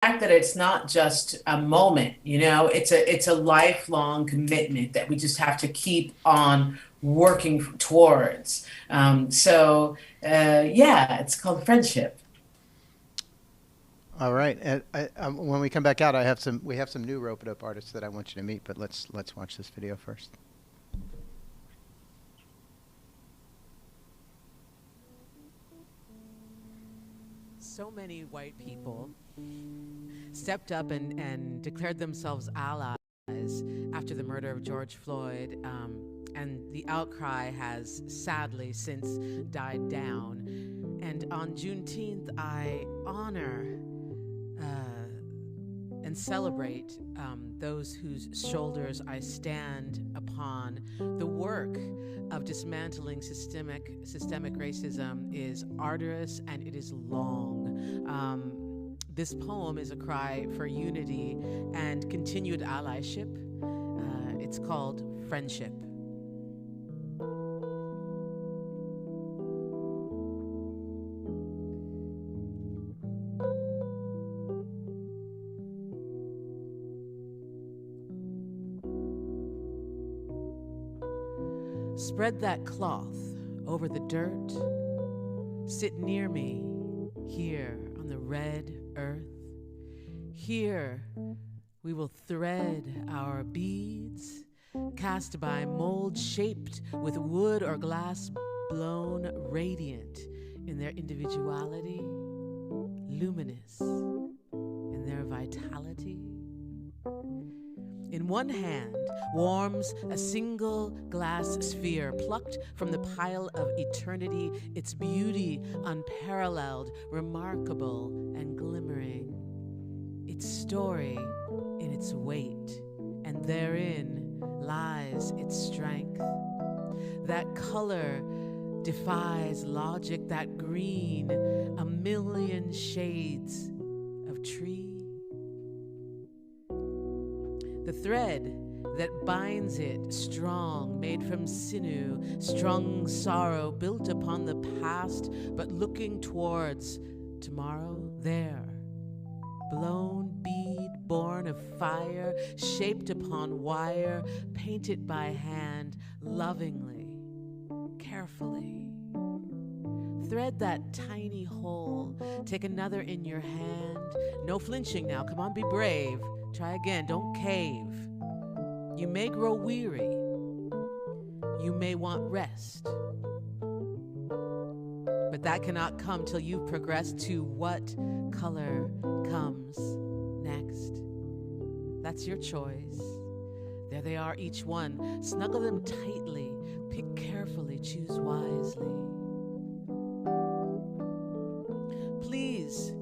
fact that it's not just a moment, it's a lifelong commitment that we just have to keep on working towards. Yeah, it's called friendship. All right. And when we come back out, we have some new rope-a-dope artists that I want you to meet. But let's watch this video first. So many white people stepped up and declared themselves allies after the murder of George Floyd, and the outcry has sadly since died down. And on Juneteenth, I honor and celebrate those whose shoulders I stand upon. The work of dismantling systemic racism is arduous and it is long. This poem is a cry for unity and continued allyship. It's called Friendship. Spread that cloth over the dirt. Sit near me here on the red earth. Here we will thread our beads, cast by mold shaped with wood or glass, blown radiant in their individuality, luminous in their vitality. In one hand warms a single glass sphere plucked from the pile of eternity, its beauty unparalleled, remarkable, and glimmering. Its story in its weight, and therein lies its strength. That color defies logic, that green, a million shades of tree. The thread that binds it strong, made from sinew, strung sorrow, built upon the past, but looking towards tomorrow, there. Blown bead, born of fire, shaped upon wire, painted by hand, lovingly, carefully. Thread that tiny hole, take another in your hand. No flinching now, come on, be brave. Try again, don't cave. You may grow weary. You may want rest. But that cannot come till you've progressed to what color comes next. That's your choice. There they are, each one. Snuggle them tightly. Pick carefully, choose wisely. Please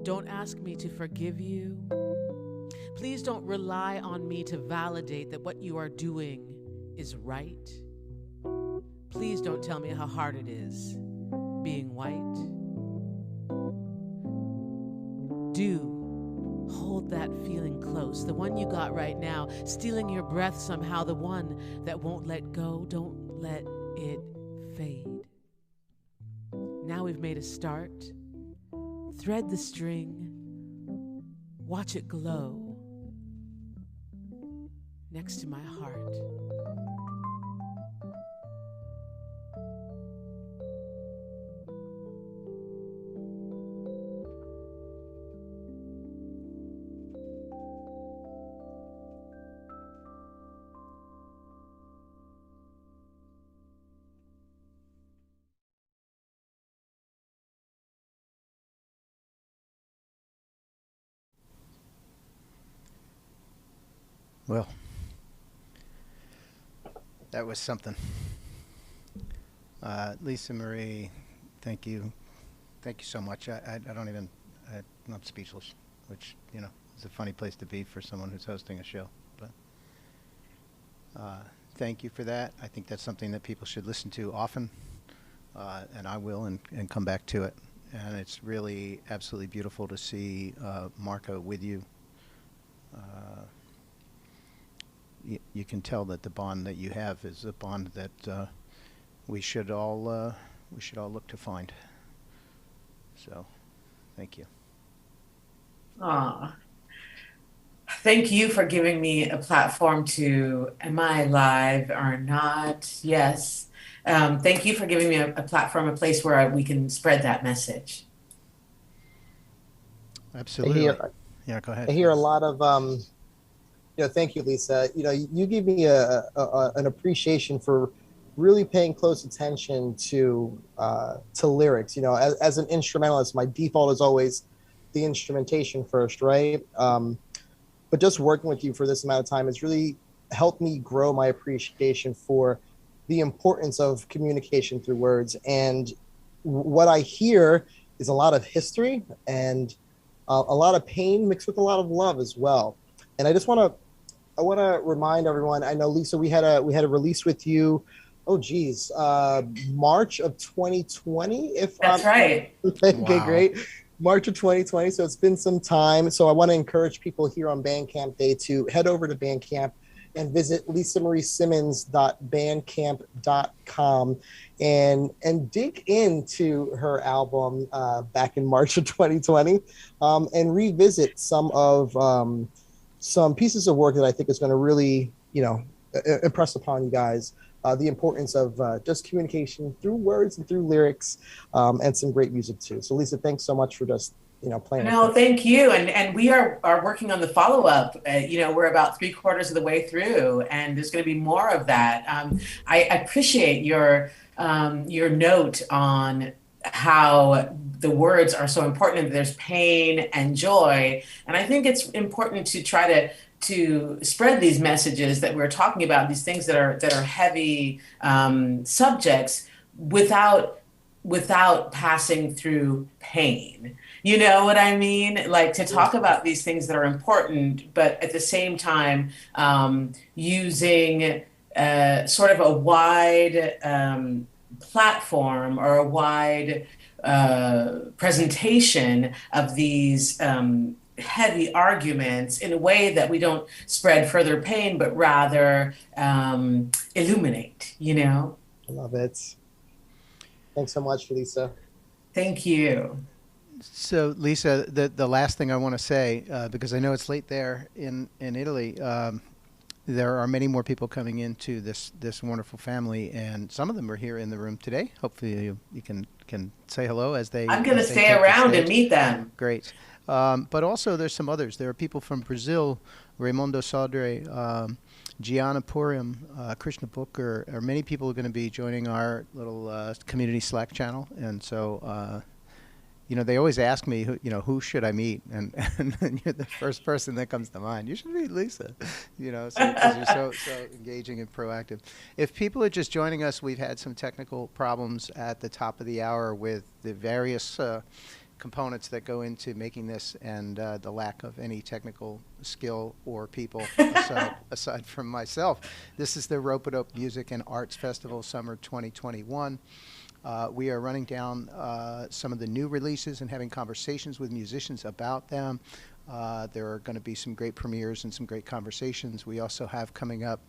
don't ask me to forgive you. Please don't rely on me to validate that what you are doing is right. Please don't tell me how hard it is being white. Do hold that feeling close, the one you got right now, stealing your breath somehow, the one that won't let go. Don't let it fade. Now we've made a start. Thread the string. Watch it glow next to my heart. Well, that was something. Lisa Marie, thank you. Thank you so much. I don't even, I'm speechless, which, is a funny place to be for someone who's hosting a show. But thank you for that. I think that's something that people should listen to often, and I will, and come back to it. And it's really absolutely beautiful to see Marco with you. You can tell that the bond that you have is a bond that we should all look to find. So, thank you. Aw. Thank you for giving me a platform to, am I live or not? Yes. Thank you for giving me a platform, a place where we can spread that message. I Absolutely. hear Yeah, go I ahead, hear a Phil. lot of thank you, Lisa. You give me an appreciation for really paying close attention to lyrics. As an instrumentalist, my default is always the instrumentation first, right? But just working with you for this amount of time has really helped me grow my appreciation for the importance of communication through words. And what I hear is a lot of history and a lot of pain mixed with a lot of love as well. And I want to remind everyone. I know, Lisa, we had a release with you. Oh, geez, March of 2020. If That's right. okay, Wow. great. March of 2020. So it's been some time. So I want to encourage people here on Bandcamp Day to head over to Bandcamp and visit lisaMarieSimmons.bandcamp.com and dig into her album back in March of 2020 and revisit some pieces of work that I think is going to really, impress upon you guys the importance of just communication through words and through lyrics, and some great music too. So, Lisa, thanks so much for just playing with me. No, thank you. And we are working on the follow-up. We're about three-quarters of the way through, and there's going to be more of that. I appreciate your note on how the words are so important, and there's pain and joy. And I think it's important to try to spread these messages that we're talking about, these things that are heavy subjects without passing through pain. You know what I mean? Like to talk about these things that are important, but at the same time, using sort of a wide platform or a wide presentation of these heavy arguments in a way that we don't spread further pain, but rather illuminate, you know? I love it. Thanks so much, Lisa. Thank you. So, Lisa, the last thing I want to say, because I know it's late there in Italy, there are many more people coming into this wonderful family, and some of them are here in the room today. Hopefully, you can say hello as they I'm going to as they stay take the around and stage. meet them. Great. But also, there's some others. There are people from Brazil, Raimundo Sodre, Gianna Purim, Krishna Booker, or many people are going to be joining our little community Slack channel. And so, they always ask me, who should I meet? And and you're the first person that comes to mind. You should meet Lisa, so because you're so engaging and proactive. If people are just joining us, we've had some technical problems at the top of the hour with the various components that go into making this, and the lack of any technical skill or people aside from myself. This is the Ropeadope Music and Arts Festival Summer 2021. We are running down some of the new releases and having conversations with musicians about them. There are going to be some great premieres and some great conversations. We also have coming up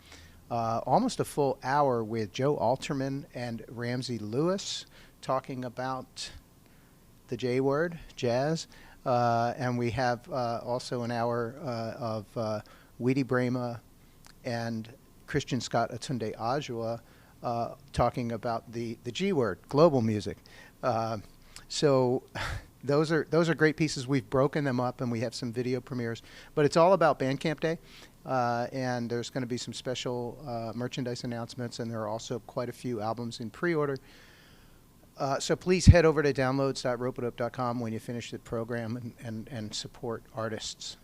almost a full hour with Joe Alterman and Ramsey Lewis talking about the J word, jazz. And we have also an hour of Weedie, Braimah and Christian Scott aTunde Adjuah talking about the G word, global music. So those are great pieces. We've broken them up and we have some video premieres, but it's all about Bandcamp Day. And there's going to be some special merchandise announcements, and there are also quite a few albums in pre-order. So please head over to downloads.ropeadope.com when you finish the program and support artists.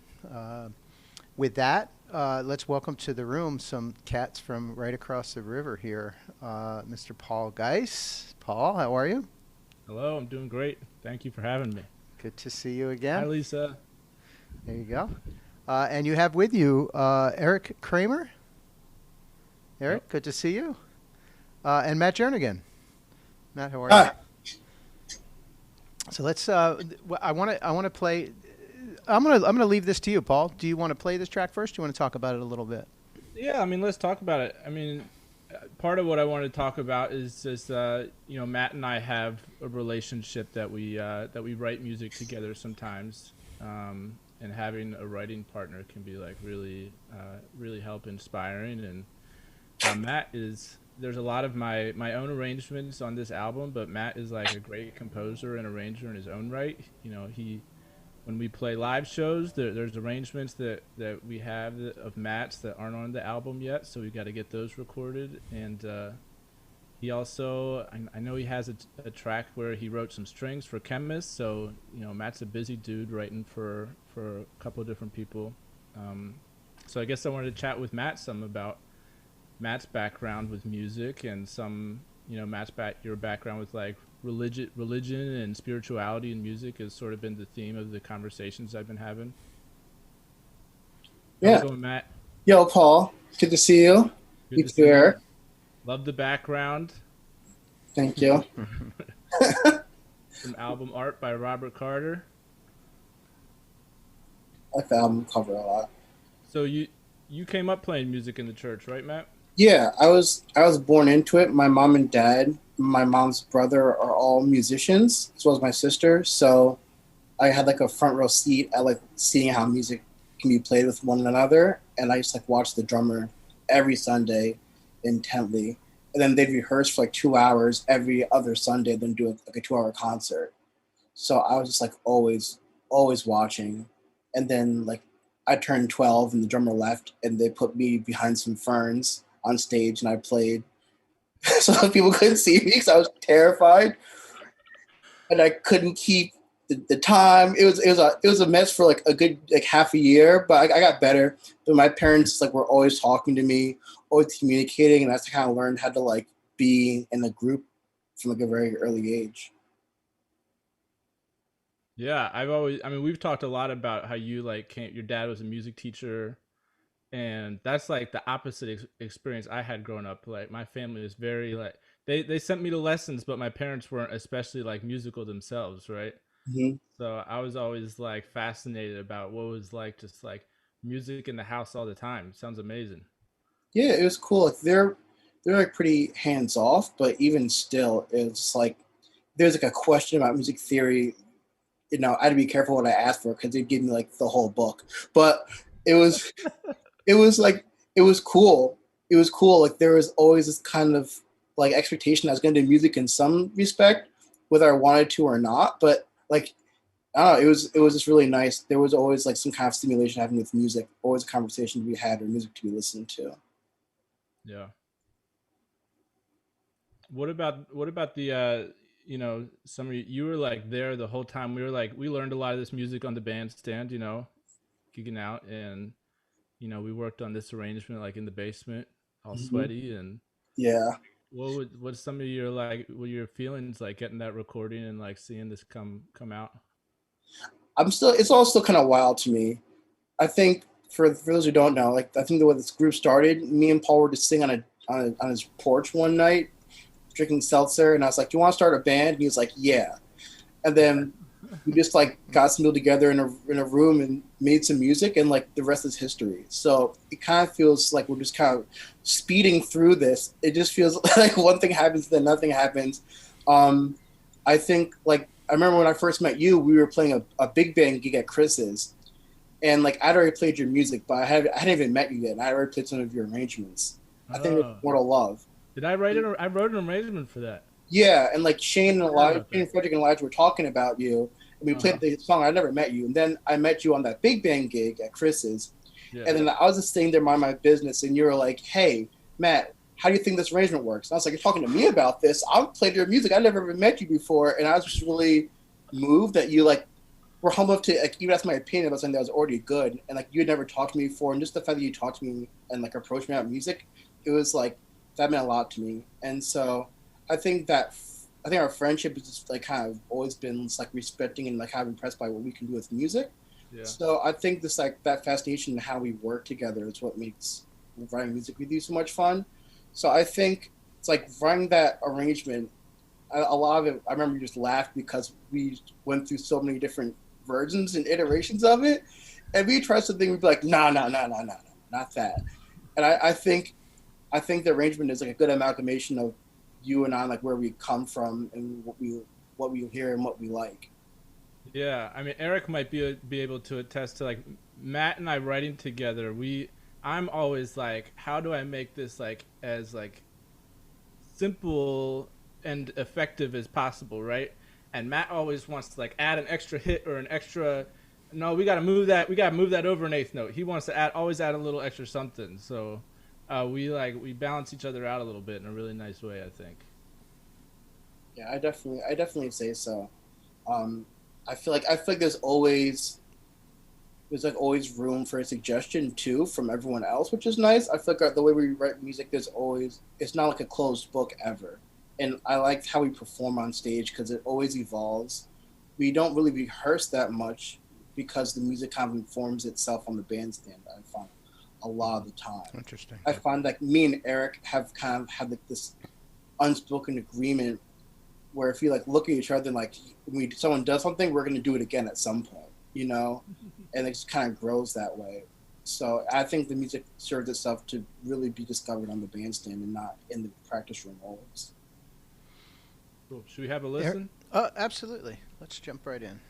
With that, let's welcome to the room some cats from right across the river here. Mr. Paul Giess. Paul, how are you? Hello, I'm doing great. Thank you for having me. Good to see you again. Hi, Lisa. There you go. And you have with you Eric Kramer. Eric, Yep. good to see you. And Matt Jernigan. Matt, how are you? So let's. I want to play. I'm gonna leave this to you, Paul. Do you want to play this track first? Do you want to talk about it a little bit? Yeah, let's talk about it. Part of what I want to talk about is just, Matt and I have a relationship that we write music together sometimes. and having a writing partner can be like really really help inspiring. And Matt is, there's a lot of my own arrangements on this album, but Matt is like a great composer and arranger in his own right. You know, he, when we play live shows, there's arrangements that we have of Matt's that aren't on the album yet, so we got to get those recorded. And he also, I know he has a track where he wrote some strings for Chemist, so you know Matt's a busy dude writing for a couple of different people. So I guess I wanted to chat with Matt some about Matt's background with music, and some, you know, Matt's your background with like religion and spirituality and music has sort of been the theme of the conversations I've been having. Yeah. How's it going, Matt? Yo, Paul. Good to see you. Good to You see you. here. Love the background. Thank you. Some album art by Robert Carter. I like the album cover a lot. So you came up playing music in the church, right, Matt? Yeah, I was born into it. My mom and dad, my mom's brother are all musicians, as well as my sister. So I had like a front row seat at like seeing how music can be played with one another. And I just like watched the drummer every Sunday intently. And then they'd rehearse for like 2 hours every other Sunday, then do like a 2-hour concert. So I was just like always watching. And then like I turned 12 and the drummer left, and they put me behind some ferns on stage, and I played so people couldn't see me because I was terrified, and I couldn't keep the time. It was a mess for like a good like half a year, but I got better. But my parents like were always talking to me, always communicating, and that's kind of learned how to like be in a group from like a very early age. Yeah, I mean, we've talked a lot about how you like your dad was a music teacher, and that's like the opposite experience I had growing up. Like my family was very like they sent me to lessons, but my parents weren't especially like musical themselves, right? Mm-hmm. So I was always like fascinated about what it was like just like music in the house all the time. Sounds amazing. Yeah, it was cool. Like they're like pretty hands off, but even still, it's like there's like a question about music theory. You know, I had to be careful what I asked for because they'd give me like the whole book. But it was like it was cool. It was cool. Like there was always this kind of like expectation I was going to do music in some respect, whether I wanted to or not. But like I don't know, it was just really nice. There was always like some kind of stimulation happening with music, always a conversation to be had or music to be listened to. Yeah. What about the you know, some of you were like there the whole time. We were like, we learned a lot of this music on the bandstand, you know, gigging out, and you know, we worked on this arrangement like in the basement, all sweaty. And Yeah. what's some of your like what your feelings like getting that recording and like seeing this come out? It's all still kind of wild to me. I think for those who don't know, like I think the way this group started, me and Paul were just sitting on his porch one night, drinking seltzer, and I was like, "Do you want to start a band?" And he was like, "Yeah." And then we just like got some people together in a room and made some music, and like the rest is history. So it kind of feels like we're just kind of speeding through this. It just feels like one thing happens, then nothing happens. I think like I remember when I first met you, we were playing a big band gig at Chris's, and like I'd already played your music, but I hadn't even met you yet, and I already played some of your arrangements. I think it's Mortal Love. Did I write it? I wrote an arrangement for that. Yeah, and like Shane and Frederick and Elijah were talking about you, and we played the song. I never met you, and then I met you on that big band gig at Chris's, and then I was just sitting there minding my business, and you were like, "Hey, Matt, how do you think this arrangement works?" And I was like, "You're talking to me about this? I've played your music. I never even met you before," and I was just really moved that you like were humble enough to like even ask my opinion about something that was already good, and like you had never talked to me before, and just the fact that you talked to me and like approached me about music, it was like that meant a lot to me, and so I think our friendship has just like kind of always been just, like respecting and like kind of impressed by what we can do with music. Yeah. So I think this like that fascination and how we work together is what makes writing music with you so much fun. So I think it's like writing that arrangement. A lot of it, I remember you just laughed because we went through so many different versions and iterations of it, and we tried something, we'd be like, no, not that. And I think the arrangement is like a good amalgamation of you and I, like where we come from and what we hear and what we like. Yeah, I mean, Eric might be able to attest to, like, Matt and I writing together. I'm always like, how do I make this like as like simple and effective as possible, right? And Matt always wants to like add an extra hit or an extra. No, we got to move that. We got to move that over an eighth note. He wants to always add a little extra something. So we balance each other out a little bit in a really nice way, I think. Yeah, I definitely say so. I feel like there's like always room for a suggestion too from everyone else, which is nice. I feel like the way we write music, it's not like a closed book ever. And I like how we perform on stage because it always evolves. We don't really rehearse that much because the music kind of informs itself on the bandstand. I find a lot of the time. Interesting. I find like me and Eric have kind of had like this unspoken agreement where if you like look at each other and like when someone does something, we're going to do it again at some point, you know, and it just kind of grows that way. So I think the music serves itself to really be discovered on the bandstand and not in the practice room always. Cool. Should we have a listen? Absolutely. Let's jump right in.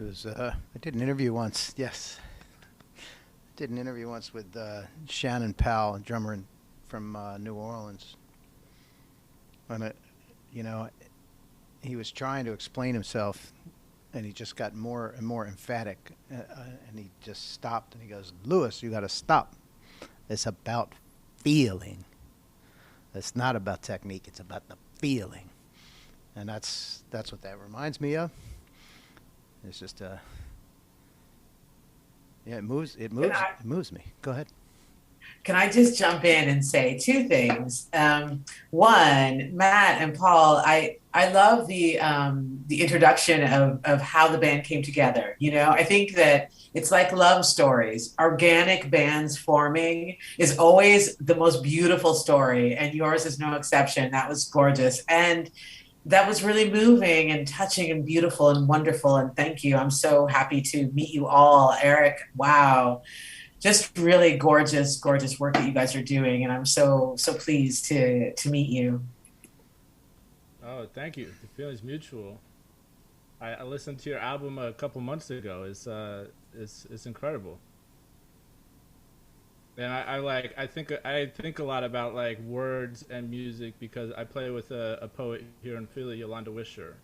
was. I did an interview once. Yes, did an interview once with Shannon Powell, a drummer from New Orleans. And you know, he was trying to explain himself, and he just got more and more emphatic, and he just stopped, and he goes, "Lewis, you got to stop. It's about feeling. It's not about technique. It's about the feeling." And that's what that reminds me of. It's just yeah, it moves me. Go ahead. Can I just jump in and say two things? One, Matt and Paul, I love the introduction of how the band came together. You know, I think that it's like love stories. Organic bands forming is always the most beautiful story, and yours is no exception. That was gorgeous. And that was really moving and touching and beautiful and wonderful. And thank you. I'm so happy to meet you all. Eric, wow. Just really gorgeous, gorgeous work that you guys are doing. And I'm so pleased to meet you. Oh, thank you. The feeling's mutual. I listened to your album a couple months ago. It's incredible. And I think a lot about like words and music because I play with a poet here in Philly, Yolanda Wisher.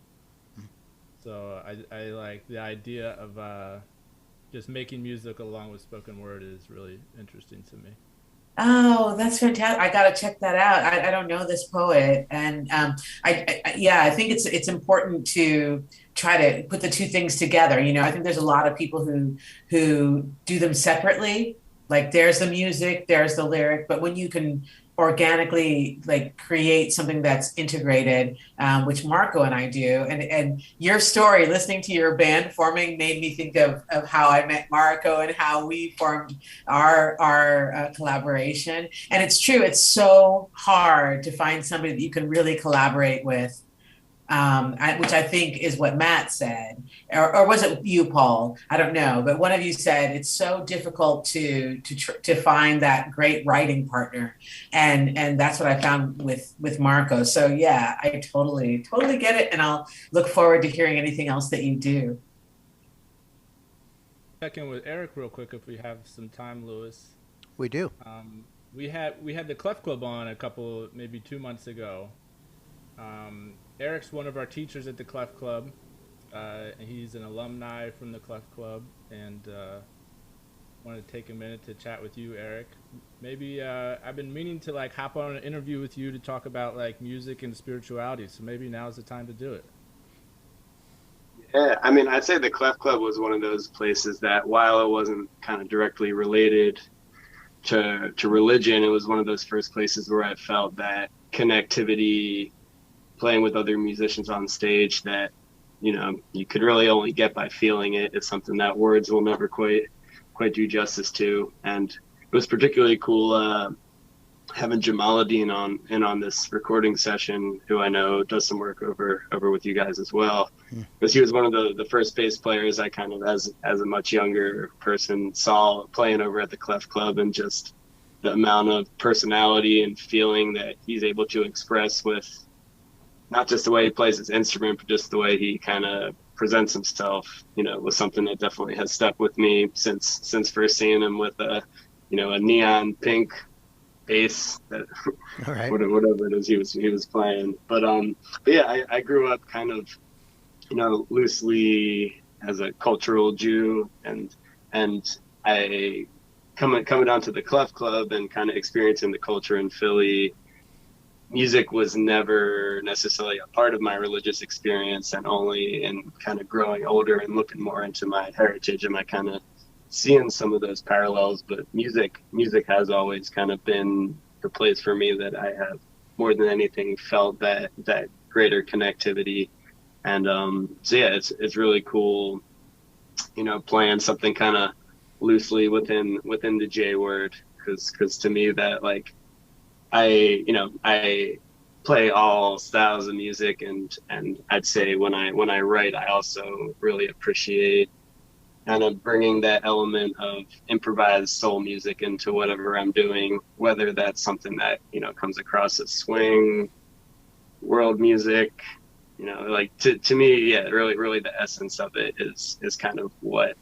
So I like the idea of just making music along with spoken word is really interesting to me. Oh, that's fantastic. I got to check that out. I don't know this poet. And yeah, I think it's important to try to put the two things together. You know, I think there's a lot of people who do them separately. Like there's the music, there's the lyric, but when you can organically like create something that's integrated, which Marco and I do, and your story, listening to your band forming, made me think of how I met Marco and how we formed our collaboration. And it's true, it's so hard to find somebody that you can really collaborate with. Which I think is what Matt said, or was it you, Paul? I don't know, but one of you said it's so difficult to find that great writing partner, and that's what I found with Marco. So yeah, I totally get it, and I'll look forward to hearing anything else that you do. Check in with Eric real quick if we have some time, Lewis. We do. We had the Clef Club on maybe 2 months ago. Eric's one of our teachers at the Clef Club. He's an alumni from the Clef Club, and wanted to take a minute to chat with you, Eric. Maybe I've been meaning to like hop on an interview with you to talk about like music and spirituality, so maybe now's the time to do it. Yeah, I mean, I'd say the Clef Club was one of those places that while it wasn't kind of directly related to religion, it was one of those first places where I felt that connectivity, playing with other musicians on stage that, you know, you could really only get by feeling it. It's something that words will never quite do justice to. And it was particularly cool having Jamaluddin on this recording session, who I know does some work over with you guys as well. Because he was one of the first bass players I kind of, as a much younger person, saw playing over at the Clef Club, and just the amount of personality and feeling that he's able to express with not just the way he plays his instrument, but just the way he kind of presents himself, you know, was something that definitely has stuck with me since first seeing him with a neon pink bass that All right. whatever it is he was playing. But yeah, I grew up kind of, you know, loosely as a cultural Jew, and I coming down to the Clef Club and kind of experiencing the culture in Philly. Music was never necessarily a part of my religious experience, and only in kind of growing older and looking more into my heritage am I kind of seeing some of those parallels. But music has always kind of been the place for me that I have more than anything felt that greater connectivity. And so yeah, it's really cool, you know, playing something kind of loosely within the J word, because to me that, like, I play all styles of music, and I'd say when I write, I also really appreciate kind of bringing that element of improvised soul music into whatever I'm doing, whether that's something that, you know, comes across as swing, world music, you know, like to me, yeah, really the essence of it is kind of what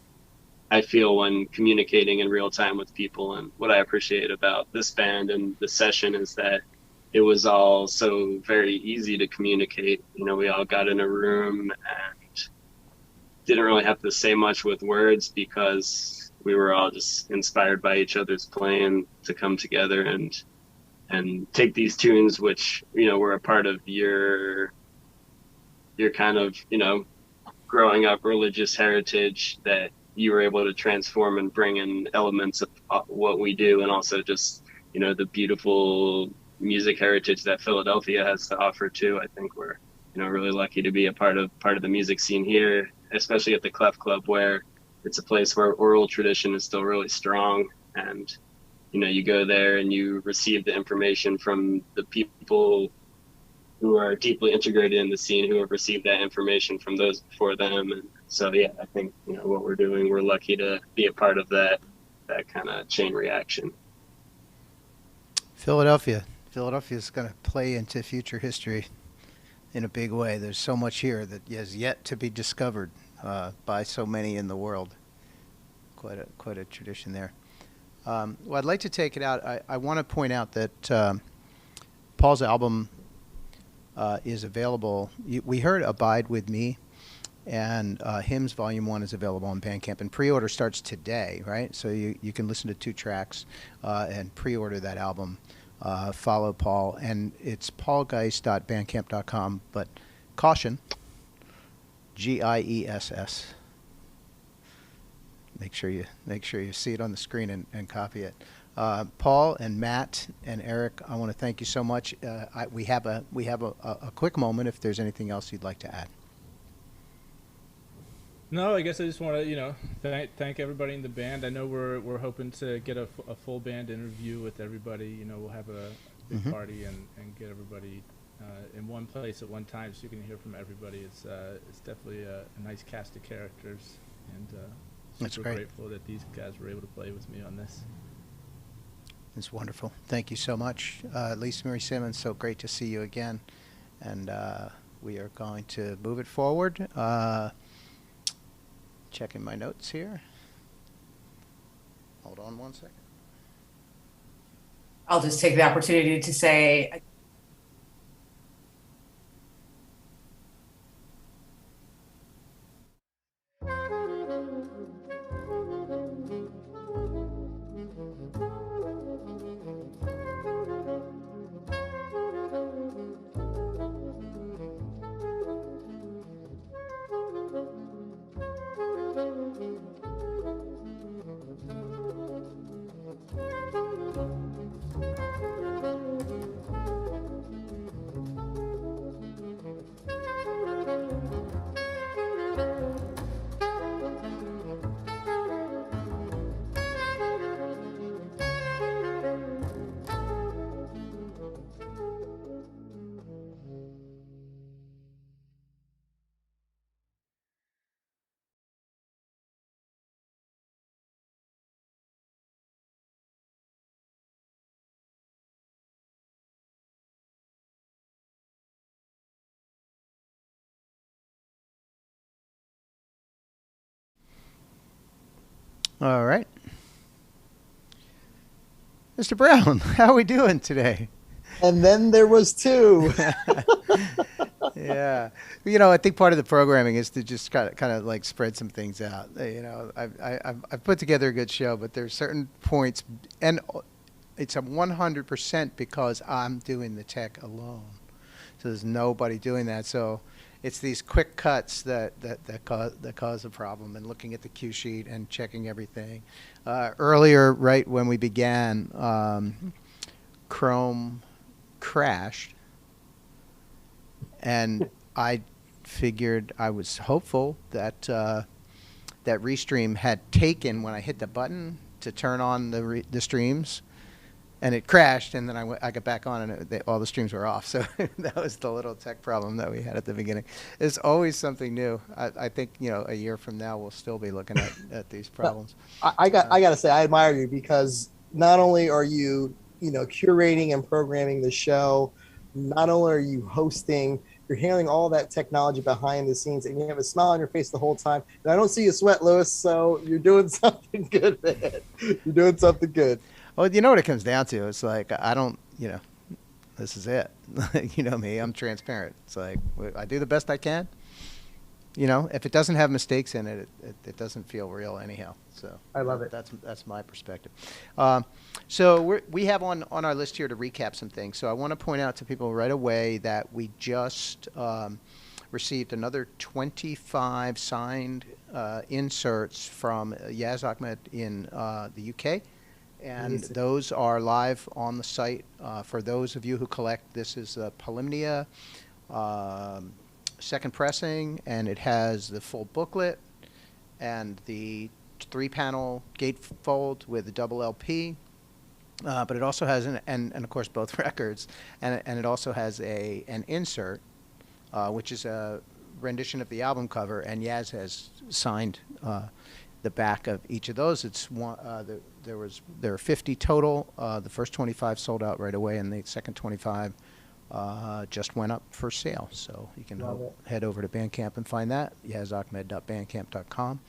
I feel when communicating in real time with people. And what I appreciate about this band and the session is that it was all so very easy to communicate. You know, we all got in a room and didn't really have to say much with words because we were all just inspired by each other's playing to come together and take these tunes, which, you know, were a part of your kind of, you know, growing up religious heritage, that you were able to transform and bring in elements of what we do, and also just, you know, the beautiful music heritage that Philadelphia has to offer too. I think we're, you know, really lucky to be a part of the music scene here, especially at the Clef Club, where it's a place where oral tradition is still really strong. And, you know, you go there and you receive the information from the people who are deeply integrated in the scene, who have received that information from those before them. And so, yeah, I think, you know, what we're doing, we're lucky to be a part of that kind of chain reaction. Philadelphia is going to play into future history in a big way. There's so much here that has yet to be discovered by so many in the world. Quite a tradition there. Well, I'd like to take it out. I want to point out that Paul's album is available. We heard Abide With Me, and Hymns Volume 1 is available on Bandcamp, and pre-order starts today, right? So you can listen to 2 tracks and pre-order that album. Follow Paul, and it's paulgiess.bandcamp.com, but caution, Giess. Make sure you see it on the screen and copy it. Paul and Matt and Eric, I want to thank you so much. We have a quick moment if there's anything else you'd like to add. No, I guess I just want to, you know, thank everybody in the band. I know we're hoping to get a full band interview with everybody. You know, we'll have a big party and get everybody in one place at one time, so you can hear from everybody. It's definitely a nice cast of characters, and super grateful that these guys were able to play with me on this. It's wonderful. Thank you so much. Lisa Marie Simmons, so great to see you again. And we are going to move it forward. Checking my notes here. Hold on one second. I'll just take the opportunity to say, All right. Mr. Brown, how are we doing today? And then there was 2. Yeah. You know, I think part of the programming is to just kind of like spread some things out. You know, I've put together a good show, but there's certain points, and it's a 100% because I'm doing the tech alone. So there's nobody doing that. So it's these quick cuts that cause a problem, and looking at the cue sheet and checking everything. Earlier, right when we began, Chrome crashed, and I figured, I was hopeful that that Restream had taken when I hit the button to turn on the streams, and it crashed, and then I got back on, and all the streams were off. So that was the little tech problem that we had at the beginning. There's always something new. I think, you know, a year from now we'll still be looking at these problems. I got to say, I admire you, because not only are you, you know, curating and programming the show, not only are you hosting, You're handling all that technology behind the scenes, and you have a smile on your face the whole time. And I don't see you sweat, Lewis, so you're doing something good, man. You're doing something good. Well, you know what it comes down to? It's like, I don't, this is it. You know me, I'm transparent. It's like, I do the best I can. If it doesn't have mistakes in it, it doesn't feel real anyhow. So I love it. That's my perspective. So we have on our list here to recap some things. So I want to point out to people right away that we just received another 25 signed inserts from Yaz Ahmed in the UK. And those are live on the site. For those of you who collect, this is Polymnia second pressing, and it has the full booklet and the 3-panel gatefold with the double LP. But it also has, and of course both records, and it also has an insert, which is a rendition of the album cover, and Yaz has signed the back of each of those. It's one. There are 50 total. The first 25 sold out right away, and the second 25 just went up for sale. So you can head over to Bandcamp and find that. yazahmed.bandcamp.com.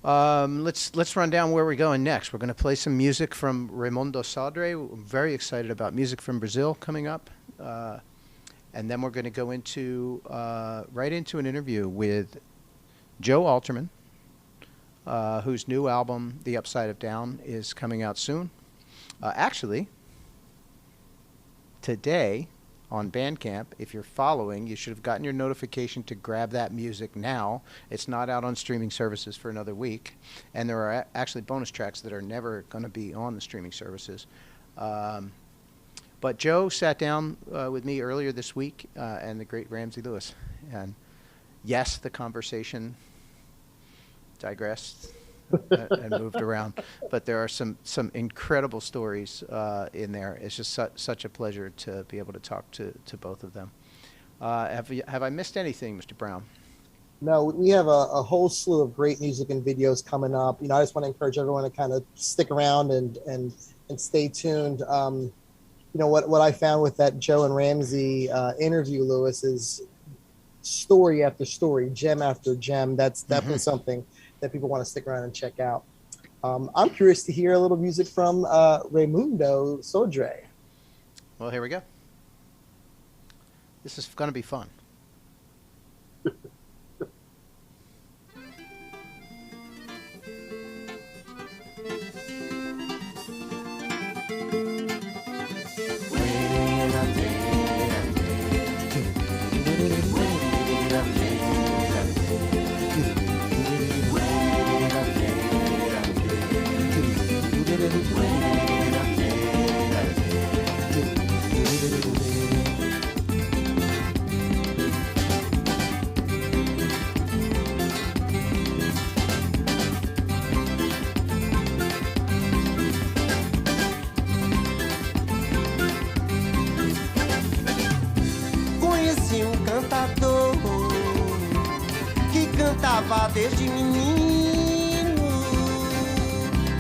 Let's run down where we're going next. We're going to play some music from Raimundo Sodré. I'm very excited about music from Brazil coming up. And then we're going to go into right into an interview with Joe Alterman, whose new album, The Upside of Down, is coming out soon. Actually, today on Bandcamp, if you're following, you should have gotten your notification to grab that music now. It's not out on streaming services for another week. And there are actually bonus tracks that are never going to be on the streaming services. But Joe sat down with me earlier this week, and the great Ramsey Lewis. And yes, the conversation digressed and moved around, but there are some incredible stories in there. It's just such a pleasure to be able to talk to both of them. Have I missed anything, Mr. Brown? No, we have a whole slew of great music and videos coming up. I just want to encourage everyone to kind of stick around and stay tuned. What I found with that Joe and Ramsey interview, Lewis, is story after story, gem after gem. That's definitely something that people want to stick around and check out. I'm curious to hear a little music from Raimundo Sodré. Well, here we go. This is going to be fun. Desde menino,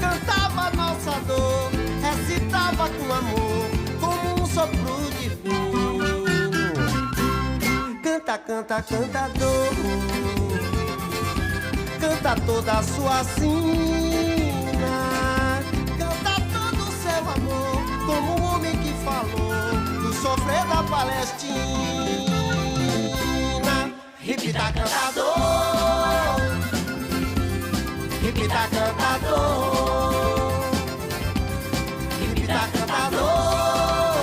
cantava nossa dor, recitava com amor, como sopro divino. Canta, canta, cantador, canta toda a sua sina, canta todo o seu amor, como o homem que falou do sofrer da Palestina. Repita, cantador, repita, cantador, repita, cantador,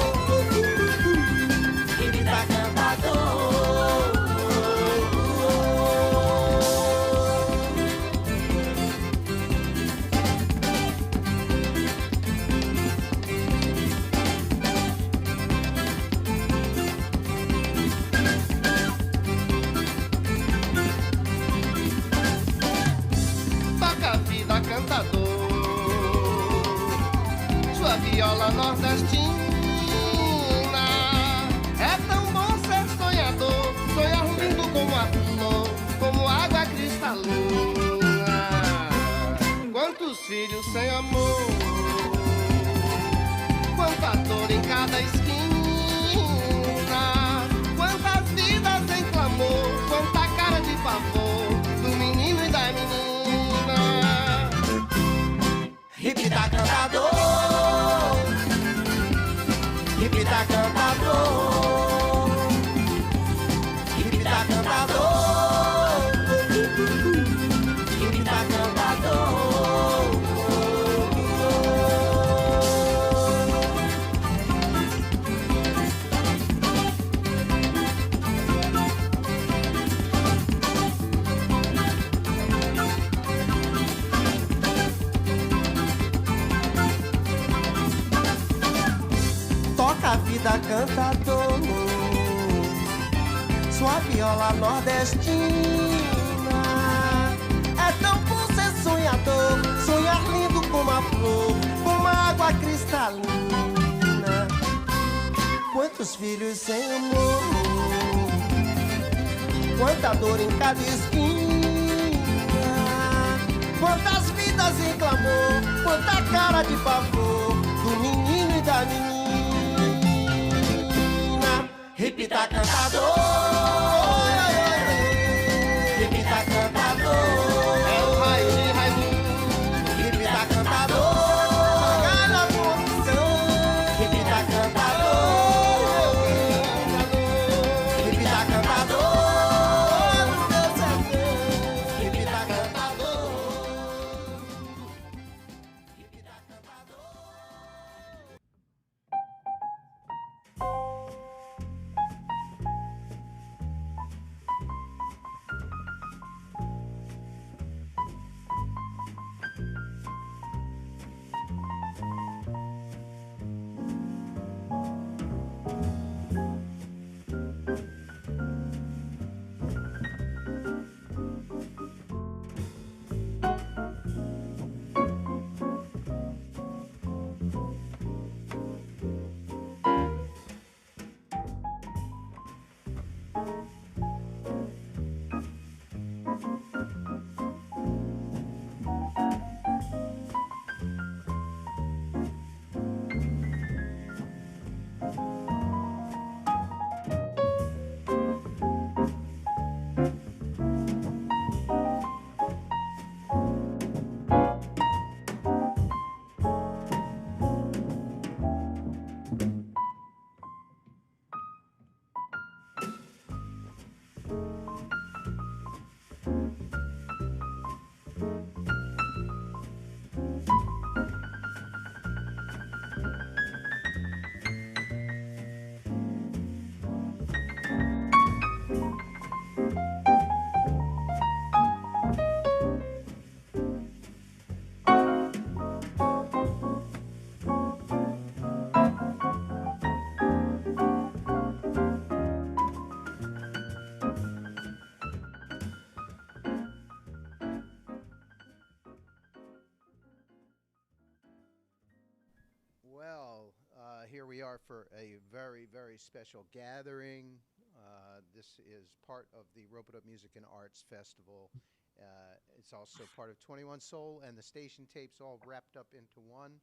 repita, cantador. Cantador, sua viola nordestina é tão bom ser sonhador, sonhar lindo como a flor, como água cristalina. Quantos filhos sem amor, quanta dor em cada esquina, quanta Repita cantador, repita cantador, repita cantador, repita cantador. Toca a vida cantador, sua viola nordestina. É tão bom ser sonhador, sonhar lindo como a flor, como a água cristalina. Quantos filhos sem amor, quanta dor em cada esquina, quantas vidas em clamor, quanta cara de pavor do menino e da menina. Repita cantador, repita cantador, é o raio de Raimundo. Repita cantador, ganha a posição. Repita cantador, repita cantador, no meu sertão. Repita cantador, repita cantador. Well, here we are for a very, very special gathering. This is part of the Ropeadope Music and Arts Festival. It's also part of 21 Soul and the station tapes all wrapped up into one.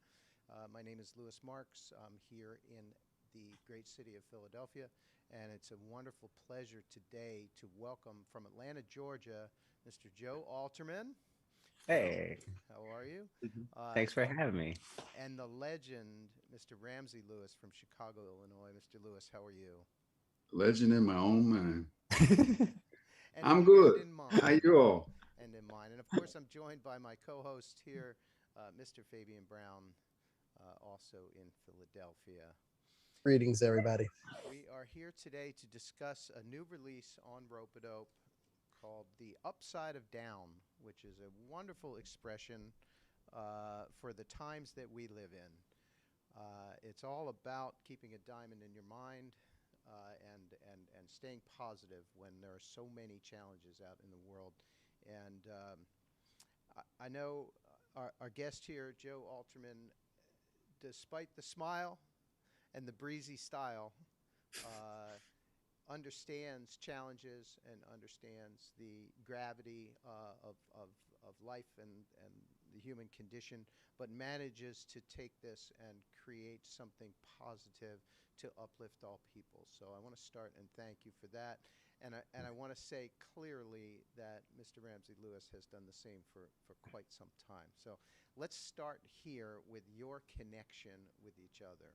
My name is Louis Marks. I'm here in the great city of Philadelphia, and it's a wonderful pleasure today to welcome from Atlanta, Georgia, Mr. Joe Alterman. Hey, How are you? thanks for having me. And the legend, Mr. Ramsey Lewis from Chicago, Illinois. Mr. Lewis, how are you? Legend in my own mind. And I'm in- good. and in mine. How you all? And in mine. And of course, I'm joined by my co-host here, Mr. Fabian Brown, also in Philadelphia. Greetings, everybody. We are here today to discuss a new release on Ropeadope called The Upside of Down, which is a wonderful expression for the times that we live in. It's all about keeping a diamond in your mind and staying positive when there are so many challenges out in the world. And I know our guest here, Joe Alterman, despite the smile and the breezy style, understands challenges and understands the gravity of life and the human condition, but manages to take this and create something positive to uplift all people. So I want to start and thank you for that. And I want to say clearly that Mr. Ramsey Lewis has done the same for quite some time. So let's start here with your connection with each other.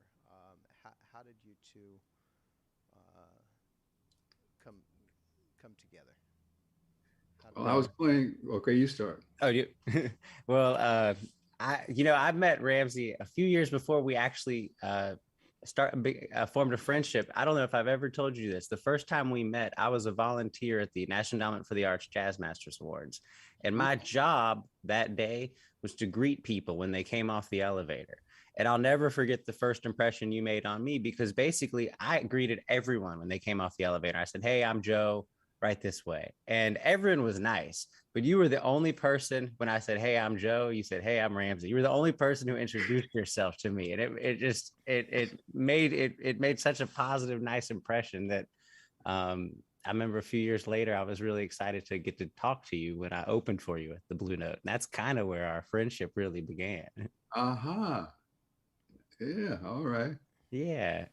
How did you two come together? Well, I was playing. Okay, you start. Oh, you well, I met Ramsey a few years before we actually formed a friendship. I don't know if I've ever told you this. The first time we met, I was a volunteer at the National Endowment for the Arts Jazz Masters Awards, and my job that day was to greet people when they came off the elevator. And I'll never forget the first impression you made on me, because basically I greeted everyone when they came off the elevator. I said, "Hey, I'm Joe, right this way." And everyone was nice, but you were the only person when I said, "Hey, I'm Joe," you said, "Hey, I'm Ramsey." You were the only person who introduced yourself to me. And it made such a positive, nice impression that I remember a few years later, I was really excited to get to talk to you when I opened for you at the Blue Note. And that's kind of where our friendship really began. Aha. Yeah. All right. Yeah.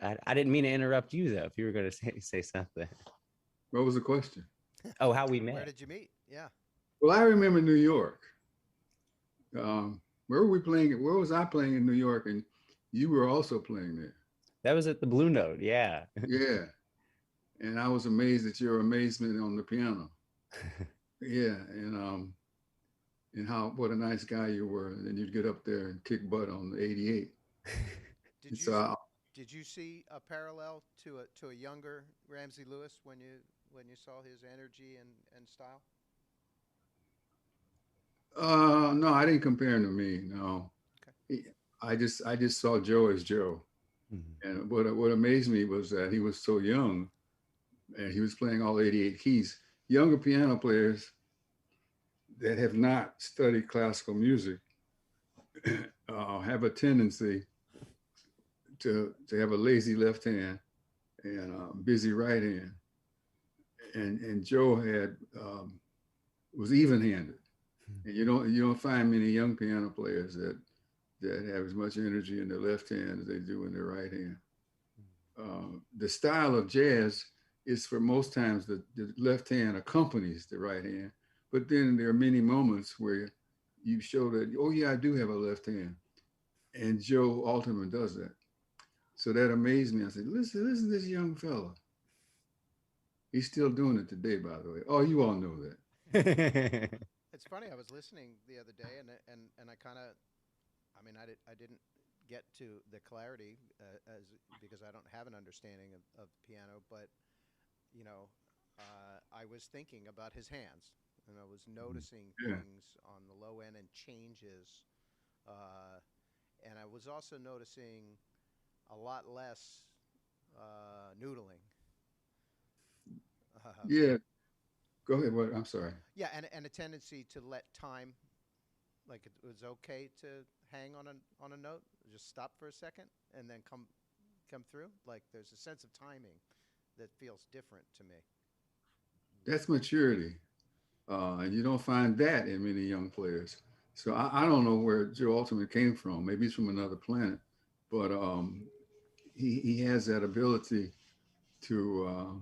I didn't mean to interrupt you, though, if you were going to say something. What was the question? Oh, how we met. Where did you meet? Yeah. Well, I remember New York. Where were we playing? Where was I playing in New York? And you were also playing there. That was at the Blue Note. Yeah. Yeah. And I was amazed at your amazement on the piano. Yeah. And what a nice guy you were. And then you'd get up there and kick butt on the 88. Did you see a parallel to a younger Ramsey Lewis when you saw his energy and style? No, I didn't compare him to me. No. Okay. I just saw Joe as Joe. Mm-hmm. And what amazed me was that he was so young, and he was playing all 88 keys. Younger piano players that have not studied classical music have a tendency to have a lazy left hand and a busy right hand. And Joe was even-handed. And you don't find many young piano players that have as much energy in their left hand as they do in their right hand. The style of jazz is, for most times, the left hand accompanies the right hand, but then there are many moments where you show that, oh yeah, I do have a left hand. And Joe Alterman does that. So that amazed me. I said, listen to this young fella. He's still doing it today, by the way. Oh, you all know that. It's funny. I was listening the other day, and I kind of, I didn't get to the clarity because I don't have an understanding of piano, but I was thinking about his hands, and I was noticing things on the low end and changes, and I was also noticing a lot less noodling. Yeah. Go ahead. What? I'm sorry. Yeah, and a tendency to let time, like it was okay to hang on a note, just stop for a second, and then come through. Like there's a sense of timing that feels different to me. That's maturity, and you don't find that in many young players. So I don't know where Joe Alterman came from. Maybe he's from another planet, but he has that ability to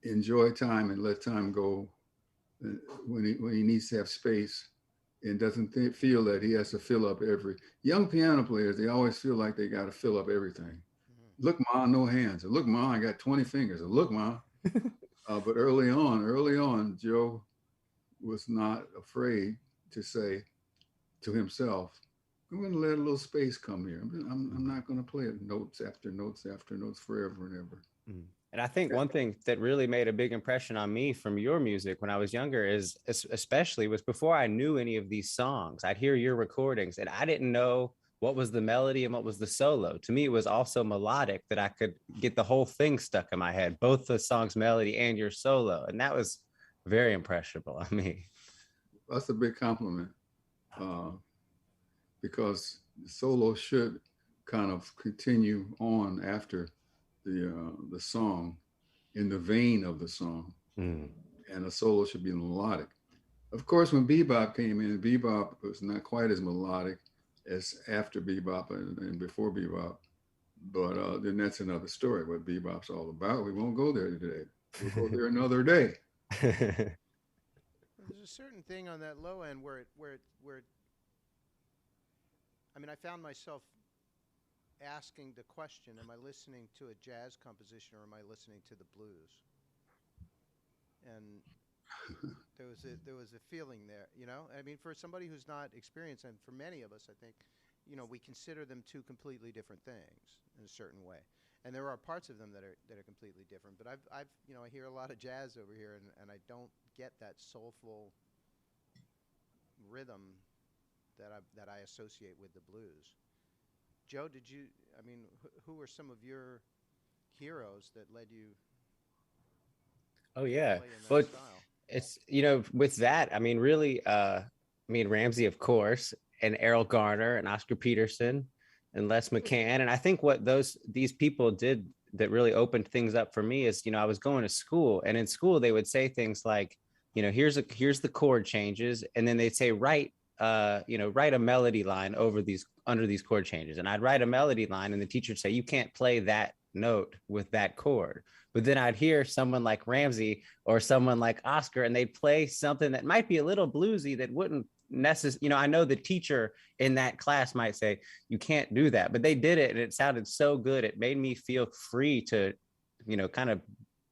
enjoy time and let time go when he needs to have space, and doesn't feel that he has to fill up every. Young piano players, they always feel like they got to fill up everything. Mm-hmm. Look, Ma, no hands. Or, look, Ma, I got 20 fingers. Or, look, Ma. But early on, Joe was not afraid to say to himself, I'm going to let a little space come here. I'm not going to play it notes after notes after notes forever and ever. Mm. And I think one thing that really made a big impression on me from your music when I was younger was before I knew any of these songs. I'd hear your recordings and I didn't know what was the melody and what was the solo. To me, it was also melodic, that I could get the whole thing stuck in my head, both the song's melody and your solo. And that was very impressionable on me. That's a big compliment, because the solo should kind of continue on after the song, in the vein of the song. And the solo should be melodic. Of course, when bebop came in, bebop was not quite as melodic as after bebop and before bebop, But then that's another story, what bebop's all about. We won't go there today. We'll go there another day. There's a certain thing on that low end where I mean, I found myself asking the question, am I listening to a jazz composition or am I listening to the blues? And there was a feeling there, you know? I mean, for somebody who's not experienced, and for many of us, I think, you know, we consider them two completely different things in a certain way. And there are parts of them that are completely different. But I've you know, I hear a lot of jazz over here, and I don't get that soulful rhythm that I associate with the blues. Joe, did you? I mean, who were some of your heroes that led you? Oh yeah, play in that but style? it's, you know, with that, I mean, really, I mean, Ramsey, of course, and Errol Garner and Oscar Peterson and Les McCann. And I think what these people did that really opened things up for me is, you know, I was going to school, and in school they would say things like, you know, here's the chord changes, and then they'd say write a melody line under these chord changes. And I'd write a melody line, and the teacher would say, you can't play that note with that chord. But then I'd hear someone like Ramsey or someone like Oscar, and they'd play something that might be a little bluesy that wouldn't necessarily, you know, I know the teacher in that class might say, you can't do that, but they did it and it sounded so good. It made me feel free to, you know, kind of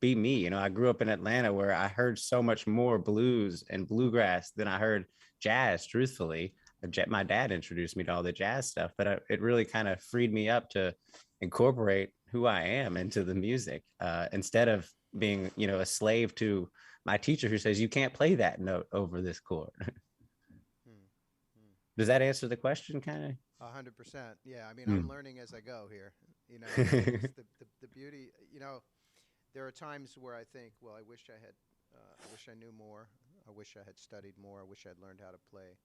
be me. You know, I grew up in Atlanta where I heard so much more blues and bluegrass than I heard jazz, truthfully. My dad introduced me to all the jazz stuff, but it really kind of freed me up to incorporate who I am into the music, instead of being, you know, a slave to my teacher who says, you can't play that note over this chord. Does that answer the question, kind of? 100%. Yeah, I mean, I'm learning as I go here. You know, it's the beauty. You know, there are times where I think, well, I wish I knew more. I wish I had studied more. I wish I'd learned how to play.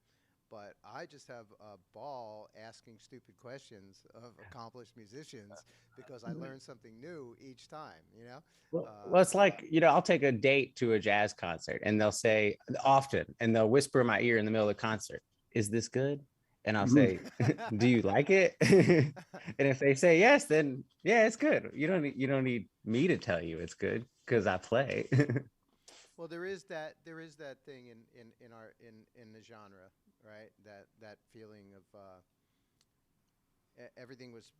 But I just have a ball asking stupid questions of accomplished musicians because I learn something new each time, you know? Well, it's like, you know, I'll take a date to a jazz concert, and they'll say often, and they'll whisper in my ear in the middle of the concert, is this good? And I'll say, do you like it? And if they say yes, then yeah, it's good. You don't need me to tell you it's good because I play. Well, there is that thing in the genre, right? That feeling of everything was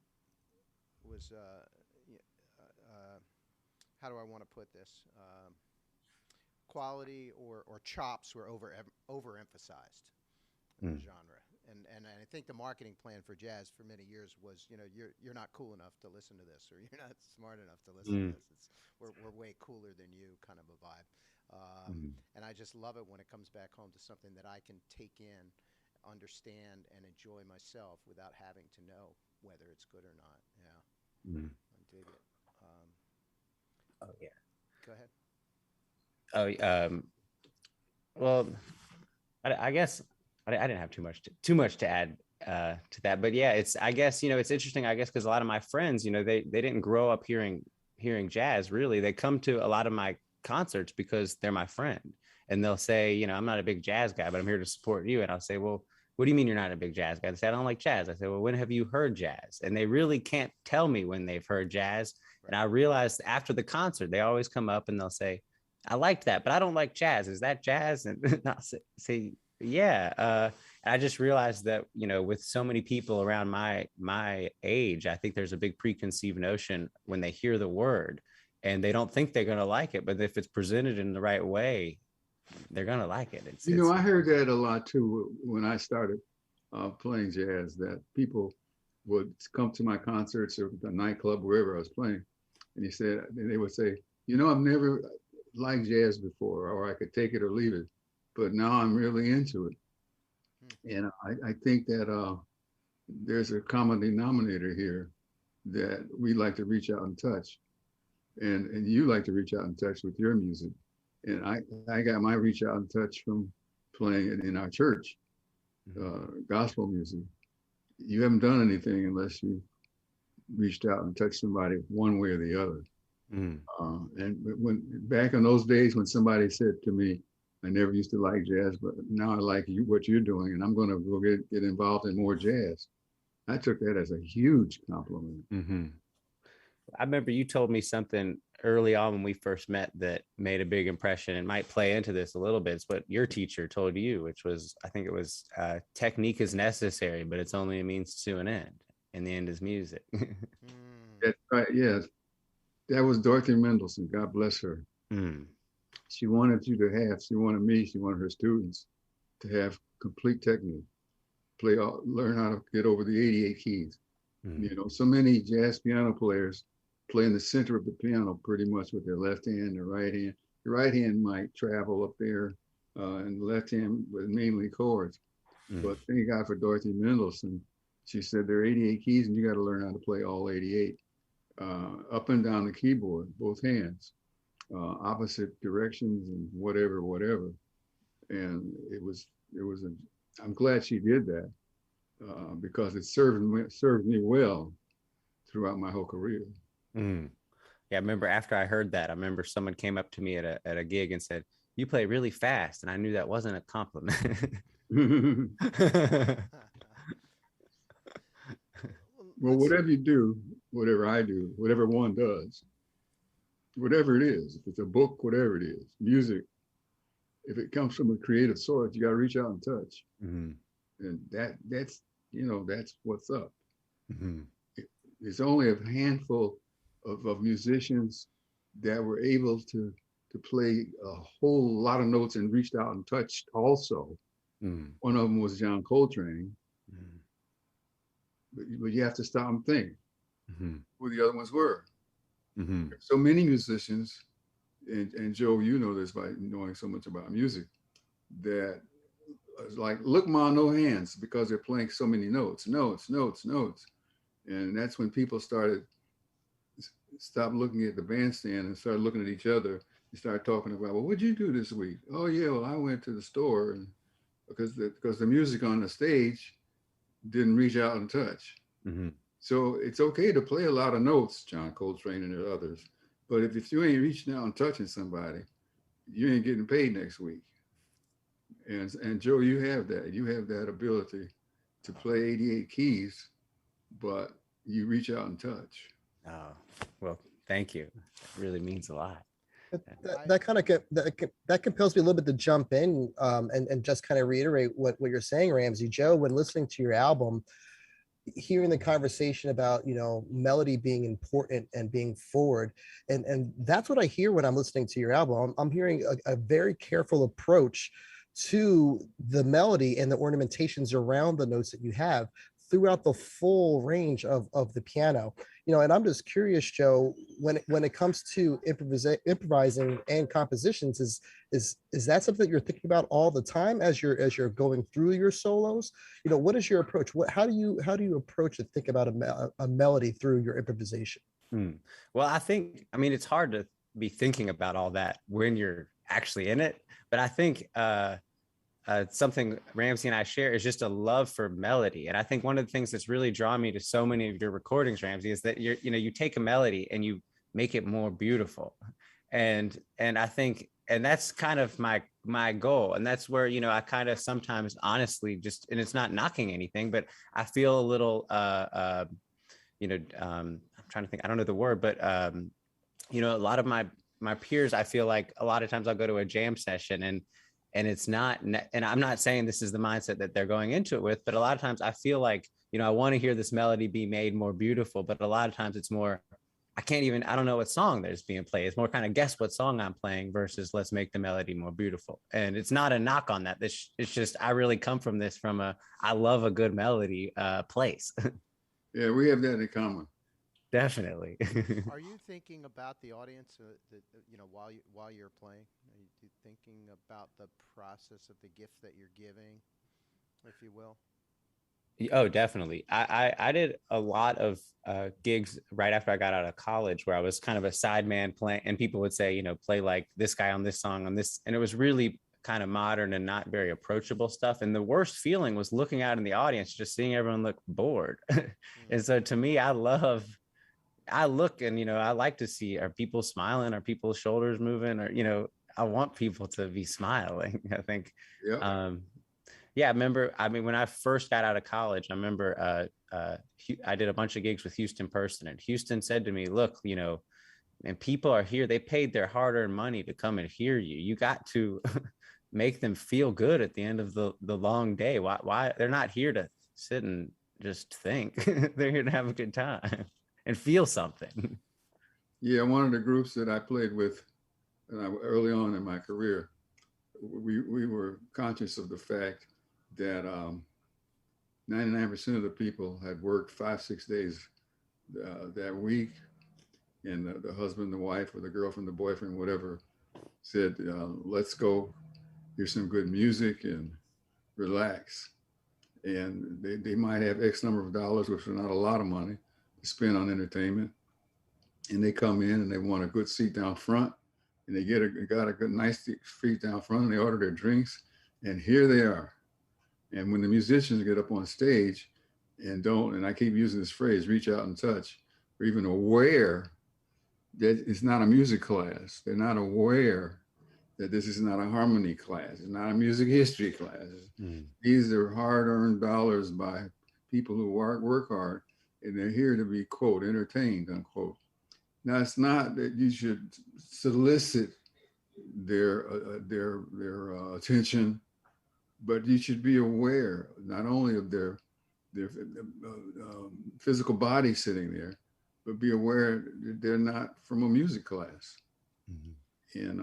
how do I want to put this? Quality or chops were overemphasized in the genre. And I think the marketing plan for jazz for many years was, you know, you're not cool enough to listen to this, or you're not smart enough to listen to this. We're way cooler than you, kind of a vibe. And I just love it when it comes back home to something that I can take in, understand, and enjoy myself without having to know whether it's good or not. Yeah, I dig it. Oh yeah. Go ahead. Oh, well, I guess I didn't have too much to add to that, but yeah, I guess, you know, it's interesting, I guess, because a lot of my friends, you know, they didn't grow up hearing jazz. Really, they come to a lot of my concerts because they're my friend, and they'll say, you know, I'm not a big jazz guy, but I'm here to support you. And I'll say, well, what do you mean you're not a big jazz guy? They say, I don't like jazz. I say, well, when have you heard jazz? And they really can't tell me when they've heard jazz. Right. And I realized after the concert, they always come up and they'll say, I liked that, but I don't like jazz. Is that jazz? And I'll say yeah. I just realized that, you know, with so many people around my age, I think there's a big preconceived notion when they hear the word and they don't think they're going to like it. But if it's presented in the right way, they're going to like it. I heard that a lot too when I started playing jazz, that people would come to my concerts or the nightclub, wherever I was playing. And they would say, you know, I've never liked jazz before, or I could take it or leave it, but now I'm really into it. And I think that there's a common denominator here that we like to reach out and touch. And you like to reach out and touch with your music. And I got my reach out and touch from playing in our church, gospel music. You haven't done anything unless you reached out and touched somebody one way or the other. And when back in those days when somebody said to me, I never used to like jazz, but now I like what you're doing, and I'm going to go get involved in more jazz. I took that as a huge compliment. Mm-hmm. I remember you told me something early on when we first met that made a big impression and might play into this a little bit. It's what your teacher told you, which was, I think it was, technique is necessary, but it's only a means to an end. And the end is music. That's right. Yes. That was Dorothy Mendelson. God bless her. Mm. She wanted she wanted her students to have complete technique, learn how to get over the 88 keys. Mm. You know, so many jazz piano players play in the center of the piano pretty much with their left hand, their right hand. The right hand might travel up there, and the left hand with mainly chords. Mm. But thank God for Dorothy Mendelson. She said there are 88 keys and you got to learn how to play all 88. Up and down the keyboard, both hands, opposite directions and whatever. And I'm glad she did that because it served me well throughout my whole career. Mm. Yeah, I remember after I heard that, I remember someone came up to me at a gig and said, "You play really fast," and I knew that wasn't a compliment. Well, whatever you do, whatever I do, whatever one does, whatever it is, if it's a book, whatever it is, music, if it comes from a creative source, you got to reach out and touch. Mm-hmm. And that's what's up. Mm-hmm. It's only a handful of musicians that were able to play a whole lot of notes and reached out and touched also. Mm-hmm. One of them was John Coltrane. Mm-hmm. But you have to stop and think who the other ones were. Mm-hmm. So many musicians, and Joe, you know this by knowing so much about music, that it's like, look, ma, no hands, because they're playing so many notes. And that's when people stopped looking at the bandstand and started looking at each other and started talking about, well, what'd you do this week? Oh yeah, well, I went to the store, and because the music on the stage didn't reach out and touch. Mm-hmm. So it's okay to play a lot of notes, John Coltrane and others, but if you ain't reaching out and touching somebody, you ain't getting paid next week. And Joe, you have that ability to play 88 keys, but you reach out and touch. Oh, well, thank you. It really means a lot. That compels me a little bit to jump in and just kind of reiterate what you're saying, Ramsey. Joe, when listening to your album, hearing the conversation about, you know, melody being important and being forward, and that's what I hear when I'm listening to your album. I'm hearing a very careful approach to the melody and the ornamentations around the notes that you have throughout the full range of the piano. You know, and I'm just curious, Joe, when it comes to improvising and compositions, is that something that you're thinking about all the time as you're going through your solos? You know, what is your approach? How do you approach and think about a melody through your improvisation? Well, I mean, it's hard to be thinking about all that when you're actually in it, but I think something Ramsey and I share is just a love for melody. And I think one of the things that's really drawn me to so many of your recordings, Ramsey, is that you take a melody and you make it more beautiful. And I think, and that's kind of my goal. And that's where, I kind of sometimes honestly and it's not knocking anything, but I feel a little, I'm trying to think, I don't know the word, but, a lot of my peers, I feel like a lot of times I'll go to a jam session and it's not, and I'm not saying this is the mindset that they're going into it with, but a lot of times I feel like, I want to hear this melody be made more beautiful, but a lot of times it's more, I don't know what song there's being played. It's more kind of guess what song I'm playing versus let's make the melody more beautiful. And it's not a knock on that. It's just, I really come from this from I love a good melody place. Yeah, we have that in common. Definitely. Are you thinking about the audience while you're playing? Are you thinking about the process of the gift that you're giving, if you will? Oh, definitely. I did a lot of gigs right after I got out of college where I was kind of a sideman playing, and people would say, play like this guy on this song on this. And it was really kind of modern and not very approachable stuff. And the worst feeling was looking out in the audience, just seeing everyone look bored. And so to me, I look and, I like to see, are people smiling? Are people's shoulders moving? Or, I want people to be smiling. I think, yeah. Yeah, I remember. I mean, when I first got out of college, I remember I did a bunch of gigs with Houston Person, and Houston said to me, "Look, you know, and people are here. They paid their hard-earned money to come and hear you. You got to make them feel good at the end of the long day. Why they're not here to sit and just think. They're here to have a good time and feel something." Yeah, one of the groups that I played with early on in my career, we were conscious of the fact that 99% of the people had worked 5-6 days that week, and the husband, the wife, or the girlfriend, the boyfriend, whatever, said, "Let's go hear some good music and relax." And they might have X number of dollars, which are not a lot of money, to spend on entertainment. And they come in and they want a good seat down front, and they got a good nice seat down front, and they order their drinks, and here they are. And when the musicians get up on stage and I keep using this phrase, reach out and touch, or even aware that it's not a music class. They're not aware that this is not a harmony class. It's not a music history class. These are hard-earned dollars by people who work hard, and they're here to be, quote, entertained, unquote. Now, it's not that you should solicit their attention, but you should be aware not only of their physical body sitting there, but be aware that they're not from a music class. And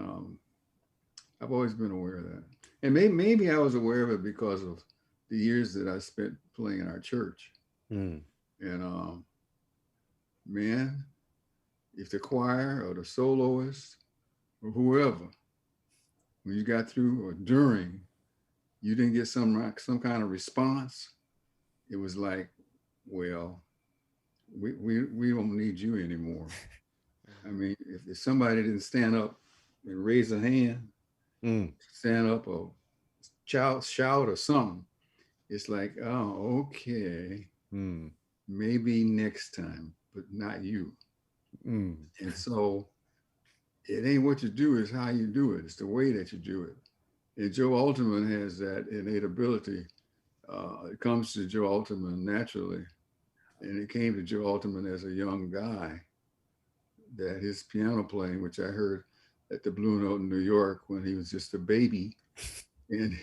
I've always been aware of that. And maybe I was aware of it because of the years that I spent playing in our church. And man, if the choir or the soloist or whoever, when you got through or during, you didn't get some kind of response, it was like, well, we don't need you anymore. I mean, if somebody didn't stand up and raise a hand, stand up or shout or something, it's like, oh, okay, maybe next time, but not you. And so it ain't what you do, it's how you do it. It's the way that you do it. And Joe Alterman has that innate ability. It comes to Joe Alterman naturally. And it came to Joe Alterman as a young guy, that his piano playing, which I heard at the Blue Note in New York when he was just a baby. And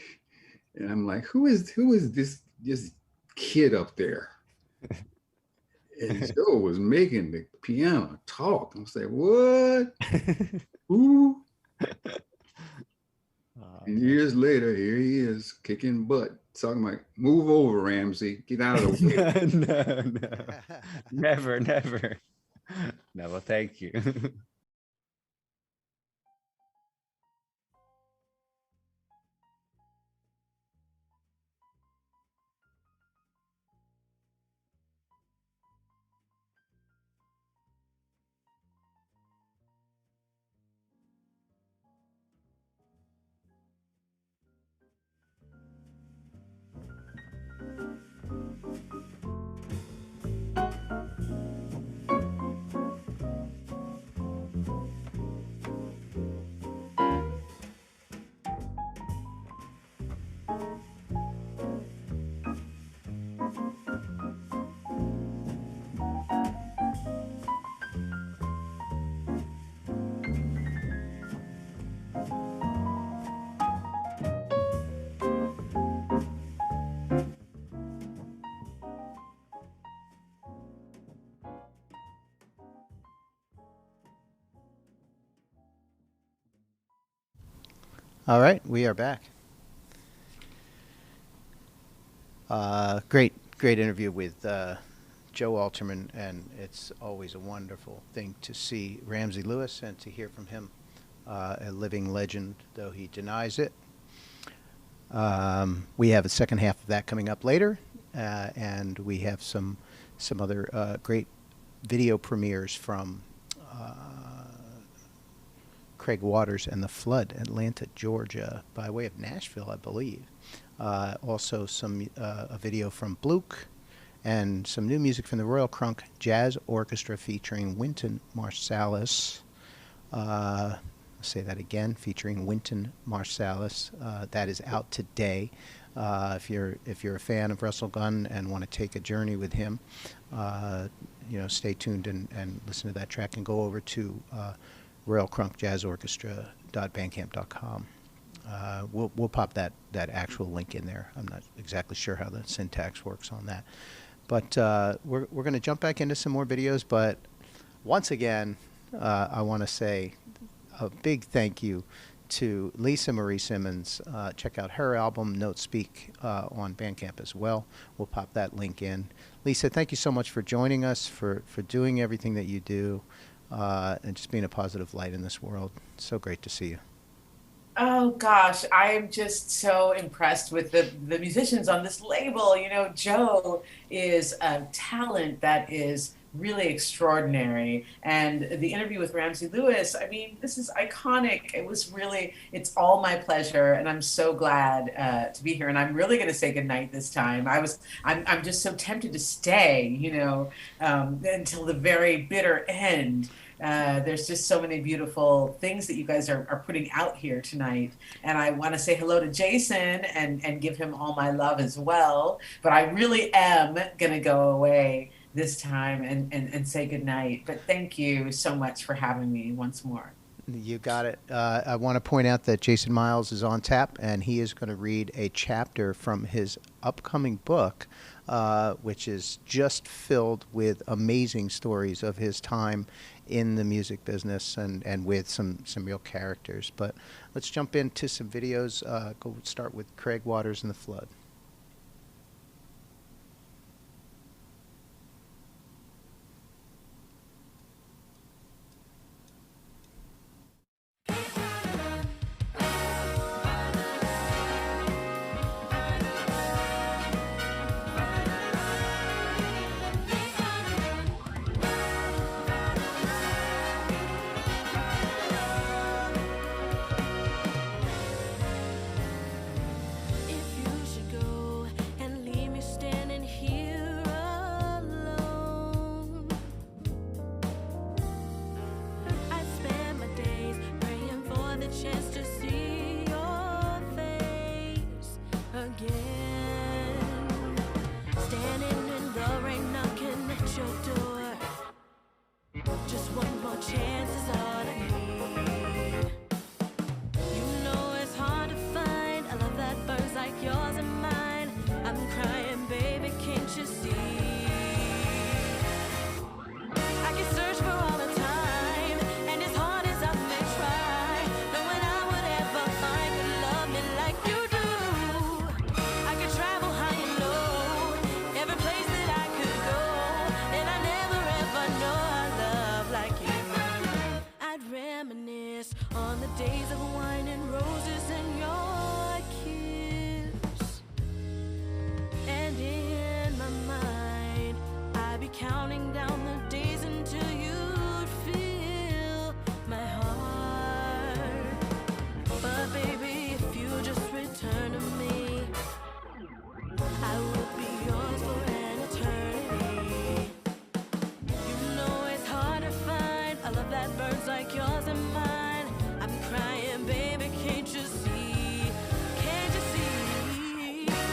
I'm like, who is this kid up there? And Joe was making the piano talk. I'm saying, what? Who? And years later, here he is kicking butt, talking like, move over, Ramsey, get out of the way. No, never. No, well, thank you. All right, we are back. Great interview with Joe Alterman, and it's always a wonderful thing to see Ramsey Lewis and to hear from him, a living legend, though he denies it. We have a second half of that coming up later, and we have some other great video premieres from Craig Waters and the Flood, Atlanta, Georgia, by way of Nashville, I believe. Also a video from Bluke, and some new music from the Royal Crunk Jazz Orchestra featuring Wynton Marsalis. I'll say that again, featuring Wynton Marsalis. That is out today. If you're a fan of Russell Gunn and want to take a journey with him, stay tuned and listen to that track, and go over to RoyalCrunkJazzOrchestra.bandcamp.com. We'll pop that actual link in there. I'm not exactly sure how the syntax works on that, but we're going to jump back into some more videos. But once again, I want to say a big thank you to Lisa Marie Simmons. Check out her album Note Speak on Bandcamp as well. We'll pop that link in. Lisa, thank you so much for joining us, for doing everything that you do, and just being a positive light in this world. So great to see you. Oh gosh, I am just so impressed with the musicians on this label. Joe is a talent that is really extraordinary. And the interview with Ramsey Lewis, I mean, this is iconic. It's all my pleasure. And I'm so glad to be here. And I'm really going to say goodnight this time. I'm just so tempted to stay, until the very bitter end. There's just so many beautiful things that you guys are putting out here tonight. And I want to say hello to Jason and give him all my love as well. But I really am going to go away this time and say goodnight. But thank you so much for having me once more. You got it. I want to point out that Jason Miles is on tap, and he is going to read a chapter from his upcoming book, which is just filled with amazing stories of his time in the music business and with some real characters. But let's jump into some videos. Go start with Craig Waters and the Flood.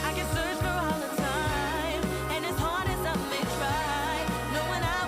I can search for all the time, and as hard as I may try, knowing I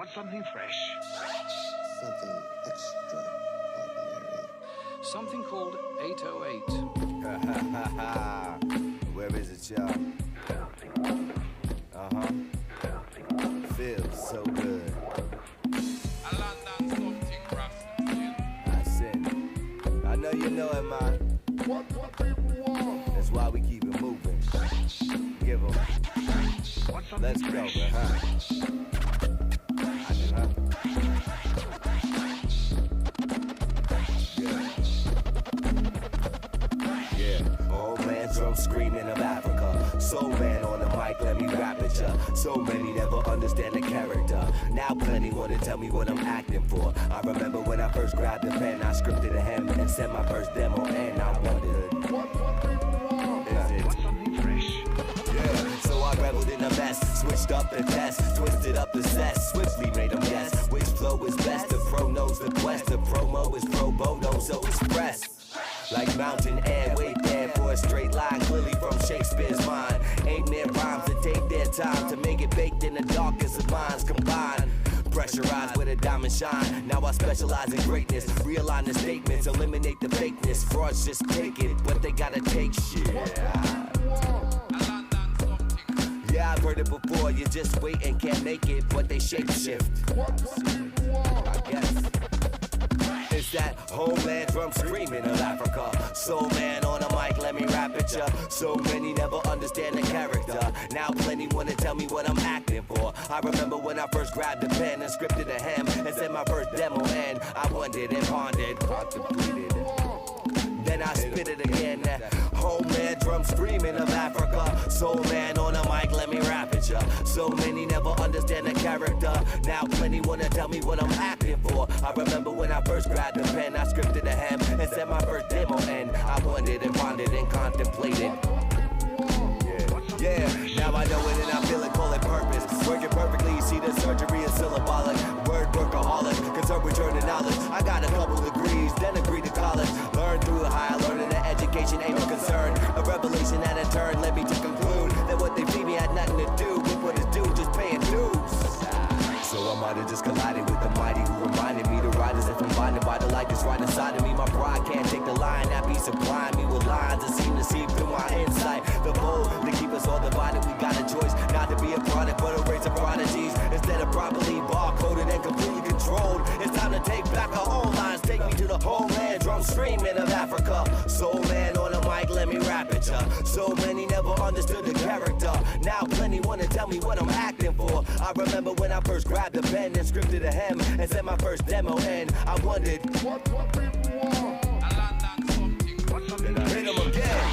Want something fresh? Something extraordinary. Something called 808. Where is it, y'all? Feels so good. A London something Rasta. I sin. I know you know it, man. What people want? That's why we keep it moving. Give them. Let's go, huh? Drum screaming of Africa. Soul man on the mic, let me rap it, ya. So many never understand the character. Now plenty wanna tell me what I'm acting for. I remember when I first grabbed the pen, I scripted a hymn and sent my first demo, and I wondered, is it? Yeah, so I reveled in the mess, switched up the test, twisted up the set, swiftly made them guess which flow is best. The pro knows the quest, the promo is pro bono, so express. Like mountain air, wait there for a straight line, clearly from Shakespeare's mind. Ain't there rhymes that take their time to make it baked in the darkest of minds combined? Pressurized where the diamond shine. Now I specialize in greatness. Realign the statements, eliminate the fakeness. Frauds just take it, but they gotta take shit. Yeah, I've heard it before. You just wait and can't make it, but they shape shift. I guess. It's that homeland drum screaming of Africa. Soul man on a mic, let me rap it, ya. So many never understand the character. Now plenty wanna tell me what I'm acting for. I remember when I first grabbed the pen and scripted a hymn and sent my first demo, and I wondered and pondered, contemplated. Then I spit it again. Homeland drum screaming of Africa. Soul man on a mic, let me rap it, ya. So many never understand the character. Now plenty wanna tell me what I'm acting for. I remember when I first grabbed the pen, I scripted a hymn and sent my first demo, and I wondered and pondered and contemplated. Yeah, now I know it and I feel it, call it purpose. Working perfectly, you see the surgery is syllabolic. Word workaholic, concerned with journey knowledge. I got a couple degrees, then agreed to college. Learn through higher learning and education ain't no concern. A revelation that in turn led me to conclude that what they feed me had nothing to do with what is due, just paying dues. So I might have just collided with the mighty who reminded me to rise if I'm blinded by the light that's right inside of me. My pride can't take the line that be supplying me with lines that seem to see through my insight. The bold to keep us all divided, we got a choice not to be a product but a race of prodigies. Instead of properly barcoded and completely controlled, it's time to take back our own lines. Take me to the homeland, drum screaming of Africa. Soul man on the mic, let me rap it, ya. So many never understood the character. Now plenty wanna tell me what I'm acting for. I remember when I first grabbed the pen and scripted a hymn and sent my first demo, and I wondered, what people want? And I hit 'em again.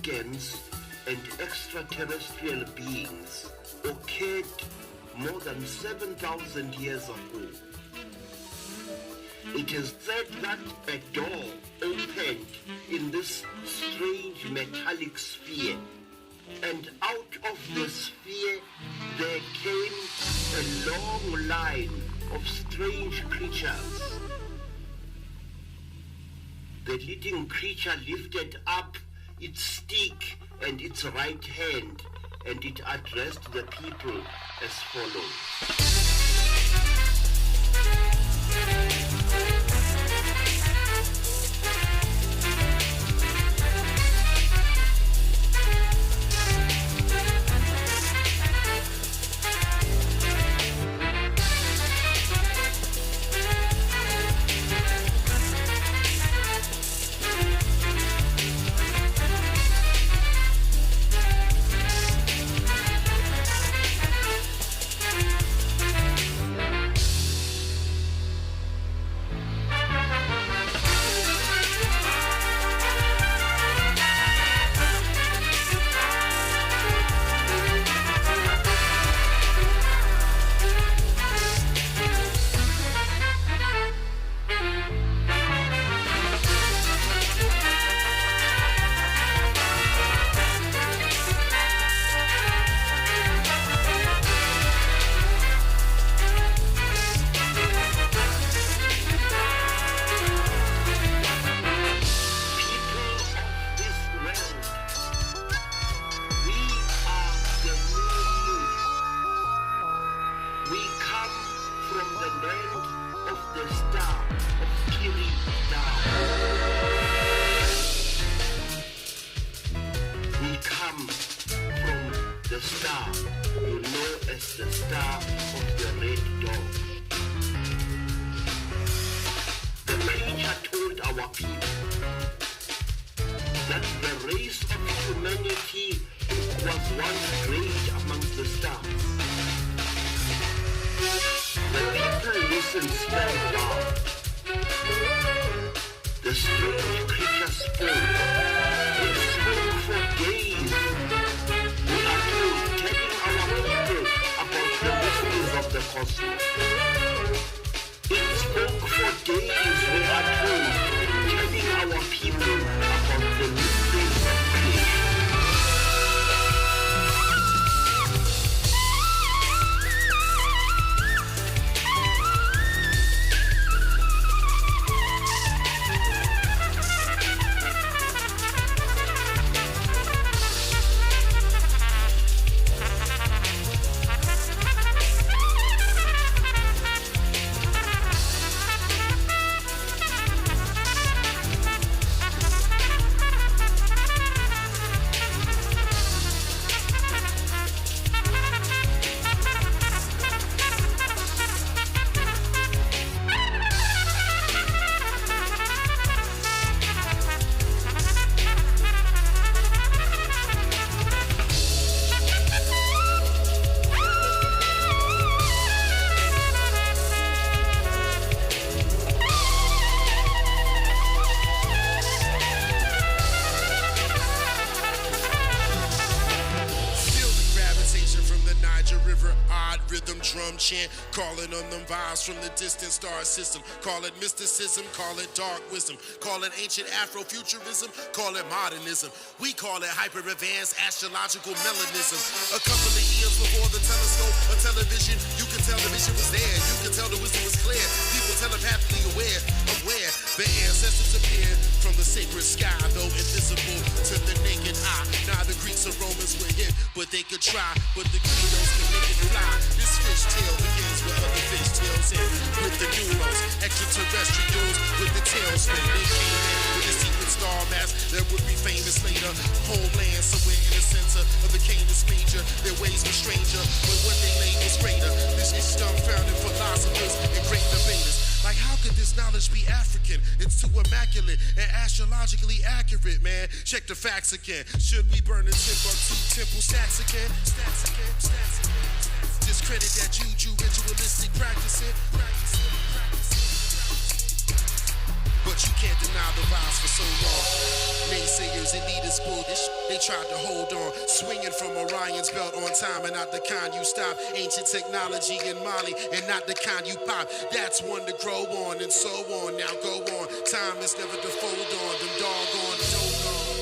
organs and extraterrestrial beings occurred more than 7,000 years ago. It is said that a door opened in this strange metallic sphere, and out of the sphere there came a long line of strange creatures. The leading creature lifted up its stick and its right hand, and it addressed the people as follows. Calling on them vibes from the distant star system. Call it mysticism, call it dark wisdom. Call it ancient Afrofuturism, call it modernism. We call it hyper-advanced astrological melanism. A couple of years before the telescope or television, you could tell the vision was there. You could tell the wisdom was clear. People telepathically aware of where the ancestors appeared from the sacred sky, though invisible to the naked eye. Now the Greeks or Romans were hit, but they could try. But the Greedos can make it fly. This fish tail begins with other fish tails in. With the numerals, extraterrestrials with the tails spin. They came in with a secret star mass that would be famous later. Homeland somewhere in the center of the Canis Major. Their ways were stranger, but what they laid was greater. This is dumbfounded philosophers and great debaters. Like, how could this knowledge be African? It's too immaculate and astrologically accurate, man. Check the facts again. Should we burn the Timbuktu temple stacks again? Stacks again, stacks again. Discredit that juju ritualistic practicing. but you can't deny the rise for so long. Naysayers and leaders bullish, they tried to hold on, swinging from Orion's belt on time, and not the kind you stop. Ancient technology in Mali, and not the kind you pop. That's one to grow on, and so on. Now go on. Time is never to fold on. Them doggone doggone.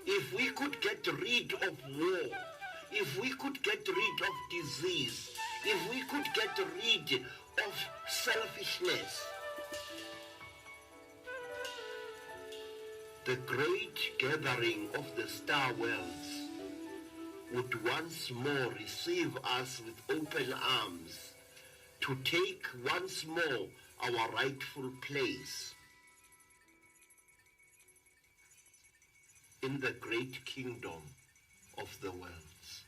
If we could get rid of war, if we could get rid of disease, if we could get rid of selfishness, the great gathering of the star worlds would once more receive us with open arms to take once more our rightful place in the great kingdom of the worlds.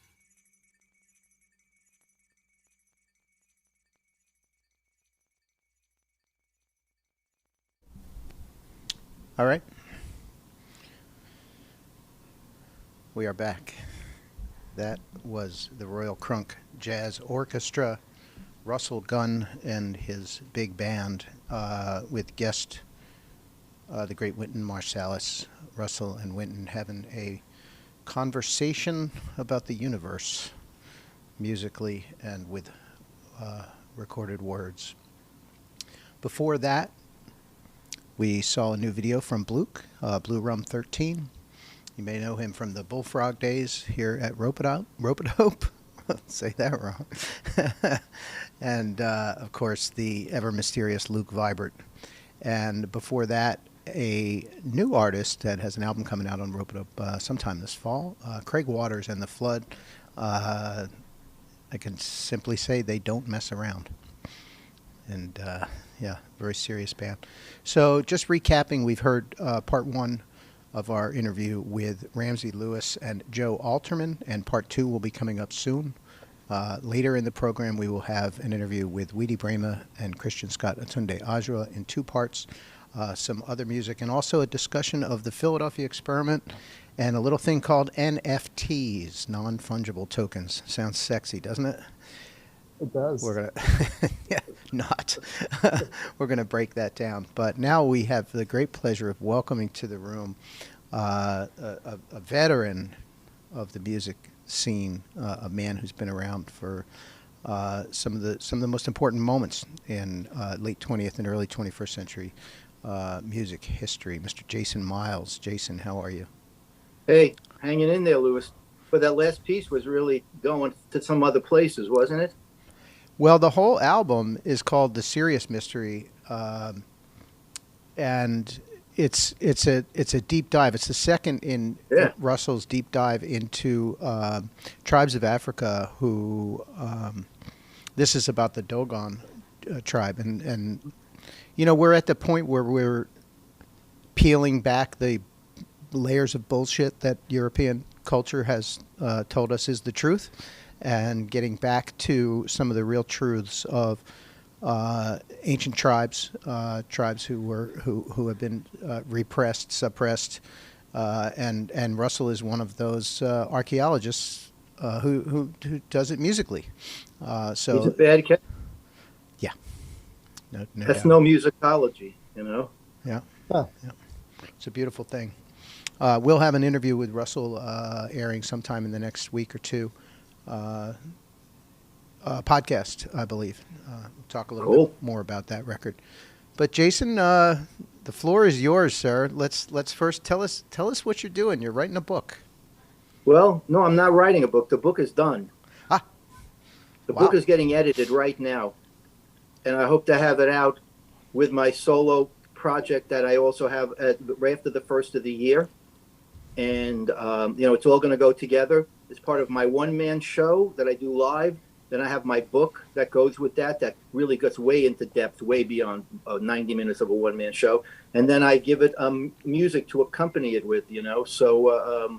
All right. We are back. That was the Royal Crunk Jazz Orchestra, Russell Gunn and his big band with guest the great Wynton Marsalis. Russell and Wynton having a conversation about the universe, musically and with recorded words. Before that, we saw a new video from Bluke, Blue Rum 13. You may know him from the Bullfrog days here at Ropeadope. Say that wrong. And, of course, the ever mysterious Luke Vibert. And before that, a new artist that has an album coming out on Ropeadope sometime this fall, Craig Waters and the Flood. I can simply say they don't mess around. And, yeah, very serious band. So just recapping, we've heard part one of our interview with Ramsey Lewis and Joe Alterman, and part two will be coming up soon. Later in the program, we will have an interview with Weedie, Braimah, and Christian Scott aTunde Adjuah in two parts, some other music, and also a discussion of the Philadelphia experiment and a little thing called NFTs, non-fungible tokens. Sounds sexy, doesn't it? It does. We're gonna, yeah, not. We're gonna break that down. But now we have the great pleasure of welcoming to the room a veteran of the music scene, a man who's been around for some of the most important moments in late 20th and early 21st century music history, Mr. Jason Miles. Jason, how are you? Hey, hanging in there, Lewis. But that last piece was really going to some other places, wasn't it? Well, the whole album is called The Serious Mystery, and it's a deep dive. It's the second in Russell's deep dive into tribes of Africa. Who this is about the Dogon tribe, and you know, we're at the point where we're peeling back the layers of bullshit that European culture has told us is the truth, and getting back to some of the real truths of ancient tribes, tribes who have been repressed, suppressed, and Russell is one of those archaeologists who does it musically. So he's a bad cat. Yeah, no That's doubt. no musicology, you know. Yeah. Yeah, it's a beautiful thing. We'll have an interview with Russell airing sometime in the next week or two. Podcast, I believe. We'll talk a little bit more about that record. But Jason, the floor is yours, sir. Let's first tell us what you're doing. You're writing a book. Well, no, I'm not writing a book. The book is done. The Wow. book is getting edited right now, and I hope to have it out with my solo project that I also have right after the first of the year. And you know, it's all going to go together. It's part of my one-man show that I do live. Then I have my book that goes with that really gets way into depth, way beyond 90 minutes of a one-man show. And then I give it music to accompany it with, you know. So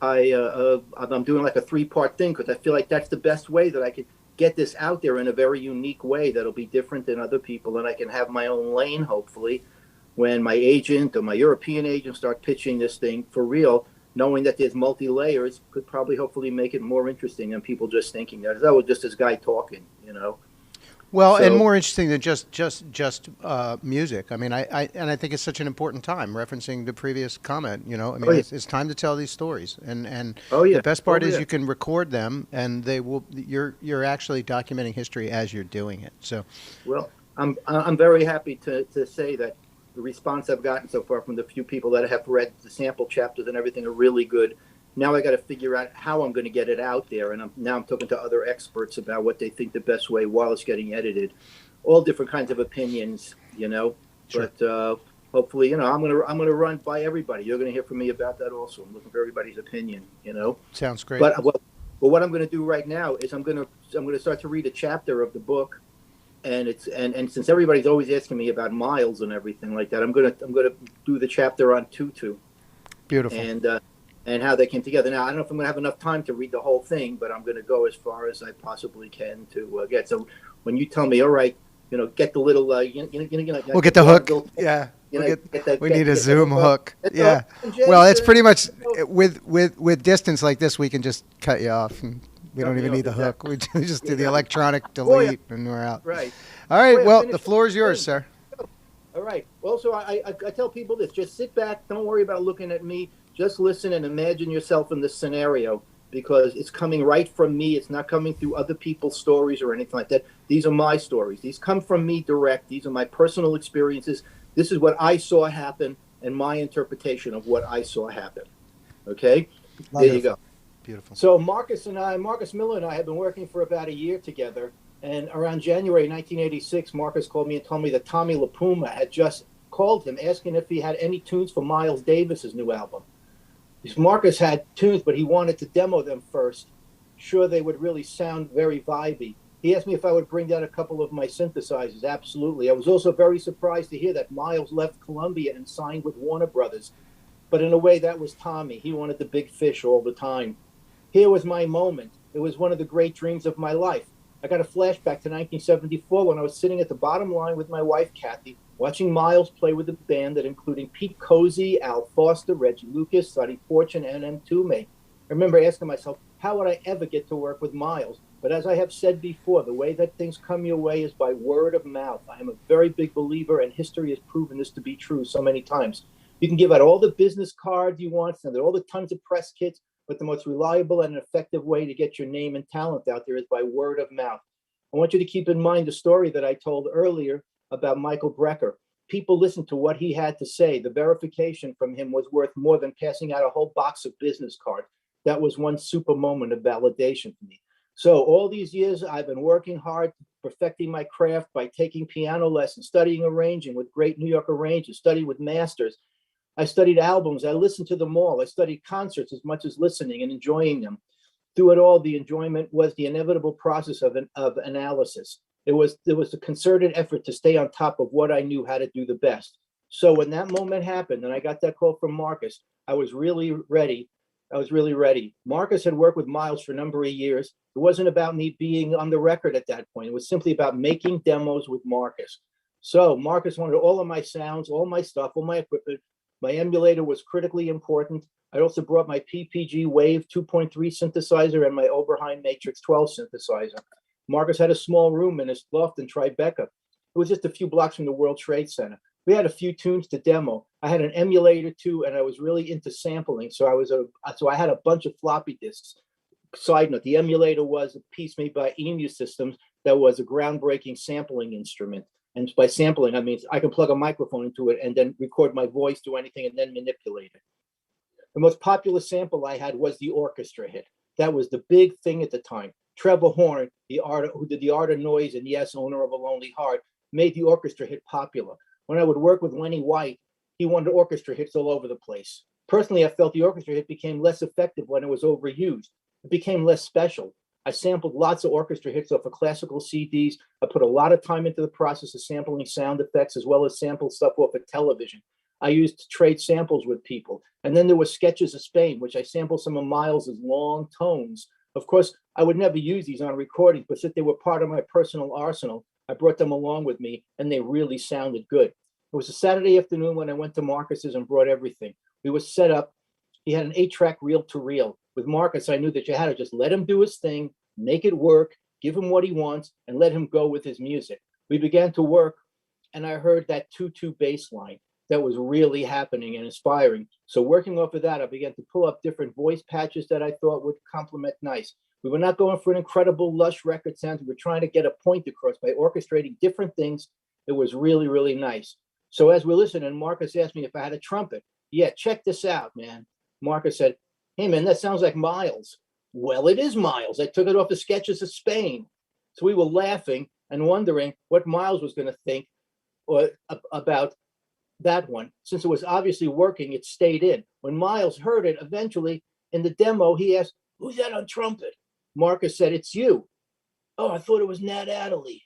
I'm doing like a 3-part thing because I feel like that's the best way that I could get this out there in a very unique way that'll be different than other people. And I can have my own lane, hopefully, when my agent or my European agent start pitching this thing for real, knowing that there's multi-layers, could probably hopefully make it more interesting than people just thinking that was just this guy talking, you know. Well, and more interesting than just music. I mean, I think it's such an important time. Referencing the previous comment, you know, I mean, it's time to tell these stories, and the best part is you can record them, and they will. You're actually documenting history as you're doing it. So, well, I'm very happy to say that the response I've gotten so far from the few people that have read the sample chapters and everything are really good. Now I got to figure out how I'm going to get it out there, and I'm talking to other experts about what they think the best way while it's getting edited. All different kinds of opinions, you know. Sure. But hopefully, you know, I'm gonna run by everybody. You're going to hear from me about that also. I'm looking for everybody's opinion, you know. Sounds great. But what I'm going to do right now is I'm going to start to read a chapter of the book, and and since everybody's always asking me about Miles and everything like that, I'm gonna do the chapter on Tutu. Beautiful. And how they came together. Now, I don't know if I'm going to have enough time to read the whole thing, but I'm going to go as far as I possibly can to get. So when you tell me, all right, you know, get the little, we'll get the hook. Yeah. We need a Zoom hook. Yeah. Well, it's pretty much with distance like this, we can just cut you off, and we don't even need the hook. We just do the electronic delete, and we're out. Right. All right. Well, the floor is yours, sir. All right. Well, so I tell people this: just sit back, don't worry about looking at me. Just listen and imagine yourself in this scenario, because it's coming right from me. It's not coming through other people's stories or anything like that. These are my stories. These come from me direct. These are my personal experiences. This is what I saw happen and my interpretation of what I saw happen. Okay? Wonderful. There you go. Beautiful. So Marcus Miller and I have been working for about a year together. And around January 1986, Marcus called me and told me that Tommy LaPuma had just called him asking if he had any tunes for Miles Davis's new album. Marcus had tunes, but he wanted to demo them first. Sure, they would really sound very vibey. He asked me if I would bring down a couple of my synthesizers. Absolutely. I was also very surprised to hear that Miles left Columbia and signed with Warner Brothers. But in a way, that was Tommy. He wanted the big fish all the time. Here was my moment. It was one of the great dreams of my life. I got a flashback to 1974 when I was sitting at the bottom line with my wife, Kathy, watching Miles play with a band that including Pete Cozy, Al Foster, Reggie Lucas, Sonny Fortune, and aTunde. I remember asking myself, how would I ever get to work with Miles? But as I have said before, the way that things come your way is by word of mouth. I am a very big believer, and history has proven this to be true so many times. You can give out all the business cards you want, send out all the tons of press kits, but the most reliable and effective way to get your name and talent out there is by word of mouth. I want you to keep in mind the story that I told earlier about Michael Brecker. people listened to what he had to say. The verification from him was worth more than passing out a whole box of business cards. That was one super moment of validation for me. So all these years, I've been working hard, perfecting my craft by taking piano lessons, studying arranging with great New York arrangers, studying with masters. I studied albums. I listened to them all. I studied concerts as much as listening and enjoying them. Through it all, the enjoyment was the inevitable process of analysis. There was a concerted effort to stay on top of what I knew how to do the best. So when that moment happened and I got that call from Marcus, I was really ready. Marcus had worked with Miles for a number of years. It wasn't about me being on the record at that point. It was simply about making demos with Marcus. So Marcus wanted all of my sounds, all my stuff, all my equipment. My emulator was critically important. I also brought my PPG Wave 2.3 synthesizer and my Oberheim Matrix 12 synthesizer. Marcus had a small room in his loft in Tribeca. It was just a few blocks from the World Trade Center. We had a few tunes to demo. I had an emulator too, and I was really into sampling. So I had a bunch of floppy disks. Side note, the emulator was a piece made by Emu Systems that was a groundbreaking sampling instrument. And by sampling, I mean I can plug a microphone into it and then record my voice, do anything, and then manipulate it. The most popular sample I had was the orchestra hit. That was the big thing at the time. Trevor Horn, who did the Art of Noise and yes, owner of A Lonely Heart, made the orchestra hit popular. When I would work with Lenny White, he wanted orchestra hits all over the place. Personally, I felt the orchestra hit became less effective when it was overused. It became less special. I sampled lots of orchestra hits off of classical CDs. I put a lot of time into the process of sampling sound effects as well as sample stuff off of television. I used to trade samples with people. And then there were Sketches of Spain, which I sampled some of Miles's long tones. Of course, I would never use these on recordings, but since they were part of my personal arsenal, I brought them along with me, and they really sounded good. It was a Saturday afternoon when I went to Marcus's and brought everything. We were set up. He had an 8-track reel-to-reel. With Marcus, I knew that you had to just let him do his thing, make it work, give him what he wants, and let him go with his music. We began to work, and I heard that 2-2 bass line that was really happening and inspiring. So working off of that, I began to pull up different voice patches that I thought would complement nice. We were not going for an incredible, lush record sound. We were trying to get a point across by orchestrating different things. It was really, really nice. So as we're listening, Marcus asked me if I had a trumpet. Yeah, check this out, man. Marcus said, hey, man, that sounds like Miles. Well, it is Miles. I took it off the Sketches of Spain. So we were laughing and wondering what Miles was going to think about that one. Since it was obviously working, it stayed in. When Miles heard it, eventually in the demo, he asked, who's that on trumpet? Marcus said, it's you. Oh, I thought it was Nat Adderley.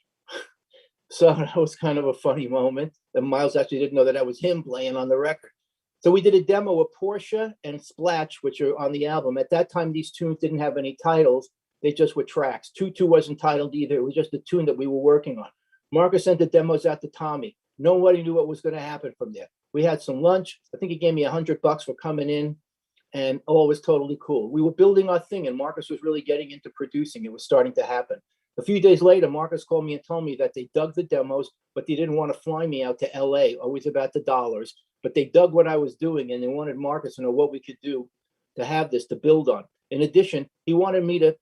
So that was kind of a funny moment. And Miles actually didn't know that was him playing on the record. So we did a demo of Portia and Splatch, which are on the album. At that time, these tunes didn't have any titles. They just were tracks. 2-2 wasn't titled either. It was just a tune that we were working on. Marcus sent the demos out to Tommy. Nobody knew what was going to happen from there. We had some lunch. I think he gave me $100 for coming in. And all was totally cool. We were building our thing, and Marcus was really getting into producing. It was starting to happen. A few days later, Marcus called me and told me that they dug the demos, but they didn't want to fly me out to LA, always about the dollars. But they dug what I was doing, and they wanted Marcus to know what we could do to have this to build on. In addition, he wanted me to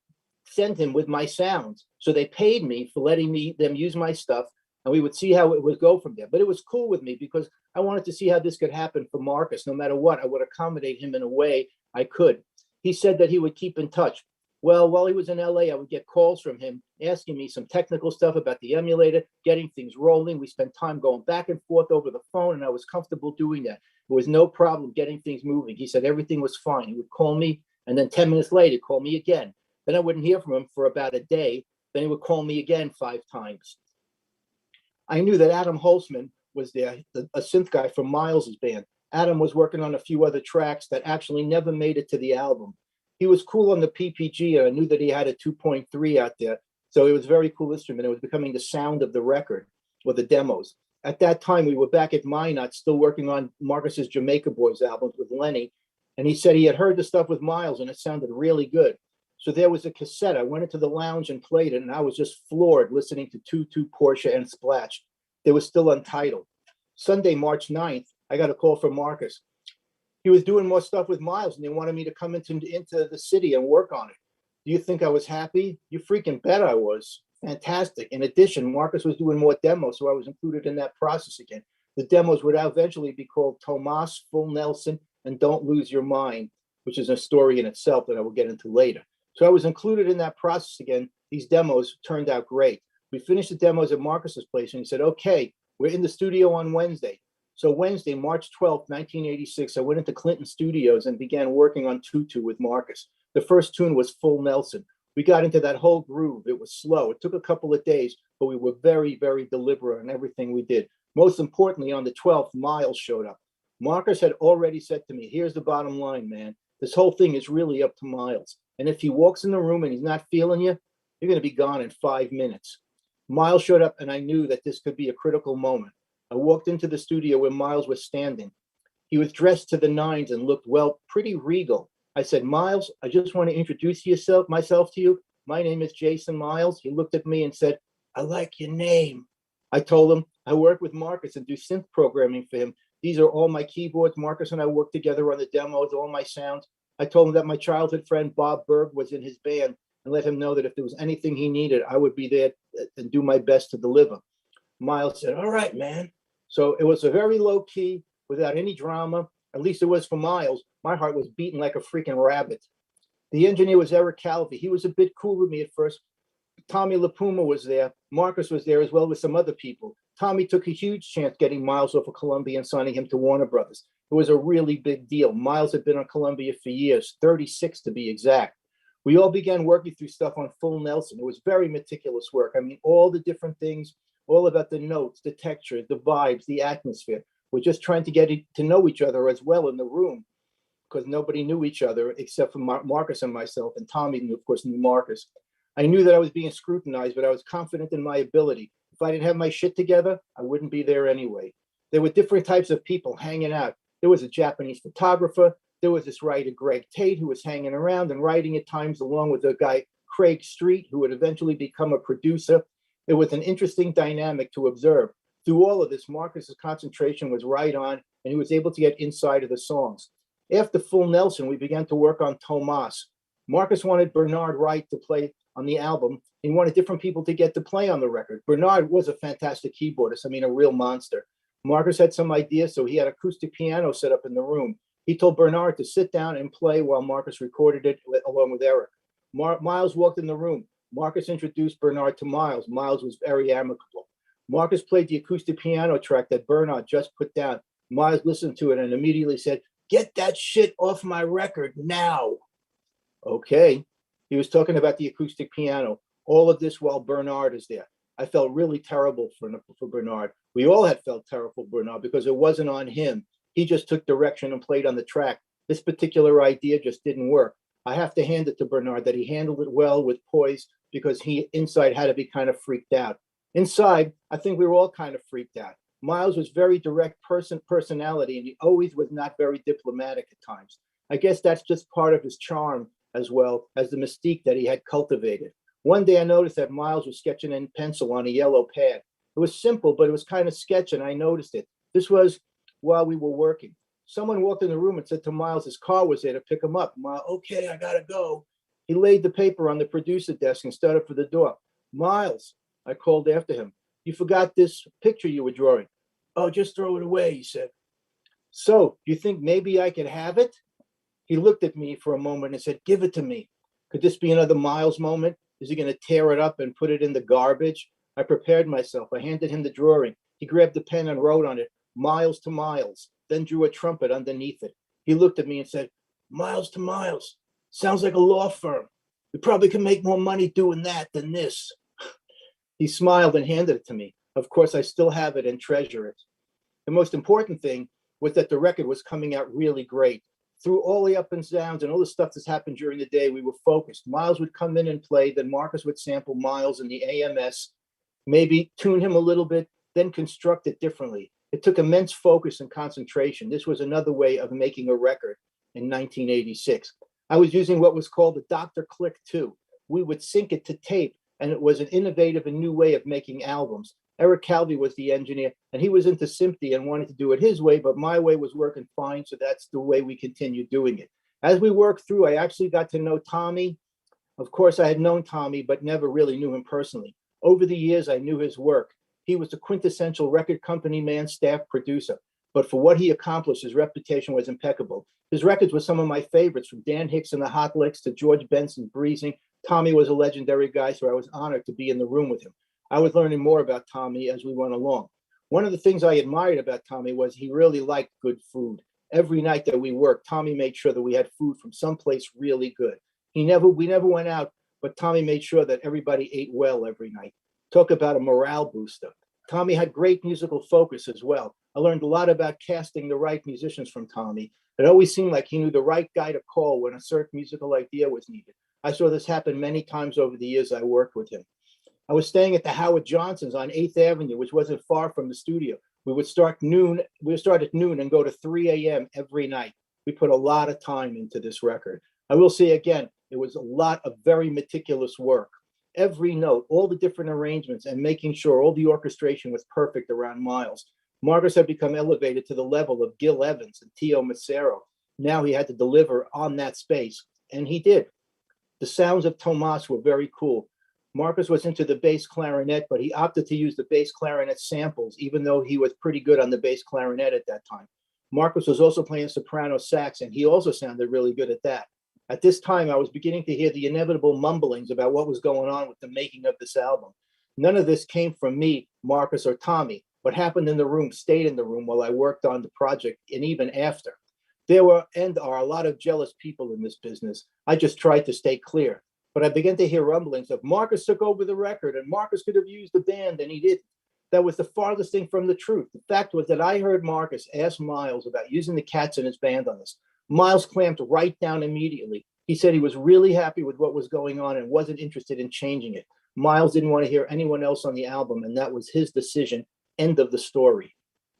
send him with my sounds. So they paid me for letting them use my stuff, and we would see how it would go from there. But it was cool with me because I wanted to see how this could happen for Marcus. No matter what, I would accommodate him in a way I could. He said that he would keep in touch. Well, while he was in LA, I would get calls from him asking me some technical stuff about the emulator, getting things rolling. We spent time going back and forth over the phone, and I was comfortable doing that. There was no problem getting things moving. He said everything was fine. He would call me, and then 10 minutes later, he'd call me again. Then I wouldn't hear from him for about a day. Then he would call me again 5 times. I knew that Adam Holzman was there, a synth guy from Miles's band. Adam was working on a few other tracks that actually never made it to the album. He was cool on the PPG, and I knew that he had a 2.3 out there. So it was a very cool instrument. It was becoming the sound of the record or the demos. At that time, we were back at Minot, still working on Marcus's Jamaica Boys albums with Lenny. And he said he had heard the stuff with Miles, and it sounded really good. So there was a cassette. I went into the lounge and played it, and I was just floored listening to 2-2, Portia, and Splash. They were still untitled. Sunday, March 9th, I got a call from Marcus. He was doing more stuff with Miles, and they wanted me to come into the city and work on it. Do you think I was happy? You freaking bet I was. Fantastic. In addition, Marcus was doing more demos, so I was included in that process again. The demos would eventually be called Tomas, Full Nelson, and Don't Lose Your Mind, which is a story in itself that I will get into later. So I was included in that process again. These demos turned out great. We finished the demos at Marcus's place, and he said, okay, we're in the studio on Wednesday. So Wednesday, March 12th, 1986, I went into Clinton Studios and began working on Tutu with Marcus. The first tune was Full Nelson. We got into that whole groove. It was slow. It took a couple of days, but we were very, very deliberate in everything we did. Most importantly, on the 12th, Miles showed up. Marcus had already said to me, here's the bottom line, man. This whole thing is really up to Miles. And if he walks in the room and he's not feeling you, you're going to be gone in 5 minutes. Miles showed up, and I knew that this could be a critical moment. I walked into the studio where Miles was standing. He was dressed to the nines and looked, well, pretty regal. I said, Miles, I just want to introduce myself to you. My name is Jason Miles. He looked at me and said, I like your name. I told him I work with Marcus and do synth programming for him. These are all my keyboards. Marcus and I work together on the demos, all my sounds. I told him that my childhood friend Bob Berg was in his band and let him know that if there was anything he needed, I would be there and do my best to deliver. Miles said, all right, man. So it was a very low key, without any drama. At least it was for Miles. My heart was beating like a freaking rabbit. The engineer was Eric Calvi. He was a bit cool with me at first. Tommy LaPuma was there. Marcus was there as well with some other people. Tommy took a huge chance getting Miles off of Columbia and signing him to Warner Brothers. It was a really big deal. Miles had been on Columbia for years, 36 to be exact. We all began working through stuff on Full Nelson. It was very meticulous work. I mean, all the different things, all about the notes, the texture, the vibes, the atmosphere. We're just trying to get to know each other as well in the room, because nobody knew each other except for Marcus and myself, and Tommy, of course, knew Marcus. I knew that I was being scrutinized, but I was confident in my ability. If I didn't have my shit together, I wouldn't be there anyway. There were different types of people hanging out. There was a Japanese photographer. There was this writer, Greg Tate, who was hanging around and writing at times, along with a guy, Craig Street, who would eventually become a producer. It was an interesting dynamic to observe. Through all of this, Marcus's concentration was right on, and he was able to get inside of the songs. After Full Nelson, we began to work on Tomas. Marcus wanted Bernard Wright to play on the album. He wanted different people to get to play on the record. Bernard was a fantastic keyboardist, I mean, a real monster. Marcus had some ideas, so he had acoustic piano set up in the room. He told Bernard to sit down and play while Marcus recorded it along with Eric. Miles walked in the room. Marcus introduced Bernard to Miles. Miles was very amicable. Marcus played the acoustic piano track that Bernard just put down. Miles listened to it and immediately said, get that shit off my record now. Okay. He was talking about the acoustic piano. All of this while Bernard is there. I felt really terrible for Bernard. We all had felt terrible for Bernard because it wasn't on him. He just took direction and played on the track. This particular idea just didn't work. I have to hand it to Bernard that he handled it well with poise, because he inside had to be kind of freaked out. Inside, I think we were all kind of freaked out. Miles was very direct personality, and he always was not very diplomatic at times. I guess that's just part of his charm, as well as the mystique that he had cultivated. One day I noticed that Miles was sketching in pencil on a yellow pad. It was simple, but it was kind of sketch, and I noticed it. This was while we were working. Someone walked in the room and said to Miles his car was there to pick him up. Miles, okay, I gotta go. He laid the paper on the producer desk and started for the door. Miles, I called after him. You forgot this picture you were drawing. Oh, just throw it away, he said. So, do you think maybe I could have it? He looked at me for a moment and said, give it to me. Could this be another Miles moment? Is he going to tear it up and put it in the garbage? I prepared myself. I handed him the drawing. He grabbed the pen and wrote on it, Miles to Miles, then drew a trumpet underneath it. He looked at me and said, Miles to Miles. Sounds like a law firm. We probably can make more money doing that than this. He smiled and handed it to me. Of course, I still have it and treasure it. The most important thing was that the record was coming out really great. Through all the ups and downs and all the stuff that's happened during the day, we were focused. Miles would come in and play, then Marcus would sample Miles in the AMS, maybe tune him a little bit, then construct it differently. It took immense focus and concentration. This was another way of making a record in 1986. I was using what was called the Dr. Click 2. We would sync it to tape, and it was an innovative and new way of making albums. Eric Calvi was the engineer, and he was into Simpty and wanted to do it his way, but my way was working fine, so that's the way we continued doing it. As we worked through, I actually got to know Tommy. Of course, I had known Tommy, but never really knew him personally. Over the years, I knew his work. he was the quintessential record company man, staff producer. But for what he accomplished, his reputation was impeccable. His records were some of my favorites, from Dan Hicks and the Hot Licks to George Benson Breezing. Tommy was a legendary guy, so I was honored to be in the room with him. I was learning more about Tommy as we went along. One of the things I admired about Tommy was he really liked good food. Every night that we worked, Tommy made sure that we had food from someplace really good. We never went out, but Tommy made sure that everybody ate well every night. Talk about a morale booster. Tommy had great musical focus as well. I learned a lot about casting the right musicians from Tommy. It always seemed like he knew the right guy to call when a certain musical idea was needed. I saw this happen many times over the years I worked with him. I was staying at the Howard Johnson's on 8th Avenue, which wasn't far from the studio. We would start at noon and go to 3 a.m. every night. We put a lot of time into this record. I will say again, it was a lot of very meticulous work. Every note, all the different arrangements, and making sure all the orchestration was perfect around Miles. Marcus had become elevated to the level of Gil Evans and Tio Macero. Now he had to deliver on that space, and he did. The sounds of Tomas were very cool. Marcus was into the bass clarinet, but he opted to use the bass clarinet samples, even though he was pretty good on the bass clarinet at that time. Marcus was also playing soprano sax, and he also sounded really good at that. At this time, I was beginning to hear the inevitable mumblings about what was going on with the making of this album. None of this came from me, Marcus, or Tommy. What happened in the room stayed in the room while I worked on the project, and even after. There were and are a lot of jealous people in this business. I just tried to stay clear. But I began to hear rumblings of Marcus took over the record and Marcus could have used the band and he didn't. That was the farthest thing from the truth. The fact was that I heard Marcus ask Miles about using the Cats in his band on this. Miles clamped right down immediately. He said he was really happy with what was going on and wasn't interested in changing it. Miles didn't want to hear anyone else on the album, and that was his decision. End of the story.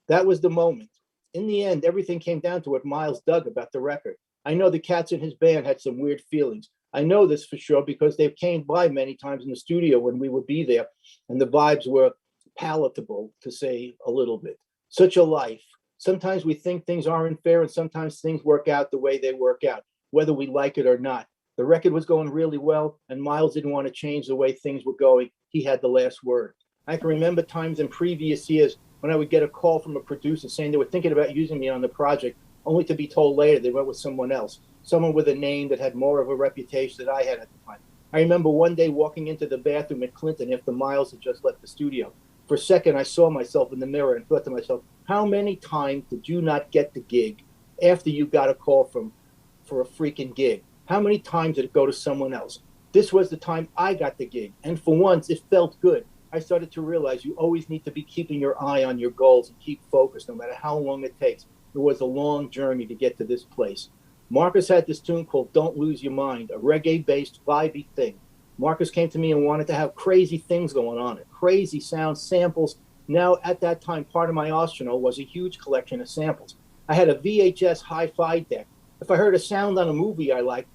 That was the moment. In the end, everything came down to what Miles dug about the record. I know the Cats in his band had some weird feelings. I know this for sure because they came by many times in the studio when we would be there, and the vibes were palatable, to say a little bit. Such a life. Sometimes we think things aren't fair, and sometimes things work out the way they work out, whether we like it or not. The record was going really well, and Miles didn't want to change the way things were going. He had the last word. I can remember times in previous years when I would get a call from a producer saying they were thinking about using me on the project, only to be told later they went with someone else, someone with a name that had more of a reputation than I had at the time. I remember one day walking into the bathroom at Clinton after Miles had just left the studio. For a second, I saw myself in the mirror and thought to myself, how many times did you not get the gig after you got a call for a freaking gig? How many times did it go to someone else? This was the time I got the gig, and for once, it felt good. I started to realize you always need to be keeping your eye on your goals and keep focused no matter how long it takes. It was a long journey to get to this place. Marcus had this tune called Don't Lose Your Mind, a reggae-based, vibey thing. Marcus came to me and wanted to have crazy things going on, crazy sounds, samples. Now, at that time, part of my arsenal was a huge collection of samples. I had a VHS hi-fi deck. If I heard a sound on a movie I liked,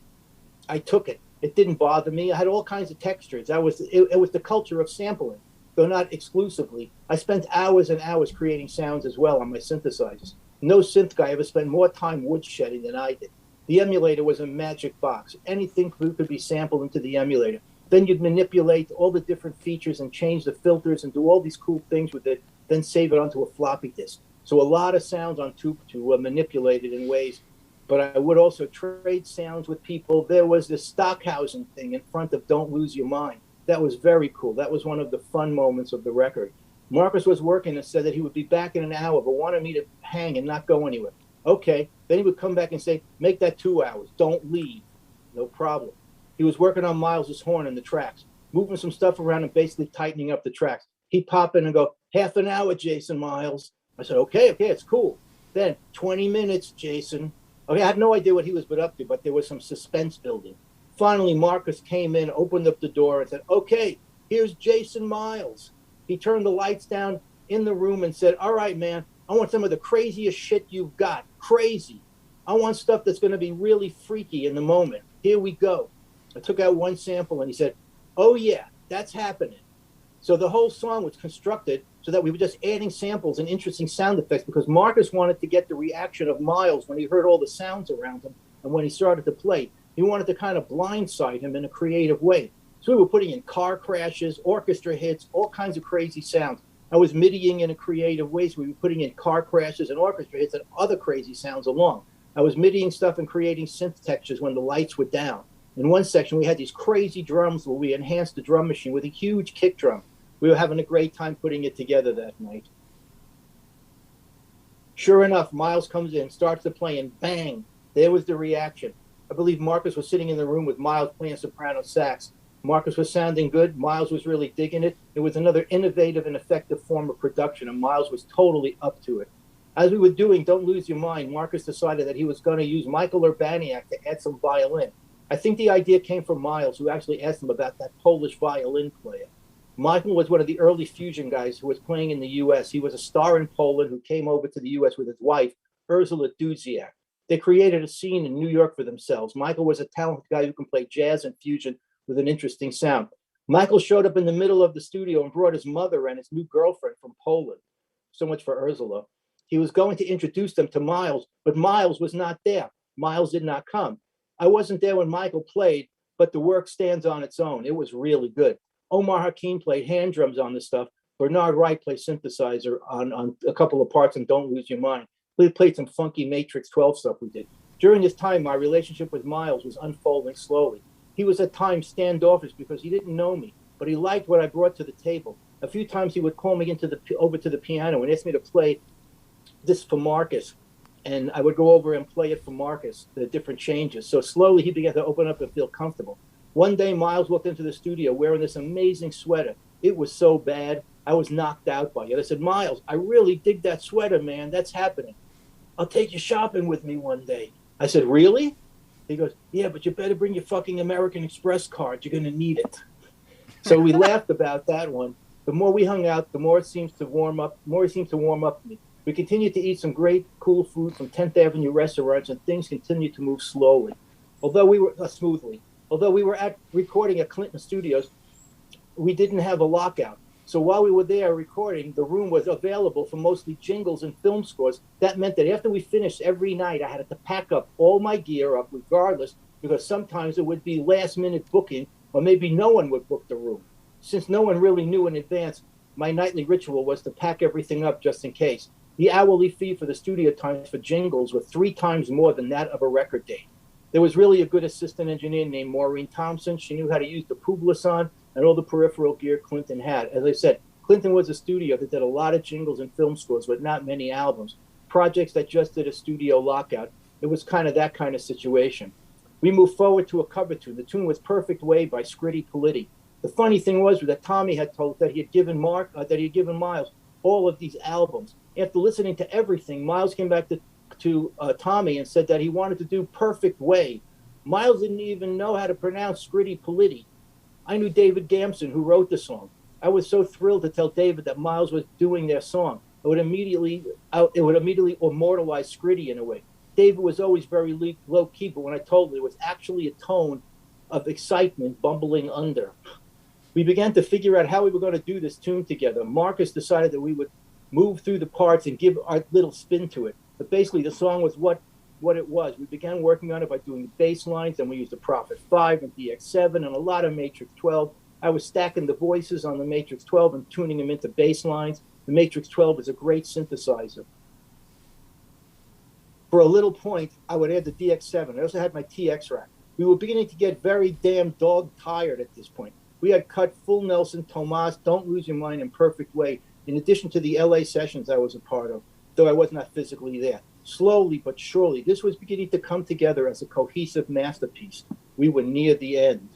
I took it. It didn't bother me. I had all kinds of textures. It was the culture of sampling, though not exclusively. I spent hours and hours creating sounds as well on my synthesizers. No synth guy ever spent more time woodshedding than I did. The emulator was a magic box. Anything could be sampled into the emulator. Then you'd manipulate all the different features and change the filters and do all these cool things with it, then save it onto a floppy disk. So a lot of sounds on Tupac were manipulated in ways, but I would also trade sounds with people. There was this Stockhausen thing in front of Don't Lose Your Mind. That was very cool. That was one of the fun moments of the record. Marcus was working and said that he would be back in an hour, but wanted me to hang and not go anywhere. Okay. Then he would come back and say, make that 2 hours. Don't leave. No problem. He was working on Miles's horn in the tracks, moving some stuff around and basically tightening up the tracks. He'd pop in and go, half an hour, Jason Miles. I said, okay, it's cool. Then 20 minutes, Jason. Okay, I had no idea what he was up to, but there was some suspense building. Finally, Marcus came in, opened up the door and said, okay, here's Jason Miles. He turned the lights down in the room and said, all right, man, I want some of the craziest shit you've got. Crazy. I want stuff that's going to be really freaky in the moment. Here we go. I took out one sample and he said, oh yeah, that's happening. So the whole song was constructed so that we were just adding samples and interesting sound effects because Marcus wanted to get the reaction of Miles when he heard all the sounds around him and when he started to play. He wanted to kind of blindside him in a creative way. So we were putting in car crashes, orchestra hits, all kinds of crazy sounds. I was MIDIing in a creative way, so we were putting in car crashes and orchestra hits and other crazy sounds along. I was MIDIing stuff and creating synth textures when the lights were down. In one section, we had these crazy drums where we enhanced the drum machine with a huge kick drum. We were having a great time putting it together that night. Sure enough, Miles comes in, starts to play, and bang, there was the reaction. I believe Marcus was sitting in the room with Miles playing soprano sax. Marcus was sounding good. Miles was really digging it. It was another innovative and effective form of production, and Miles was totally up to it. As we were doing Don't Lose Your Mind, Marcus decided that he was going to use Michael Urbaniak to add some violin. I think the idea came from Miles, who actually asked him about that Polish violin player. Michael was one of the early fusion guys who was playing in the U.S. He was a star in Poland who came over to the U.S. with his wife, Ursula Dudziak. They created a scene in New York for themselves. Michael was a talented guy who can play jazz and fusion with an interesting sound. Michael showed up in the middle of the studio and brought his mother and his new girlfriend from Poland. So much for Ursula. He was going to introduce them to Miles, but Miles was not there. Miles did not come. I wasn't there when Michael played, but the work stands on its own. It was really good. Omar Hakim played hand drums on the stuff. Bernard Wright played synthesizer on a couple of parts and Don't Lose Your Mind. We played some funky Matrix 12 stuff we did. During this time, my relationship with Miles was unfolding slowly. He was at times standoffish because he didn't know me, but he liked what I brought to the table. A few times he would call me over to the piano and ask me to play this for Marcus, and I would go over and play it for Marcus, the different changes. So slowly he began to open up and feel comfortable. One day, Miles walked into the studio wearing this amazing sweater. It was so bad, I was knocked out by it. I said, Miles, I really dig that sweater, man. That's happening. I'll take you shopping with me one day. I said, really? He goes, yeah, but you better bring your fucking American Express card. You're going to need it. So we laughed about that one. The more we hung out, the more it seems to warm up. To me. We continued to eat some great, cool food from 10th Avenue restaurants, and things continued to move slowly. Although we were recording at Clinton Studios, we didn't have a lockout. So while we were there recording, the room was available for mostly jingles and film scores. That meant that after we finished every night, I had to pack up all my gear up regardless, because sometimes it would be last minute booking, or maybe no one would book the room. Since no one really knew in advance, my nightly ritual was to pack everything up just in case. The hourly fee for the studio times for jingles were 3 times more than that of a record date. There was really a good assistant engineer named Maureen Thompson. She knew how to use the Publison and all the peripheral gear Clinton had. As I said, Clinton was a studio that did a lot of jingles and film scores, but not many albums. Projects that just did a studio lockout. It was kind of that kind of situation. We moved forward to a cover tune. The tune was Perfect Way by Scritti Politti. The funny thing was that Tommy had told that he had given Miles all of these albums. After listening to everything, Miles came back to Tommy and said that he wanted to do Perfect Way. Miles didn't even know how to pronounce Scritti Politti. I knew David Gamson, who wrote the song. I was so thrilled to tell David that Miles was doing their song. It would immediately immortalize Scritti in a way. David was always very low key, but when I told him, it was actually a tone of excitement bumbling under. We began to figure out how we were going to do this tune together. Marcus decided that we would move through the parts and give our little spin to it. But basically, the song was what it was. We began working on it by doing bass lines, and we used the Prophet 5 and DX7 and a lot of Matrix 12. I was stacking the voices on the Matrix 12 and tuning them into bass lines. The Matrix 12 is a great synthesizer. For a little point, I would add the DX7. I also had my TX rack. We were beginning to get very damn dog tired at this point. We had cut Full Nelson, Tomas, Don't Lose Your Mind, and Perfect Way, in addition to the LA sessions I was a part of, though I was not physically there. Slowly but surely, this was beginning to come together as a cohesive masterpiece. We were near the end.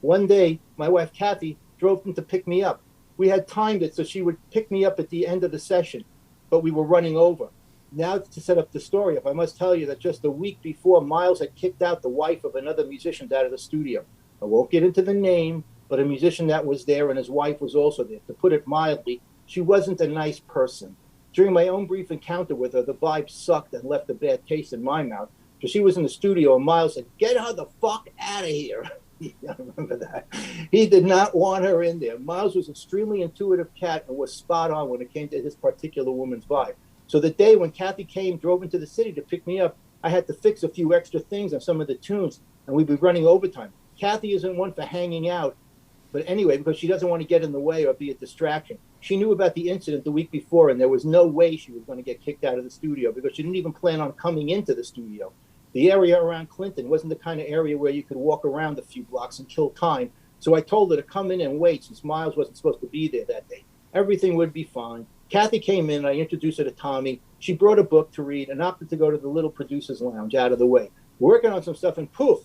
One day, my wife Kathy drove in to pick me up. We had timed it so she would pick me up at the end of the session, but we were running over. Now to set up the story up, I must tell you that just a week before, Miles had kicked out the wife of another musician out of the studio. I won't get into the name, but a musician that was there and his wife was also there. To put it mildly, she wasn't a nice person. During my own brief encounter with her, the vibe sucked and left a bad taste in my mouth. So she was in the studio and Miles said, "Get her the fuck out of here." I remember that. He did not want her in there. Miles was an extremely intuitive cat and was spot on when it came to his particular woman's vibe. So the day when Kathy drove into the city to pick me up, I had to fix a few extra things on some of the tunes, and we'd be running overtime. Kathy isn't one for hanging out But anyway, because she doesn't want to get in the way or be a distraction. She knew about the incident the week before, and there was no way she was going to get kicked out of the studio because she didn't even plan on coming into the studio. The area around Clinton wasn't the kind of area where you could walk around a few blocks and kill time. So I told her to come in and wait since Miles wasn't supposed to be there that day. Everything would be fine. Kathy came in. I introduced her to Tommy. She brought a book to read and opted to go to the little producer's lounge out of the way. We're working on some stuff, and poof,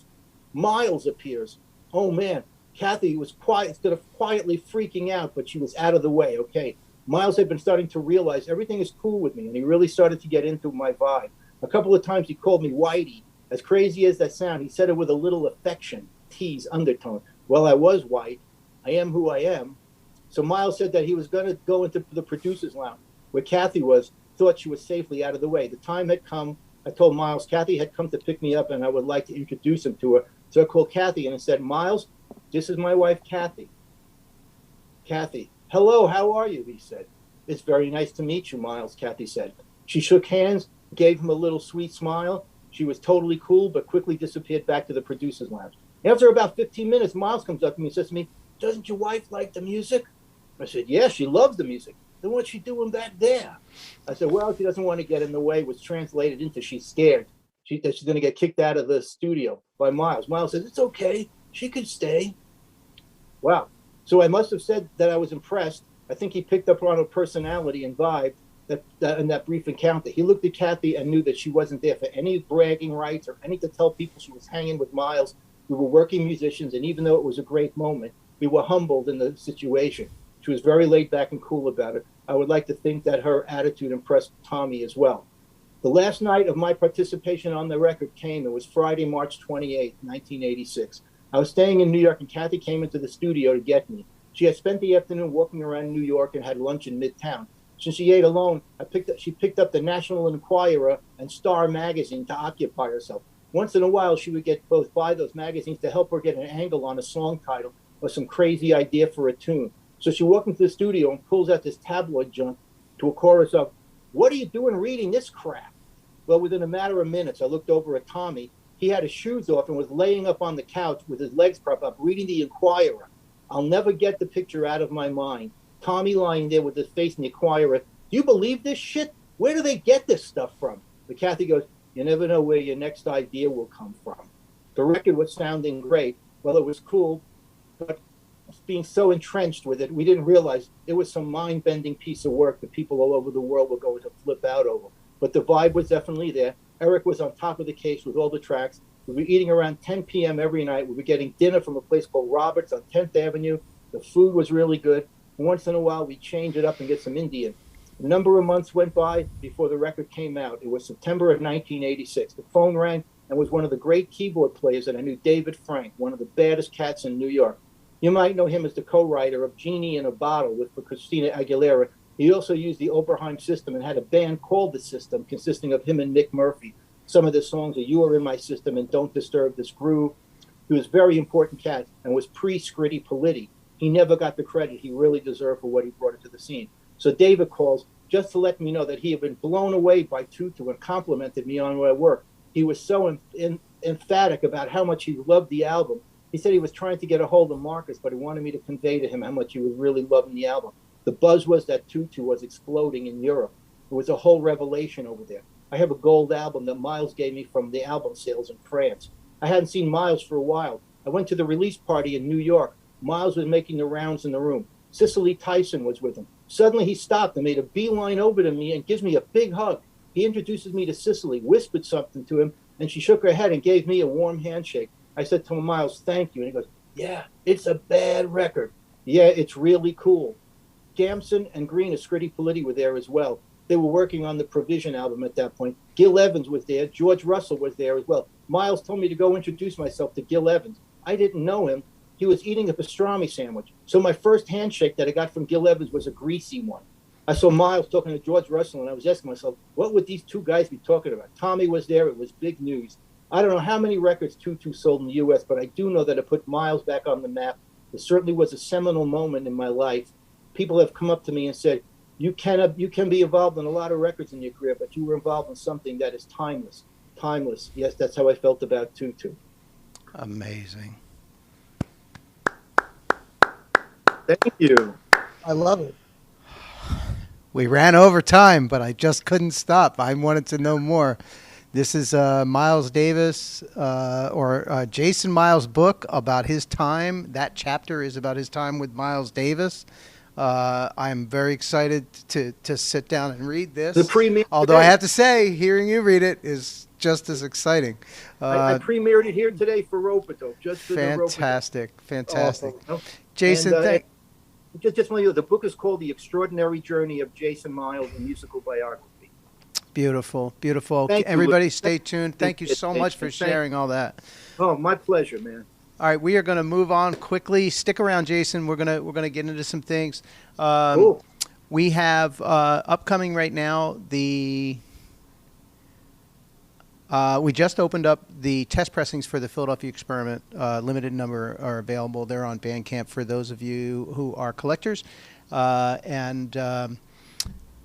Miles appears. Oh, man. Kathy was instead of quietly freaking out, but she was out of the way. Okay. Miles had been starting to realize everything is cool with me, and he really started to get into my vibe. A couple of times he called me Weedie. As crazy as that sound, he said it with a little affection, tease, undertone. Well, I was white. I am who I am. So Miles said that he was going to go into the producer's lounge where Kathy was, thought she was safely out of the way. The time had come. I told Miles Kathy had come to pick me up, and I would like to introduce him to her. So I called Kathy and I said, Miles, this is my wife, Kathy. Kathy, hello, how are you? He said. It's very nice to meet you, Miles, Kathy said. She shook hands, gave him a little sweet smile. She was totally cool, but quickly disappeared back to the producer's lounge. After about 15 minutes, Miles comes up to me and says to me, doesn't your wife like the music? I said, yeah, she loves the music. Then what's she doing back there? I said, well, she doesn't want to get in the way, which translated into she's scared. That she's going to get kicked out of the studio by Miles. Miles says, it's okay. She could stay. Wow. So I must have said that I was impressed. I think he picked up on her personality and vibe in that brief encounter. He looked at Kathy and knew that she wasn't there for any bragging rights or any to tell people she was hanging with Miles. We were working musicians, and even though it was a great moment, we were humbled in the situation. She was very laid back and cool about it. I would like to think that her attitude impressed Tommy as well. The last night of my participation on the record came. It was Friday, March 28, 1986. I was staying in New York, and Kathy came into the studio to get me. She had spent the afternoon walking around New York and had lunch in Midtown. Since she ate alone, she picked up the National Enquirer and Star magazine to occupy herself. Once in a while, she would get both buy those magazines to help her get an angle on a song title or some crazy idea for a tune. So she walked into the studio and pulls out this tabloid junk to a chorus of, what are you doing reading this crap? Well, within a matter of minutes, I looked over at Tommy. He had his shoes off and was laying up on the couch with his legs propped up, reading the Enquirer. I'll never get the picture out of my mind. Tommy lying there with his face in the Enquirer. Do you believe this shit? Where do they get this stuff from? But Kathy goes, you never know where your next idea will come from. The record was sounding great. Well, it was cool, but being so entrenched with it, we didn't realize it was some mind-bending piece of work that people all over the world were going to flip out over. But the vibe was definitely there. Eric was on top of the case with all the tracks. We were eating around 10 p.m. every night. We were getting dinner from a place called Roberts on 10th Avenue. The food was really good. And once in a while, we change it up and get some Indian. A number of months went by before the record came out. It was September of 1986. The phone rang and was one of the great keyboard players that I knew, David Frank, one of the baddest cats in New York. You might know him as the co-writer of Genie in a Bottle for Christina Aguilera. He also used the Oberheim system and had a band called The System, consisting of him and Mick Murphy. Some of the songs are You Are In My System and Don't Disturb This Groove. He was a very important cat and was pre-Scritti Politti. He never got the credit he really deserved for what he brought into the scene. So David calls just to let me know that he had been blown away by Tutu and complimented me on my work. He was so emphatic about how much he loved the album. He said he was trying to get a hold of Marcus, but he wanted me to convey to him how much he was really loving the album. The buzz was that Tutu was exploding in Europe. It was a whole revelation over there. I have a gold album that Miles gave me from the album sales in France. I hadn't seen Miles for a while. I went to the release party in New York. Miles was making the rounds in the room. Cicely Tyson was with him. Suddenly he stopped and made a beeline over to me and gives me a big hug. He introduces me to Cicely, whispered something to him, and she shook her head and gave me a warm handshake. I said to him, Miles, thank you. And he goes, yeah, it's a bad record. Yeah, it's really cool. Gamson and Green of Scritti Politti were there as well. They were working on the Provision album at that point. Gil Evans was there. George Russell was there as well. Miles told me to go introduce myself to Gil Evans. I didn't know him. He was eating a pastrami sandwich. So my first handshake that I got from Gil Evans was a greasy one. I saw Miles talking to George Russell, and I was asking myself, what would these two guys be talking about? Tommy was there. It was big news. I don't know how many records Tutu sold in the U.S., but I do know that it put Miles back on the map. It certainly was a seminal moment in my life. People have come up to me and said, you can be involved in a lot of records in your career, but you were involved in something that is timeless. Timeless. Yes, that's how I felt about Tutu. Amazing. Thank you. I love it. We ran over time, but I just couldn't stop. I wanted to know more. This is Miles Davis or Jason Miles' book about his time. That chapter is about his time with Miles Davis. I'm very excited to sit down and read this. The premiere. Although I have to say, hearing you read it is just as exciting. I premiered it here today for Ropeadope. Just for fantastic, fantastic. Awesome. Jason, and, just want you, the book is called The Extraordinary Journey of Jason Miles, a musical biography. Beautiful, beautiful. Thank Everybody you. stay tuned. Thank you so much for sharing all that. Oh, my pleasure, man. All right, we are going to move on quickly. Stick around, Jason. We're gonna get into some things. Cool. We have upcoming right now we just opened up the test pressings for the Philadelphia Experiment. Limited number are available. They're on Bandcamp for those of you who are collectors.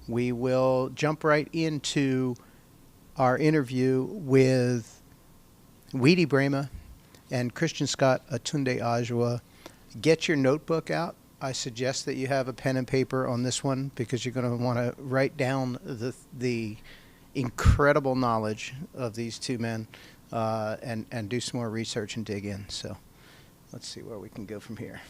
We will jump right into our interview with Weedie Braimah and Christian Scott aTunde Adjuah. Get your notebook out. I suggest that you have a pen and paper on this one because you're going to want to write down the incredible knowledge of these two men and do some more research and dig in. So let's see where we can go from here.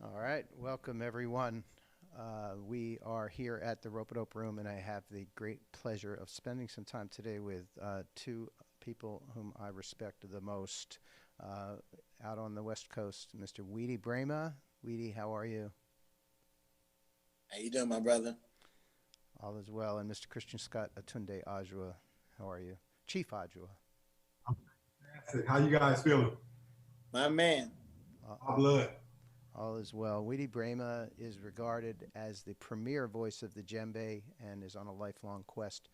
All right, welcome everyone. We are here at the Ropeadope Room, and I have the great pleasure of spending some time today with two people whom I respect the most out on the West Coast, Mr. Weedie Braimah. Weedie, how are you? How you doing, my brother? All is well. And Mr. Christian Scott aTunde Adjuah, how are you? Chief Adjuah. How you guys feeling? My man. My blood. All is well. Weedie Braimah is regarded as the premier voice of the djembe and is on a lifelong quest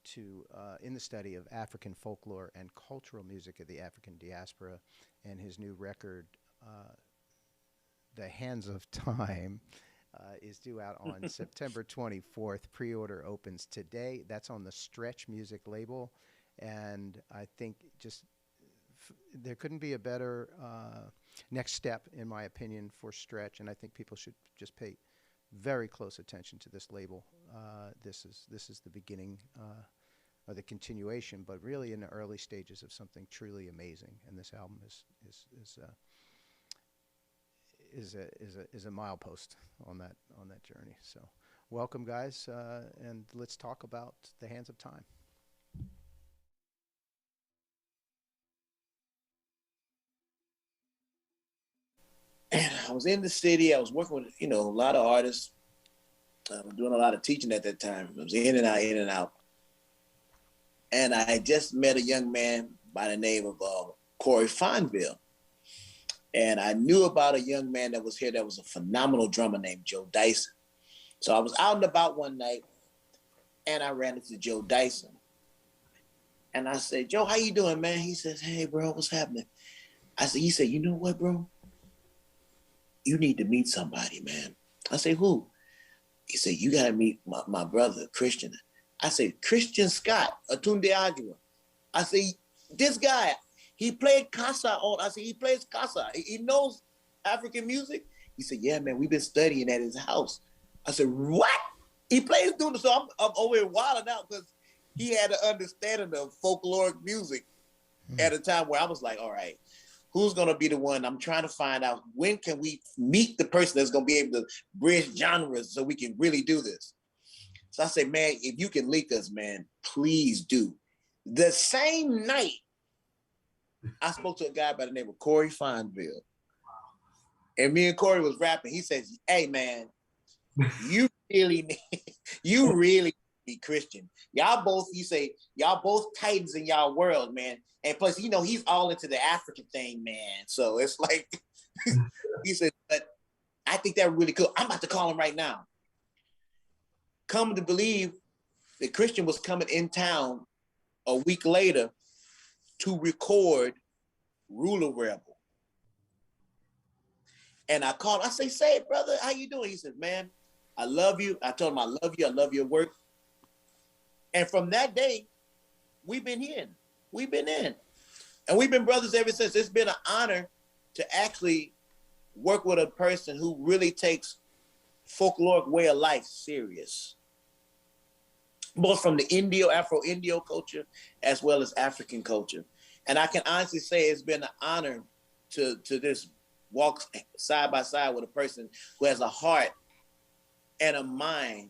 to in the study of African folklore and cultural music of the African diaspora. And his new record, The Hands of Time, is due out on September 24th. Pre-order opens today. That's on the Stretch Music label. And I think just there couldn't be a better next step, in my opinion, for Stretch, and I think people should just pay very close attention to this label. This is the beginning or the continuation, but really in the early stages of something truly amazing. And this album is a milepost on that journey. So, welcome, guys, and let's talk about The Hands of Time. I was in the city. I was working with, a lot of artists. I was doing a lot of teaching at that time. I was in and out. And I just met a young man by the name of Corey Fonville. And I knew about a young man that was here that was a phenomenal drummer named Joe Dyson. So I was out and about one night, and I ran into Joe Dyson. And I said, Joe, how you doing, man? He says, hey, bro, what's happening? He said, you know what, bro? You need to meet somebody, man. I say, who? He said, you got to meet my brother, Christian. I said, Christian Scott, aTunde Adjuah. I say, this guy, he played Casa. I said, he plays Casa. He knows African music. He said, yeah, man, we've been studying at his house. I said, what? He plays doing so I'm over here wilding out because he had an understanding of folkloric music at a time where I was like, all right, who's going to be the one? I'm trying to find out when can we meet the person that's going to be able to bridge genres so we can really do this. So I said, man, if you can link us, man, please do. The same night, I spoke to a guy by the name of Corey Fonville. And me and Corey was rapping. He says, hey, man, you really be Christian. Y'all both titans in y'all world, man. And plus, he's all into the African thing, man. So it's like, he said, but I think that's really cool. I'm about to call him right now. Come to believe that Christian was coming in town a week later to record Ruler Rebel. And I called, I say, brother, how you doing? He said, man, I love you. I told him, I love you. I love your work. And from that day, we've been in. And we've been brothers ever since. It's been an honor to actually work with a person who really takes folkloric way of life serious. Both from the Afro-Indio culture, as well as African culture. And I can honestly say it's been an honor to just walk side by side with a person who has a heart and a mind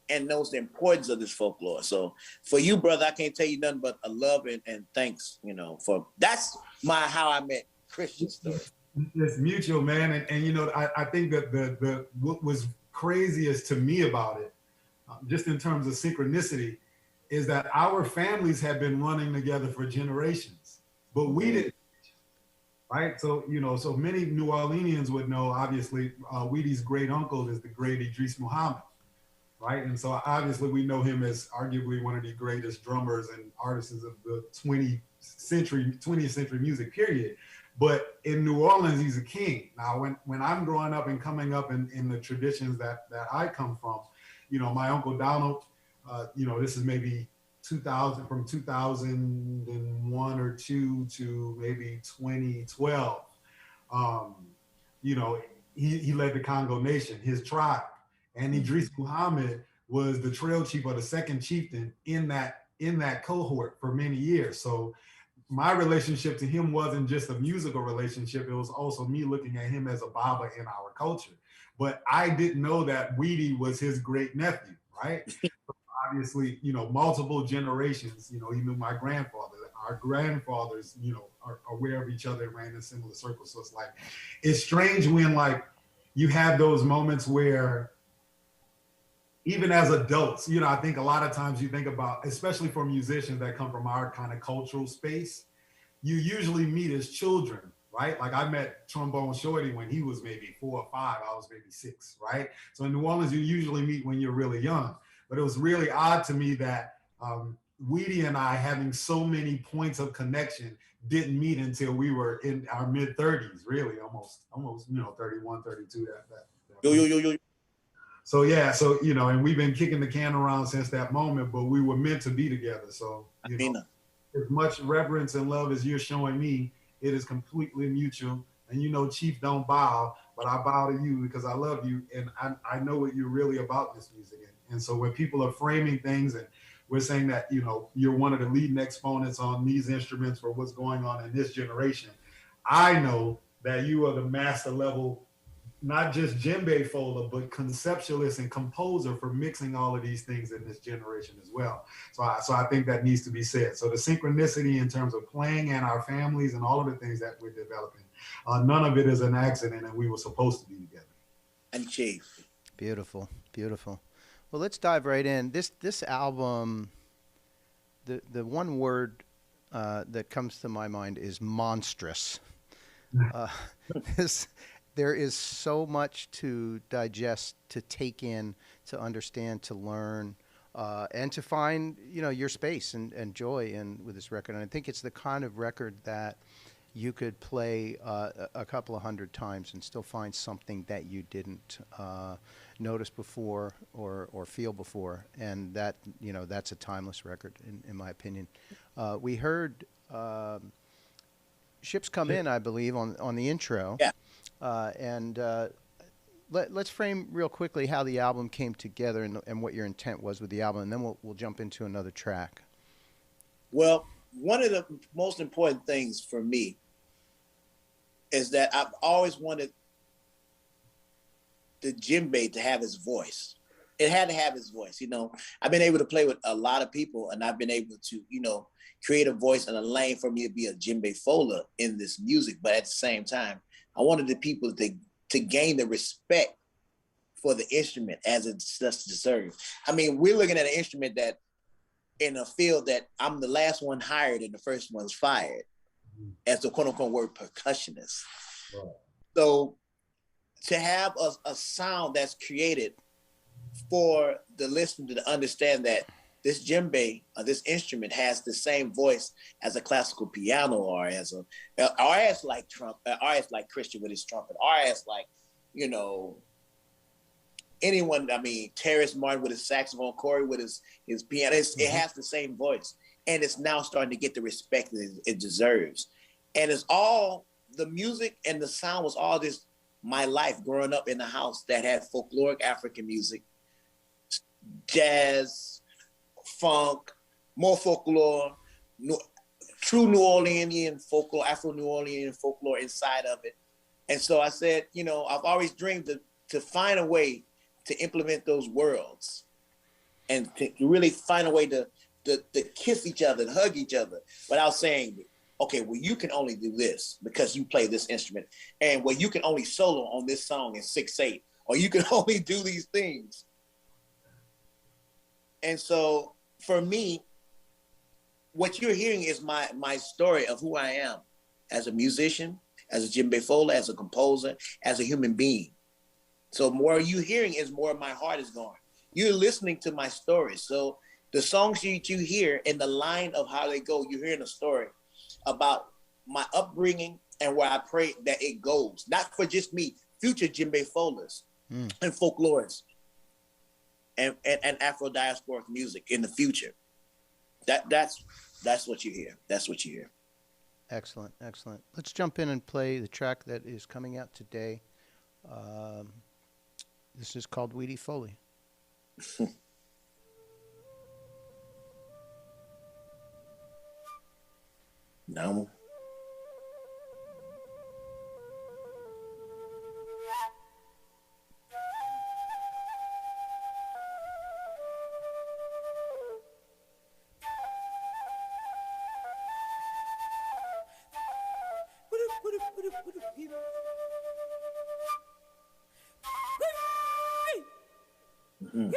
and knows the importance of this folklore. So for you, brother, I can't tell you nothing but a love and thanks, for that's how I met Christian story. It's mutual, man. And I think that the what was craziest to me about it, just in terms of synchronicity, is that our families have been running together for generations, but we didn't. Right, so so many New Orleanians would know. Obviously, Weedie's great uncle is the great Idris Muhammad, right? And so obviously we know him as arguably one of the greatest drummers and artists of the 20th century music period. But in New Orleans, he's a king. Now, when I'm growing up and coming up in the traditions that I come from, my Uncle Donald, this is maybe 2000, from 2001 or 2 to maybe 2012. He led the Congo Nation, his tribe. And Idris Muhammad was the trail chief or the second chieftain in that cohort for many years. So my relationship to him wasn't just a musical relationship. It was also me looking at him as a Baba in our culture. But I didn't know that Weedie was his great nephew, right? Obviously, multiple generations, he knew my grandfather. Our grandfathers, are aware of each other and ran in similar circles. So it's strange when you have those moments where even as adults, I think a lot of times you think about, especially for musicians that come from our kind of cultural space, you usually meet as children, right? Like I met Trombone Shorty when he was maybe 4 or 5, I was maybe 6, right? So in New Orleans, you usually meet when you're really young. But it was really odd to me that Weedie and I, having so many points of connection, didn't meet until we were in our mid 30s, really, almost 31, 32. Yo. So yeah, and we've been kicking the can around since that moment, but we were meant to be together. So as much reverence and love as you're showing me, it is completely mutual. And Chief don't bow, but I bow to you because I love you, and I know what you're really about this music. And so when people are framing things and we're saying that, you're one of the leading exponents on these instruments for what's going on in this generation, I know that you are the master level, not just djembe folder, but conceptualist and composer for mixing all of these things in this generation as well. So I think that needs to be said. So the synchronicity in terms of playing and our families and all of the things that we're developing, none of it is an accident, and we were supposed to be together. And Chief. Beautiful. Well, let's dive right in. This album, the one word that comes to my mind is monstrous. There is so much to digest, to take in, to understand, to learn, and to find, your space and joy in with this record. And I think it's the kind of record that you could play a couple of hundred times and still find something that you didn't notice before or feel before. And that, that's a timeless record in my opinion. We heard Ships Come In, I believe, on the intro. Yeah. And let's frame real quickly how the album came together and what your intent was with the album, and then we'll jump into another track. Well, one of the most important things for me is that I've always wanted the djembe to have his voice. It had to have his voice. You know, I've been able to play with a lot of people, and I've been able to, you know, create a voice and a lane for me to be a djembe fola in this music. But at the same time, I wanted the people to gain the respect for the instrument as it's just deserved. I mean, we're looking at an instrument that in a field that I'm the last one hired and the first one's fired as the quote unquote word percussionist. Right. So to have a sound that's created for the listener to understand that this djembe or this instrument has the same voice as a classical piano or as like Trump, or as like Christian with his trumpet, or as like, you know, anyone, I mean, Terrence Martin with his saxophone, Corey with his piano, it has the same voice. And it's now starting to get the respect that it deserves. And it's all, the music and the sound was all just my life growing up in the house that had folkloric African music, jazz, funk, more folklore, true New Orleanian folklore, Afro-New Orleanian folklore inside of it. And so I said, you know, I've always dreamed to find a way to implement those worlds and to really find a way to kiss each other and hug each other without saying, okay, well, you can only do this because you play this instrument, and well, you can only solo on this song in 6/8, or you can only do these things. And so for me, what you're hearing is my story of who I am as a musician, as a djembe fola, as a composer, as a human being. So more you hearing is more my heart is going. You're listening to my story. So the songs you hear in the line of how they go, you're hearing a story about my upbringing and where I pray that it goes. Not for just me, future djembe folas and folklorists and Afro-diasporic music in the future. That's what you hear. That's what you hear. Excellent, excellent. Let's jump in and play the track that is coming out today. This is called Weedie Foley. No. Mm-hmm.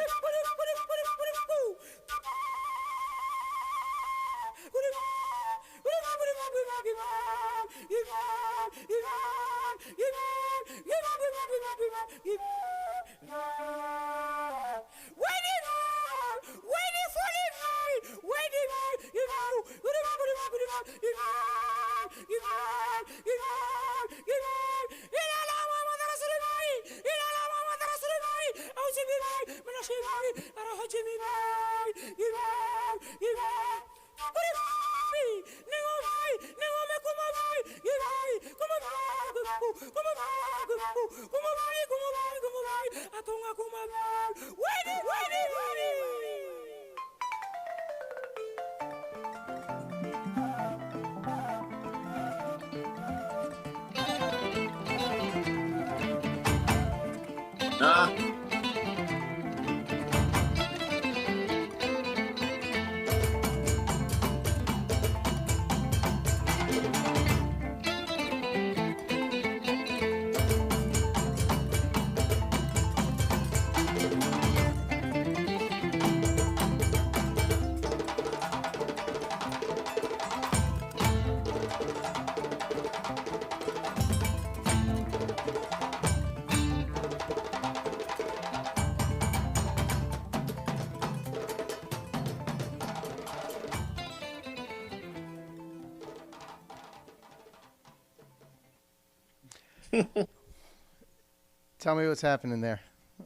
Tell me what's happening there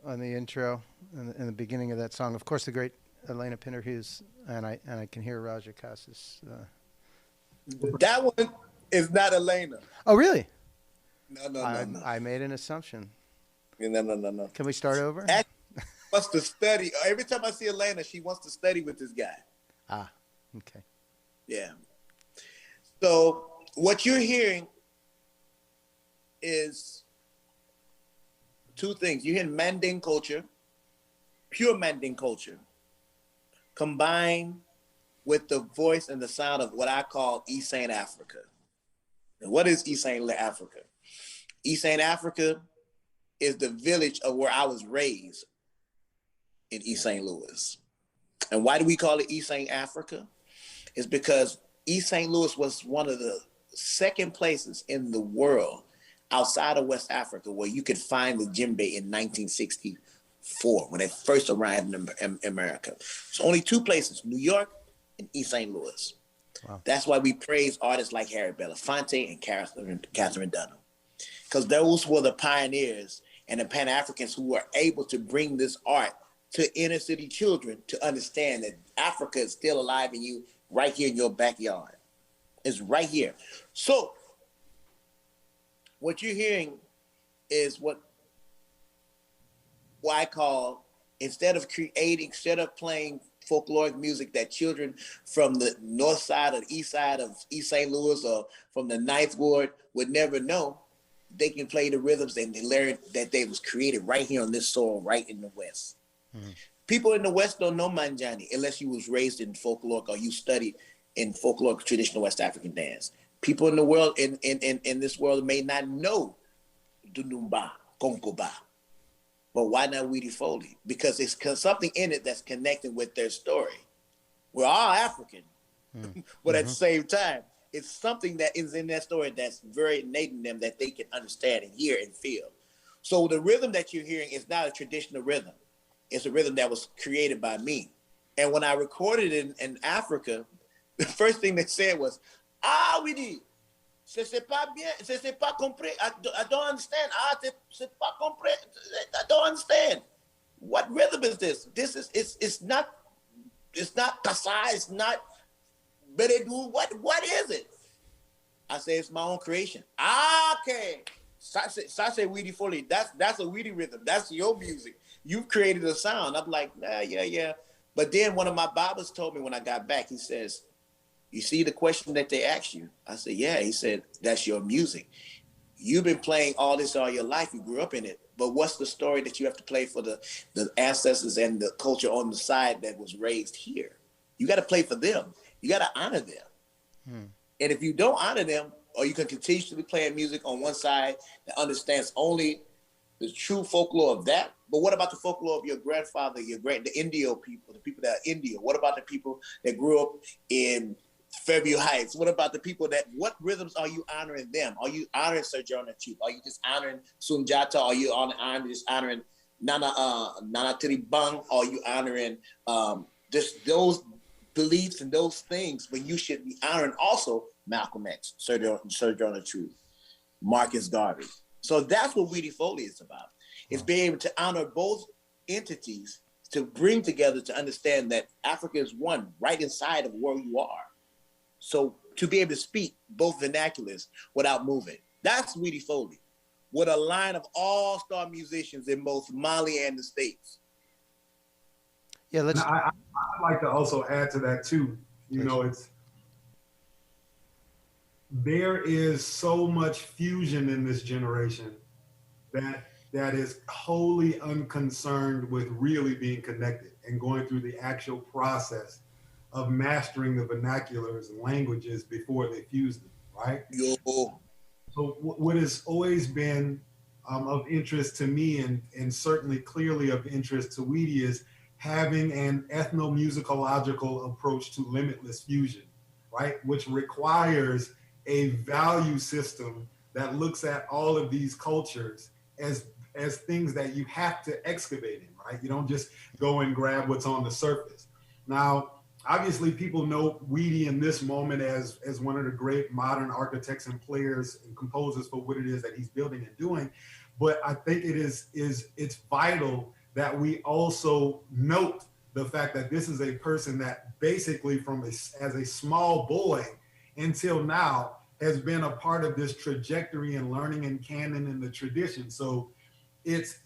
on the intro and the beginning of that song. Of course, the great Elena Pinter Hughes, and I can hear Raja Casas. That one is not Elena. Oh, really? No. I made an assumption. No. Can we start over? Ashley wants to study. Every time I see Atlanta, she wants to study with this guy. Ah, okay. Yeah. So what you're hearing is two things. You're hearing Manding culture, pure Manding culture, combined with the voice and the sound of what I call East St. Africa. And what is East St. Africa? East St. Africa is the village of where I was raised in East St. Louis. And why do we call it East St. Africa? It's because East St. Louis was one of the second places in the world outside of West Africa where you could find the djembe in 1964 when they first arrived in America. So only two places, New York and East St. Louis. Wow. That's why we praise artists like Harry Belafonte and Catherine Dunham, because those were the pioneers and the Pan-Africans who were able to bring this art to inner city children to understand that Africa is still alive in you right here in your backyard. It's right here. So what you're hearing is what I call, instead of playing folkloric music that children from the north side or the east side of East St. Louis or from the Ninth Ward would never know, they can play the rhythms and they learn that they was created right here on this soil, right in the West. Mm-hmm. People in the West don't know Manjani unless you was raised in folkloric or you studied in folkloric traditional West African dance. People in the world, in this world may not know Dunumba, Konkoba. But why not Weedie Foley? Because it's something in it that's connected with their story. We're all African, but at the same time, it's something that is in their story that's very innate in them that they can understand and hear and feel. So the rhythm that you're hearing is not a traditional rhythm. It's a rhythm that was created by me. And when I recorded it in Africa, the first thing they said was, Weedie, c'est pas bien, c'est pas compris. I don't understand. C'est pas compris. I don't understand. What rhythm is this? It's not kasa, it's not beredu. What is it? I say it's my own creation. Okay. Sase Weedie Foley. That's a Weedie rhythm. That's your music. You've created a sound. I'm like, yeah. But then one of my Bibles told me when I got back, he says, you see the question that they asked you? I said, yeah. He said, that's your music. You've been playing all this all your life. You grew up in it. But what's the story that you have to play for the ancestors and the culture on the side that was raised here? You got to play for them. You got to honor them. And if you don't honor them, or you can continuously play music on one side that understands only the true folklore of that, but what about the folklore of your grandfather, the Indio people, the people that are Indio? What about the people that grew up in Fairview Heights? What about the people what rhythms are you honoring them? Are you honoring Sojourner Truth? Are you just honoring Sunjata? Are you just honoring Nana Tiribang? Are you honoring just those beliefs and those things? But you should be honoring also Malcolm X, Sojourner Truth, Marcus Garvey. So that's what Weedie Foley is about. It's being able to honor both entities to bring together to understand that Africa is one right inside of where you are. So to be able to speak both vernaculars without moving. That's Weedie Foley, with a line of all-star musicians in both Mali and the States. Yeah, let's. I'd like to also add to that too. You know, there is so much fusion in this generation that is wholly unconcerned with really being connected and going through the actual process of mastering the vernaculars and languages before they fuse them, right? Yo. So what has always been of interest to me and certainly clearly of interest to Weedie is having an ethnomusicological approach to limitless fusion, right? Which requires a value system that looks at all of these cultures as things that you have to excavate in, right? You don't just go and grab what's on the surface. Now, obviously people know Weedie in this moment as one of the great modern architects and players and composers for what it is that he's building and doing. But I think it's vital that we also note the fact that this is a person that basically as a small boy until now has been a part of this trajectory and learning and canon and the tradition. So it's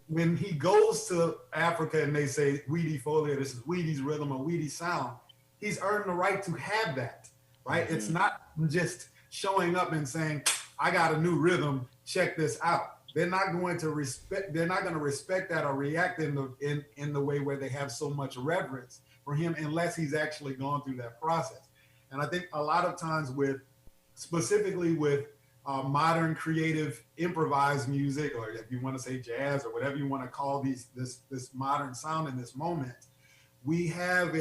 when he goes to Africa and they say Weedie Folia, this is Weedie's rhythm or Weedie's sound, he's earned the right to have that, right? It's not just showing up and saying, I got a new rhythm, check this out. They're not going to respect that or react in the way where they have so much reverence for him unless he's actually gone through that process. And I think a lot of times specifically with modern creative improvised music, or if you want to say jazz or whatever you want to call this modern sound in this moment, we have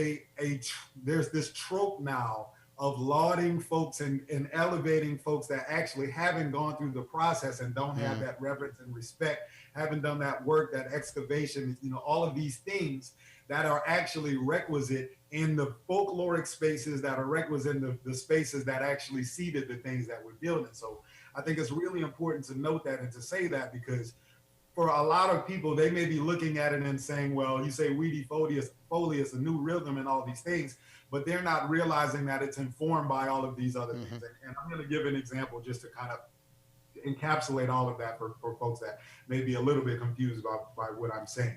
there's this trope now of lauding folks and elevating folks that actually haven't gone through the process and don't have that reverence and respect, haven't done that work, that excavation, all of these things that are actually requisite in the folkloric spaces, that are requisite in the spaces that actually seeded the things that we're building. So I think it's really important to note that and to say that, because for a lot of people, they may be looking at it and saying, well, you say Weedie Folia is a new rhythm and all these things, but they're not realizing that it's informed by all of these other things. And I'm going to give an example just to kind of encapsulate all of that for folks that may be a little bit confused by what I'm saying.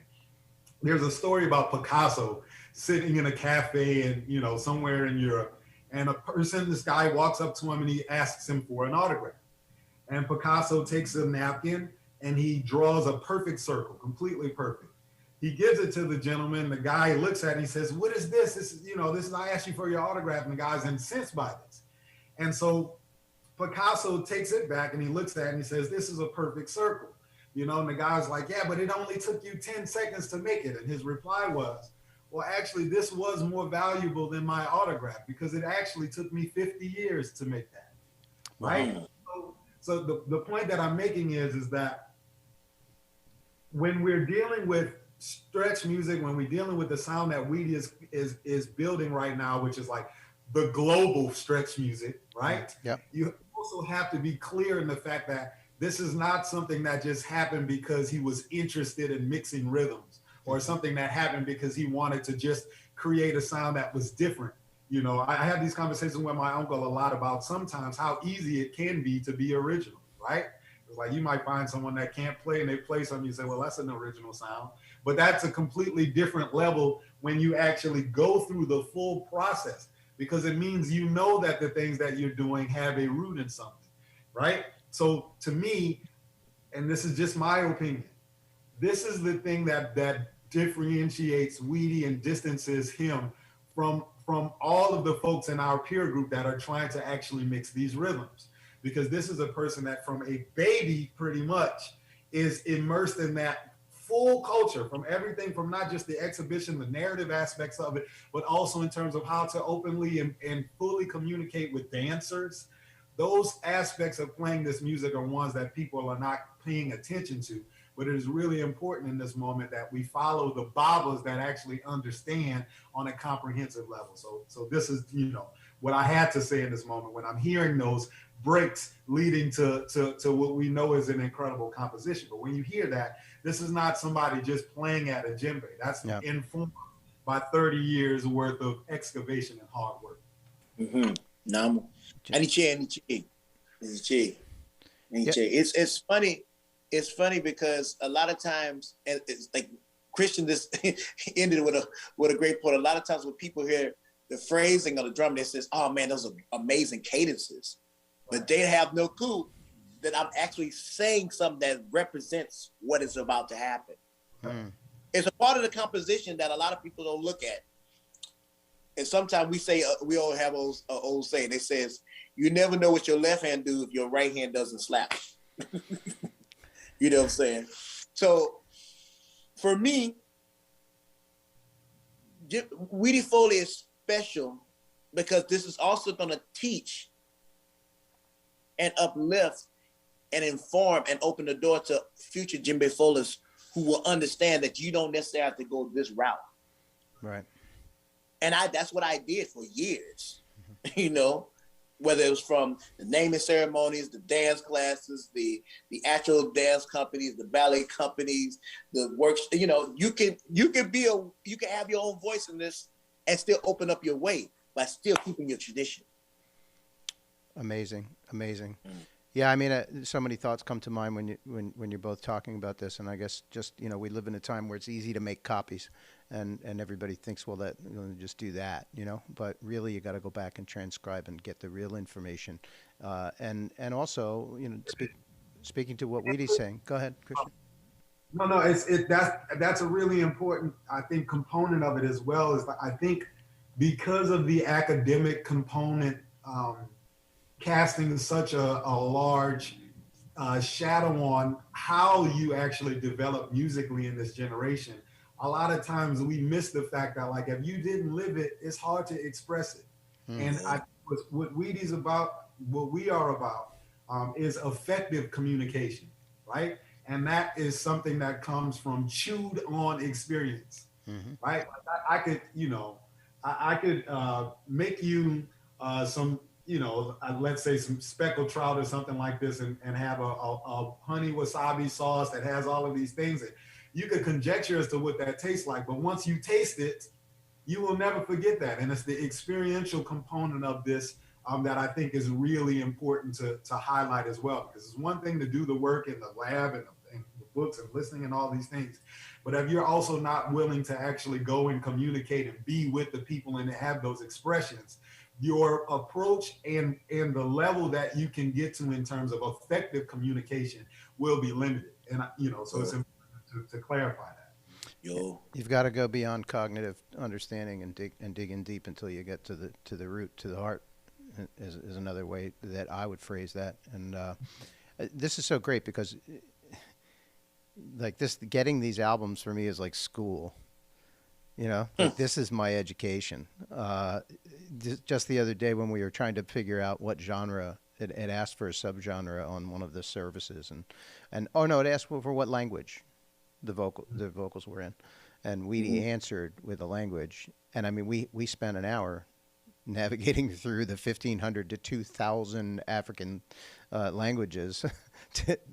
There's a story about Picasso sitting in a cafe in, somewhere in Europe, and this guy walks up to him and he asks him for an autograph. And Picasso takes a napkin and he draws a perfect circle, completely perfect. He gives it to the gentleman. The guy looks at it and he says, what is this? This is, I asked you for your autograph. And the guy's incensed by this. And so Picasso takes it back and he looks at it and he says, this is a perfect circle. And the guy's like, yeah, but it only took you 10 seconds to make it. And his reply was, well, actually, this was more valuable than my autograph because it actually took me 50 years to make that. Right? So the point that I'm making is that when we're dealing with stretch music, when we're dealing with the sound that Weedie is building right now, which is like the global stretch music, right? Yep. You also have to be clear in the fact that this is not something that just happened because he was interested in mixing rhythms, or something that happened because he wanted to just create a sound that was different. I have these conversations with my uncle a lot about sometimes how easy it can be to be original, right? It's like you might find someone that can't play and they play something, you say, well, that's an original sound. But that's a completely different level when you actually go through the full process, because it means that the things that you're doing have a root in something, right? So to me, and this is just my opinion, this is the thing that differentiates Weedie and distances him from all of the folks in our peer group that are trying to actually mix these rhythms. Because this is a person that from a baby pretty much is immersed in that full culture, from everything from not just the exhibition, the narrative aspects of it, but also in terms of how to openly and fully communicate with dancers. Those aspects of playing this music are ones that people are not paying attention to. But it is really important in this moment that we follow the Babas that actually understand on a comprehensive level. So this is, what I had to say in this moment when I'm hearing those breaks leading to what we know is an incredible composition. But when you hear that, this is not somebody just playing at a djembe. That's informed by 30 years worth of excavation and hard work. It's funny. It's funny because a lot of times, and it's like Christian just ended with a great point. A lot of times when people hear the phrasing of the drum, they says, "Oh man, those are amazing cadences," but they have no clue that I'm actually saying something that represents what is about to happen. It's a part of the composition that a lot of people don't look at. And sometimes we say, we all have old saying, it says, you never know what your left hand do if your right hand doesn't slap. You know what I'm saying? So for me, Weedie Folia is special because this is also going to teach and uplift and inform and open the door to future djembe folias who will understand that you don't necessarily have to go this route. Right. And that's what I did for years, whether it was from the naming ceremonies, the dance classes, the actual dance companies, the ballet companies, the works, you can have your own voice in this and still open up your way by still keeping your tradition. Amazing. Yeah, I mean, so many thoughts come to mind when you're both talking about this, and I guess just we live in a time where it's easy to make copies, and everybody thinks, well, that just do that, But really, you got to go back and transcribe and get the real information, and also speaking to what Weedie's saying. Go ahead, Christian. No, that's a really important, I think, component of it as well. Is I think because of the academic component. Casting such a large shadow on how you actually develop musically in this generation. A lot of times we miss the fact that, like, if you didn't live it, it's hard to express it. And I what Weedie's about, what we are about, is effective communication, right? And that is something that comes from chewed on experience, right? Like I could, I could make you some, let's say some speckled trout or something like this, and have a honey wasabi sauce that has all of these things. And you could conjecture as to what that tastes like, but once you taste it, you will never forget that. And it's the experiential component of this that I think is really important to highlight as well. Because it's one thing to do the work in the lab and the books and listening and all these things, but if you're also not willing to actually go and communicate and be with the people and have those expressions, your approach and the level that you can get to in terms of effective communication will be limited. And so it's important to clarify that. You've got to go beyond cognitive understanding and dig in deep until you get to the root, to the heart, is another way that I would phrase that. And this is so great because, like, getting these albums for me is like school. Like, this is my education. Just the other day when we were trying to figure out what genre, it asked for a subgenre on one of the services, and oh no, it asked for what language the vocals were in, and Weedie answered with a language, and I mean we spent an hour navigating through the 1,500 to 2,000 African languages,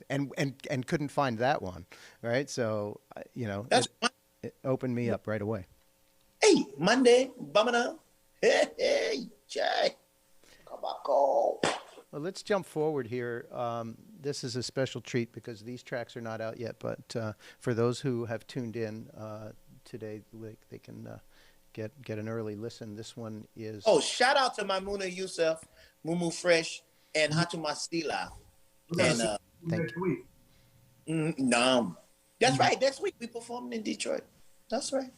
and couldn't find that one, right? So it opened me up right away. Hey, Monday, Bamana. Hey, Jay. Come on, go. Well, let's jump forward here. This is a special treat because these tracks are not out yet, but for those who have tuned in today, they can get an early listen. This one is... Oh, shout out to Maimuna Youssef, Mumu Fresh, and Hatu Masila. And next week. No. That's right. Next week we performed in Detroit. That's right.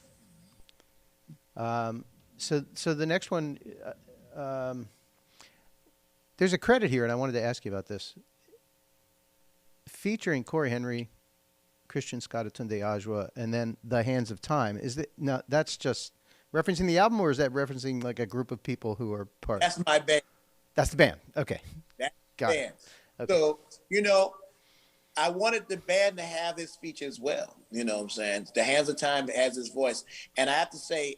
So the next one, there's a credit here, and I wanted to ask you about this. Featuring Corey Henry, Christian Scott, aTunde, Adjuah, and then The Hands of Time. That's just referencing the album, or is that referencing like a group of people who are part? That's my band. That's the band. Okay. That's Got the band. It. Okay. So, I wanted the band to have this feature as well. You know what I'm saying? The Hands of Time has his voice. And I have to say,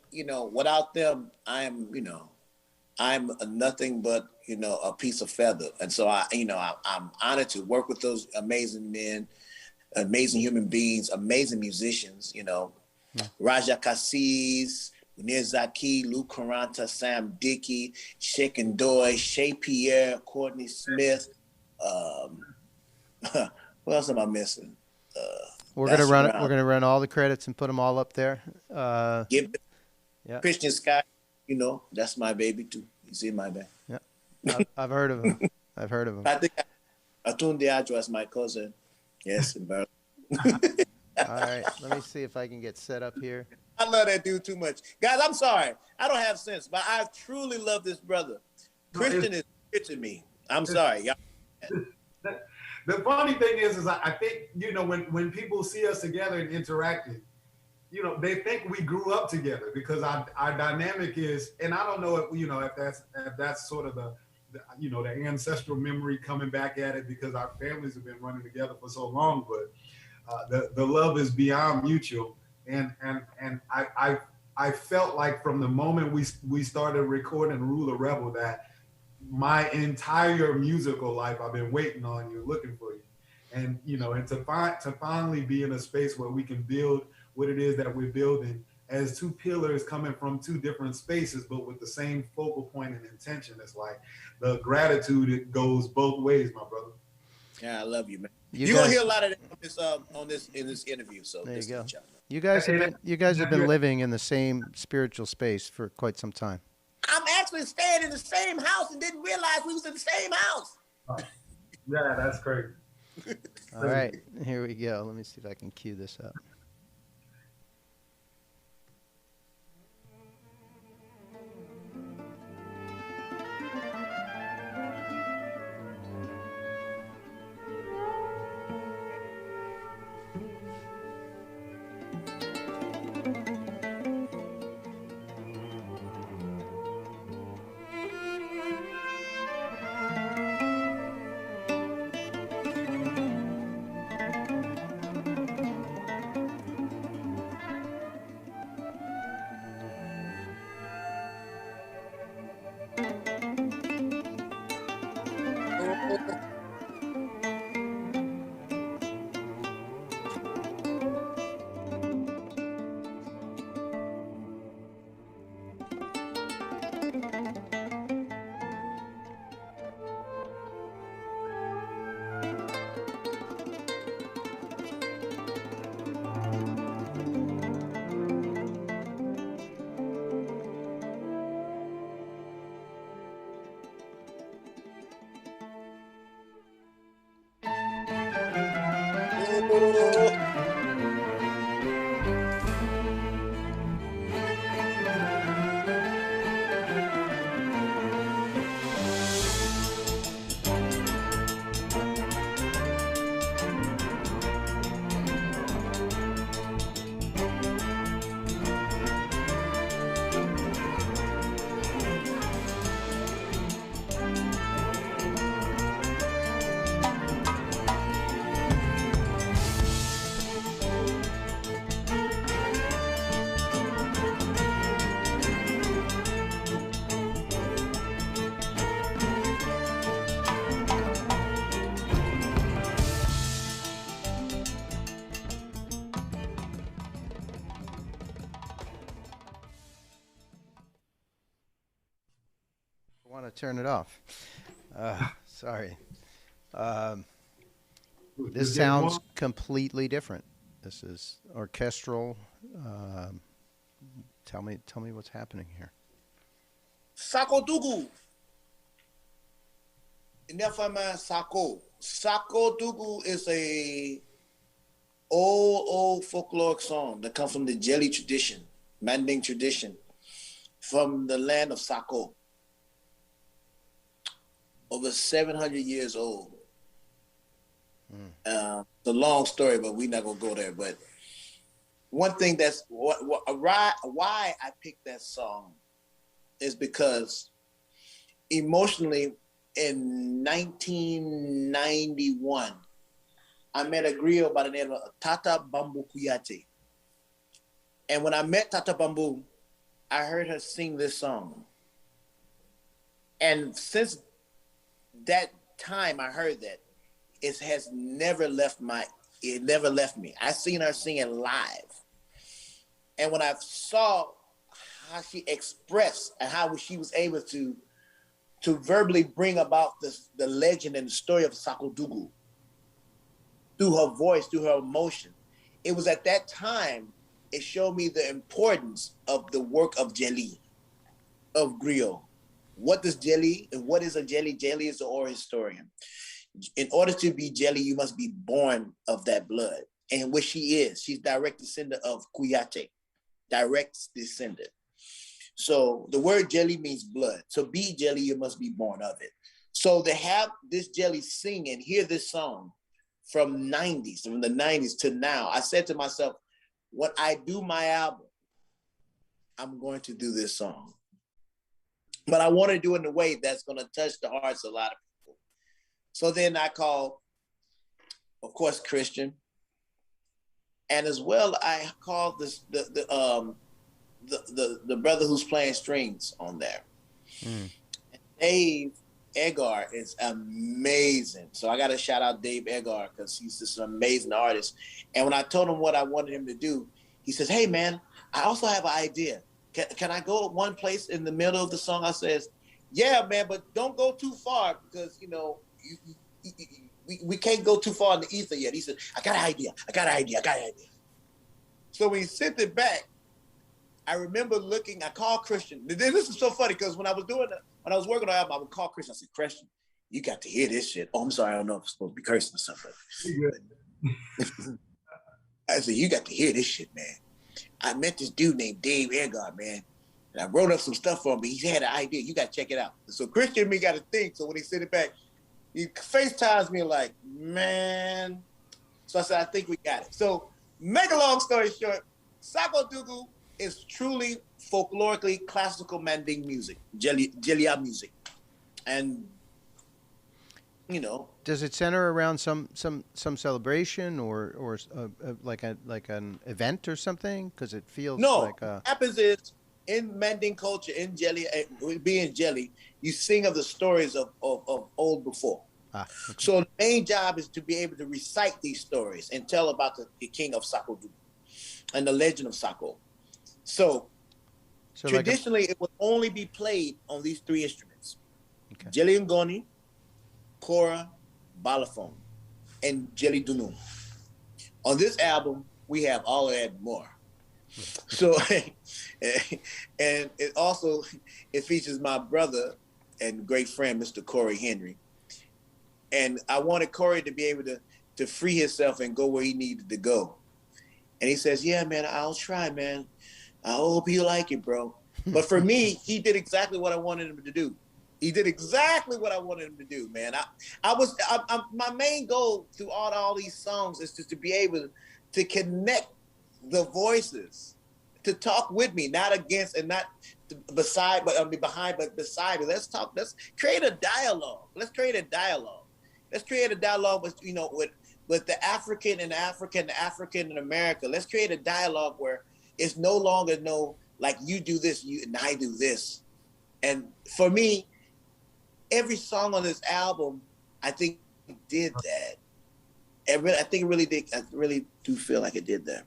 without them, I'm nothing but, a piece of feather. And so I'm honored to work with those amazing men, amazing human beings, amazing musicians, Raja Cassis, Munir Zaki, Luke Caranta, Sam Dickey, Sheikh Ndoye, Shay Pierre, Courtney Smith, what else am I missing? We're gonna run all the credits and put them all up there. Christian Scott, that's my baby too. He's in my band. Yeah, I've heard of him. I think aTunde Adjuah is my cousin. Yes, in Berlin. All right, let me see if I can get set up here. I love that dude too much, guys. I'm sorry, I don't have sense, but I truly love this brother. Christian is good to me. I'm sorry, y'all. The funny thing is I think, when people see us together and interacting, they think we grew up together because our dynamic is, and I don't know if that's sort of the ancestral memory coming back at it because our families have been running together for so long, but the love is beyond mutual. And I felt like from the moment we started recording Rule the Rebel that my entire musical life, I've been waiting on you, looking for you. And, and to finally be in a space where we can build what it is that we're building as two pillars coming from two different spaces, but with the same focal point and intention. It's like the gratitude, it goes both ways, my brother. Yeah, I love you, man. You You're gonna guys- hear a lot of that in this interview. So There you just go. let y'all know. You guys have been living in the same spiritual space for quite some time. I'm actually staying in the same house and didn't realize we was in the same house. Yeah, that's crazy. All right, here we go. Let me see if I can cue this up. I want to turn it off. Sorry. This sounds completely different. This is orchestral. Tell me what's happening here. Sako Dugu. Nefama Sako. Sako Dugu is a old folkloric song that comes from the Jelly tradition, Manding tradition, from the land of Sako. Over 700 years old. It's a long story, but we're not gonna go there. But one thing that's why I picked that song is because emotionally in 1991, I met a griot by the name of Tata Bambu Kuyate. And when I met Tata Bambu, I heard her sing this song. And since that time I heard that, it has never left me. I seen her singing live. And when I saw how she expressed and how she was able to verbally bring about the legend and the story of Sako Dugu through her voice, through her emotion, it was at that time it showed me the importance of the work of Jelly, of griot. What does Jelly and what is a Jelly? Jelly is the oral historian. In order to be Jelly, you must be born of that blood. And what she is, she's direct descendant of Kuyate, direct descendant. So the word Jelly means blood. So be Jelly, you must be born of it. So to have this Jelly sing and hear this song from the 90s to now, I said to myself, when I do my album, I'm going to do this song. But I want to do it in a way that's going to touch the hearts of a lot of people. So then I called, of course, Christian. And as well, I called the brother who's playing strings on there. Dave Edgar is amazing. So I got to shout out Dave Edgar because he's just an amazing artist. And when I told him what I wanted him to do, he says, hey, man, I also have an idea. Can I go one place in the middle of the song? I says, yeah, man, but don't go too far because, you know, we can't go too far in the ether yet. He said, I got an idea. So when he sent it back, I remember looking, I called Christian. This is so funny because when I was working on the album, I would call Christian. I said, Christian, you got to hear this shit. Oh, I'm sorry, I don't know if I'm supposed to be cursing or something. I said, you got to hear this shit, man. I met this dude named Dave Eargard, man. And I wrote up some stuff for him, but he had an idea. You got to check it out. So Christian and me got to think. So when he sent it back, he FaceTimes me like, man. So I said, I think we got it. So make a long story short, Sako Dougou is truly folklorically classical Manding music, Jelia music. And, you know. Does it center around some celebration or like an event or something? Because it feels like what happens is in Manding culture, in Jelly, being Jelly, you sing of the stories of old before. Okay. So the main job is to be able to recite these stories and tell about the king of Sako Dougou and the legend of Sako. So traditionally, it would only be played on these three instruments: Jelly Ngoni, Kora, Balafon, and Jelly Dunum. On this album, we have all of that and more. So, and it features my brother and great friend, Mr. Corey Henry. And I wanted Corey to be able to free himself and go where he needed to go. And he says, yeah, man, I'll try, man. I hope you like it, bro. But for me, he did exactly what I wanted him to do. He did exactly what I wanted him to do, man. My main goal through all these songs is just to be able to connect the voices, to talk with me, not against and not beside, but behind, but beside me. Let's talk. Let's create a dialogue. Let's create a dialogue with the African and the African and America. Let's create a dialogue where it's no longer like you do this, and I do this. And for me, every song on this album, I think did that. I think it really did. I really do feel like it did that.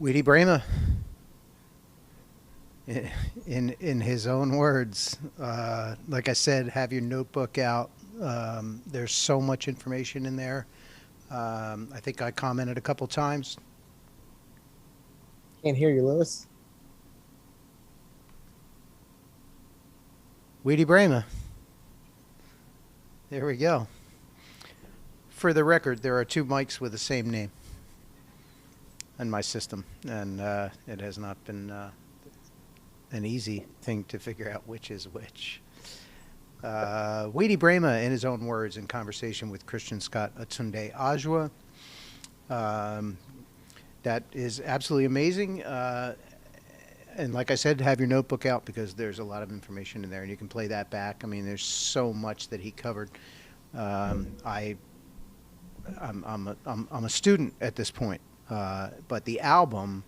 Weedie Braimah, in his own words, like I said, have your notebook out. There's so much information in there. I think I commented a couple times. Can't hear you, Lewis. Weedie Braimah. There we go. For the record, there are two mics with the same name in my system, and it has not been an easy thing to figure out which is which. Weedie Braimah, in his own words, in conversation with Christian Scott aTunde Adjuah. That is absolutely amazing. And like I said, have your notebook out because there's a lot of information in there, and you can play that back. I mean, there's so much that he covered. I'm a student at this point, but the album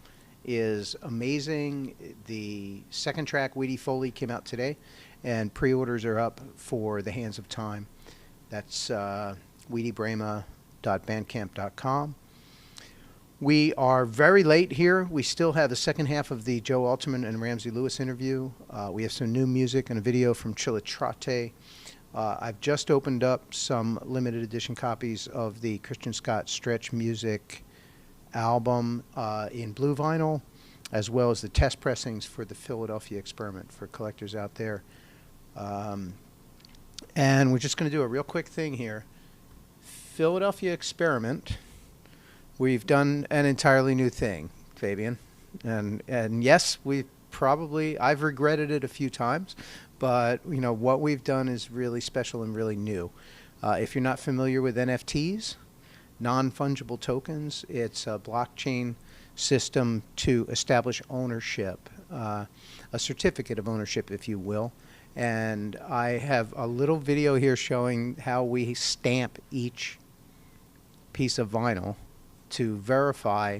is amazing. The second track, Weedie Foley, came out today, and pre-orders are up for The Hands of Time. That's weediebraimah.bandcamp.com. We are very late here. We still have the second half of the Joe Alterman and Ramsey Lewis interview. We have some new music and a video from Chilitrate. I've just opened up some limited edition copies of the Christian Scott Stretch Music album in blue vinyl, as well as the test pressings for the Philadelphia Experiment for collectors out there. And we're just going to do a real quick thing here. Philadelphia Experiment, we've done an entirely new thing, Fabian. And yes, I've regretted it a few times, but you know what we've done is really special and really new. If you're not familiar with NFTs, non-fungible tokens, it's a blockchain system to establish ownership, a certificate of ownership, if you will. And I have a little video here showing how we stamp each piece of vinyl to verify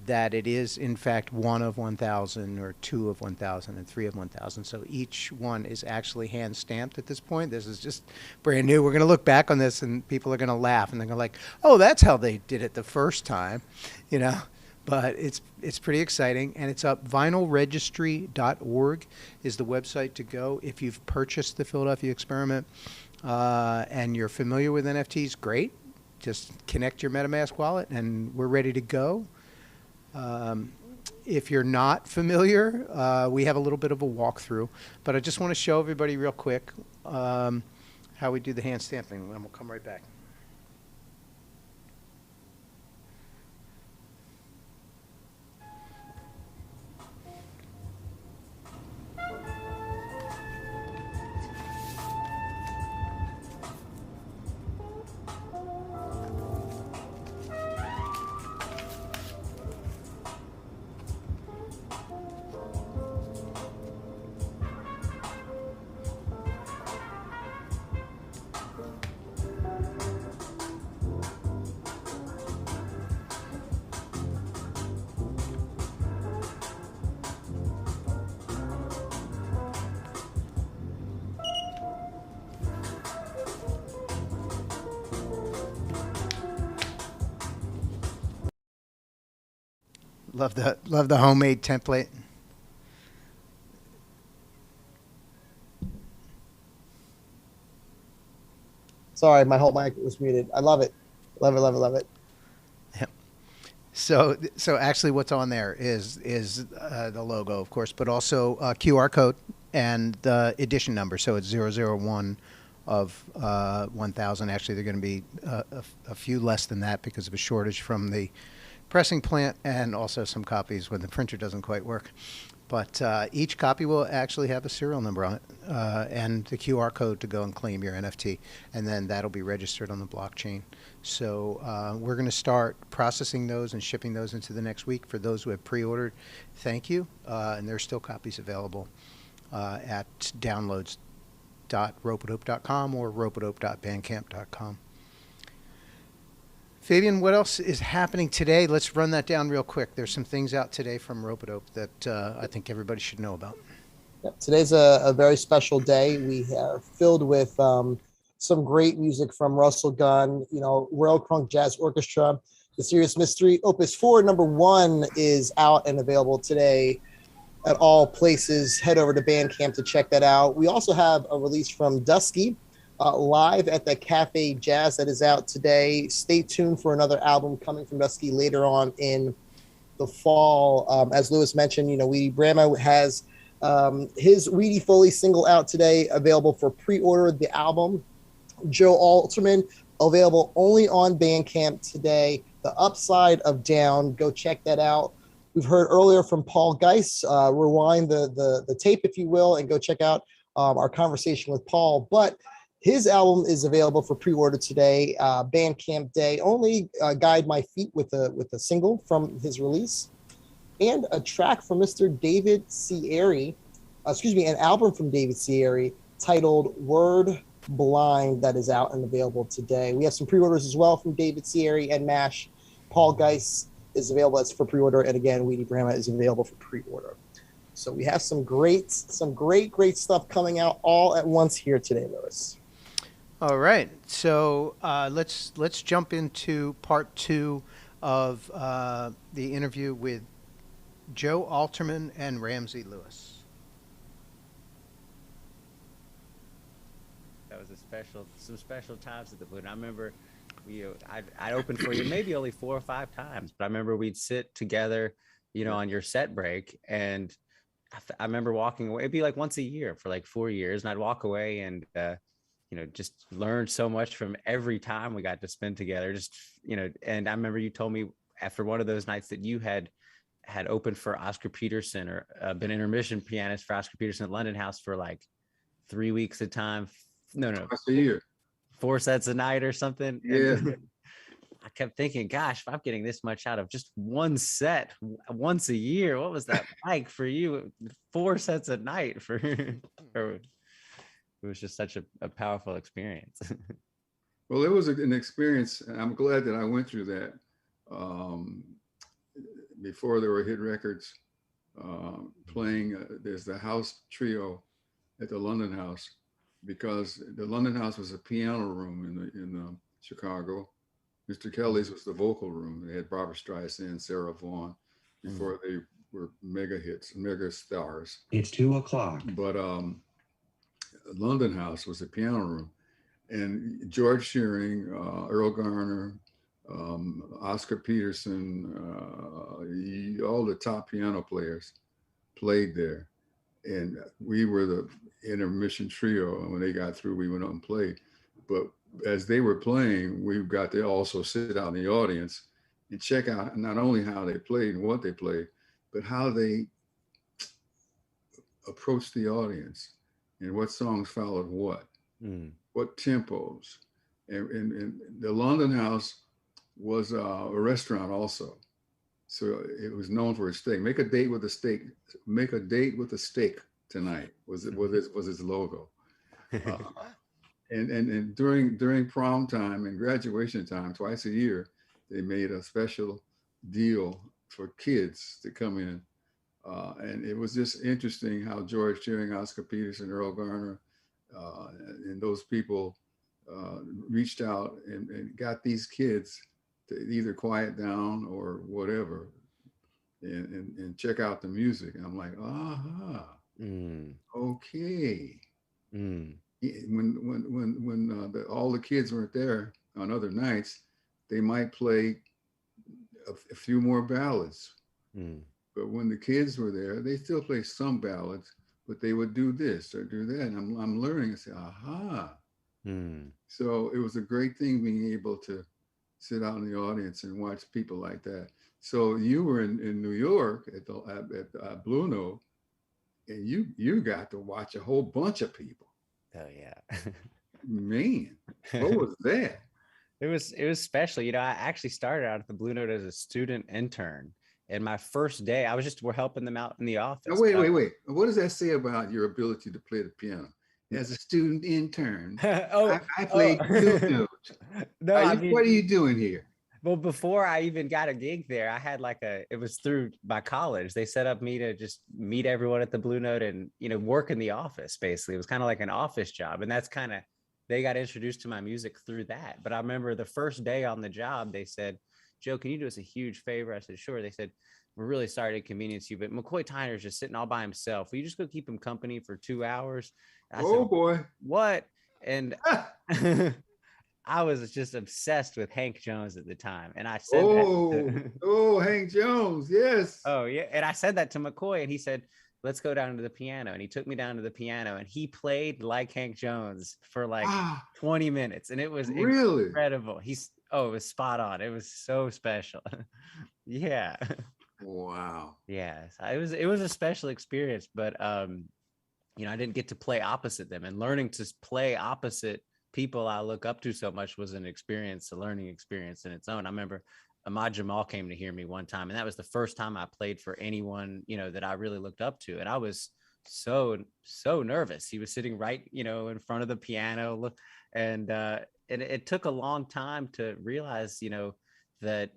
that it is in fact 1 of 1,000 or 2 of 1,000 and 3 of 1,000. So each one is actually hand stamped at this point. This is just brand new. We're going to look back on this and people are going to laugh and they're going to like, oh, that's how they did it the first time, you know. but it's pretty exciting, and it's up. Vinylregistry.org is the website to go if you've purchased the Philadelphia Experiment and you're familiar with NFTs. Great, just connect your MetaMask wallet, and we're ready to go. If you're not familiar, we have a little bit of a walkthrough, but I just want to show everybody real quick how we do the hand stamping, and we'll come right back. Love the homemade template. Sorry, my whole mic was muted. I love it. Love it, love it, love it. Yep. So actually what's on there is the logo, of course, but also a QR code and the edition number. So it's 001 of 1,000. Actually, they're going to be a few less than that because of a shortage from the pressing plant, and also some copies when the printer doesn't quite work. But each copy will actually have a serial number on it and the QR code to go and claim your NFT, and then that'll be registered on the blockchain. So we're going to start processing those and shipping those into the next week for those who have pre-ordered. Thank you. And there's still copies available at downloads.ropeadope.com or ropeadope.bandcamp.com. Fabian, what else is happening today? Let's run that down real quick. There's some things out today from Ropeadope that I think everybody should know about. Yep. Today's a very special day. We are filled with some great music from Russell Gunn, World Crunk Jazz Orchestra, The Serious Mystery. Opus 4, number 1 is out and available today at all places. Head over to Bandcamp to check that out. We also have a release from Dusky, live at the Cafe Jazz, that is out today. Stay tuned for another album coming from Dusky later on in the fall. As Lewis mentioned, Weedie Braimah has his Weedie Foley single out today, available for pre-order. The album, Joe Alterman, available only on Bandcamp today. The Upside of Down, go check that out. We've heard earlier from Paul Giess. Rewind the tape, if you will, and go check out our conversation with Paul. But his album is available for pre-order today, Bandcamp Day. Only Guide My Feet with a single from his release, and a track from Mr. David Cieri, an album from David Cieri titled Word Blind, that is out and available today. We have some pre-orders as well from David Cieri and MASH. Paul Giess is available as for pre-order, and again, Weedie Braimah is available for pre-order. So we have some great stuff coming out all at once here today, Lewis. All right, so let's jump into part 2 of the interview with Joe Alterman and Ramsey Lewis. That was some special times at the Boot. I remember I opened for you maybe only 4 or 5 times, but I remember we'd sit together, on your set break, and I remember walking away. It'd be like once a year for like 4 years, and I'd walk away and just learned so much from every time we got to spend together. And I remember you told me after one of those nights that you had opened for Oscar Peterson, or been intermission pianist for Oscar Peterson at London House for like 3 weeks at a time. No, That's a year. 4 sets a night or something. Yeah. And I kept thinking, gosh, if I'm getting this much out of just one set once a year, what was that like for you? 4 sets a night it was just such a powerful experience. Well, it was an experience. I'm glad that I went through that before there were hit records, playing. There's the house trio at the London House, because the London House was a piano room in Chicago, Mr. Kelly's was the vocal room. They had Barbra Streisand, Sarah Vaughan, before they were mega hits, mega stars. It's 2:00. But London House was the piano room, and George Shearing, Earl Garner, Oscar Peterson, all the top piano players played there. And we were the intermission trio. And when they got through, we went up and played. But as they were playing, we got to also sit out in the audience and check out not only how they played and what they played, but how they approached the audience and what songs followed what tempos. And the London House was a restaurant also. So it was known for its steak. Make a date with a steak. Make a date with a steak tonight was its logo. And during prom time and graduation time, twice a year, they made a special deal for kids to come in. And it was just interesting how George Shearing, Oscar Peterson, Earl Garner, and those people reached out and got these kids to either quiet down or whatever and check out the music. And I'm like, okay. When all the kids weren't there on other nights, they might play a few more ballads. But when the kids were there, they still play some ballads, but they would do this or do that. And I'm learning and say, So it was a great thing being able to sit out in the audience and watch people like that. So you were in New York at Blue Note, and you got to watch a whole bunch of people. Oh yeah. Man, what was that? It was special. You know, I actually started out at the Blue Note as a student intern. And my first day, we're helping them out in the office. Oh, wait. What does that say about your ability to play the piano? As a student intern, I played two notes. No, what are you doing here? Well, before I even got a gig there, I had it was through my college. They set up me to just meet everyone at the Blue Note and, work in the office, basically. It was kind of like an office job. And that's they got introduced to my music through that. But I remember the first day on the job, they said, Joe, can you do us a huge favor? I said, sure. They said, we're really sorry to inconvenience you, but McCoy Tyner's just sitting all by himself. Will you just go keep him company for 2 hours? I said, boy. What? And I was just obsessed with Hank Jones at the time. And I said Hank Jones. Yes. Oh, yeah. And I said that to McCoy, and he said, let's go down to the piano. And he took me down to the piano, and he played like Hank Jones for 20 minutes. And it was really incredible. It was spot on. It was so special. Yeah. Wow. Yes. It was a special experience, but I didn't get to play opposite them, and learning to play opposite people I look up to so much was an experience, a learning experience in its own. I remember Ahmad Jamal came to hear me one time, and that was the first time I played for anyone, that I really looked up to. And I was so nervous. He was sitting right, in front of the piano, and it took a long time to realize, that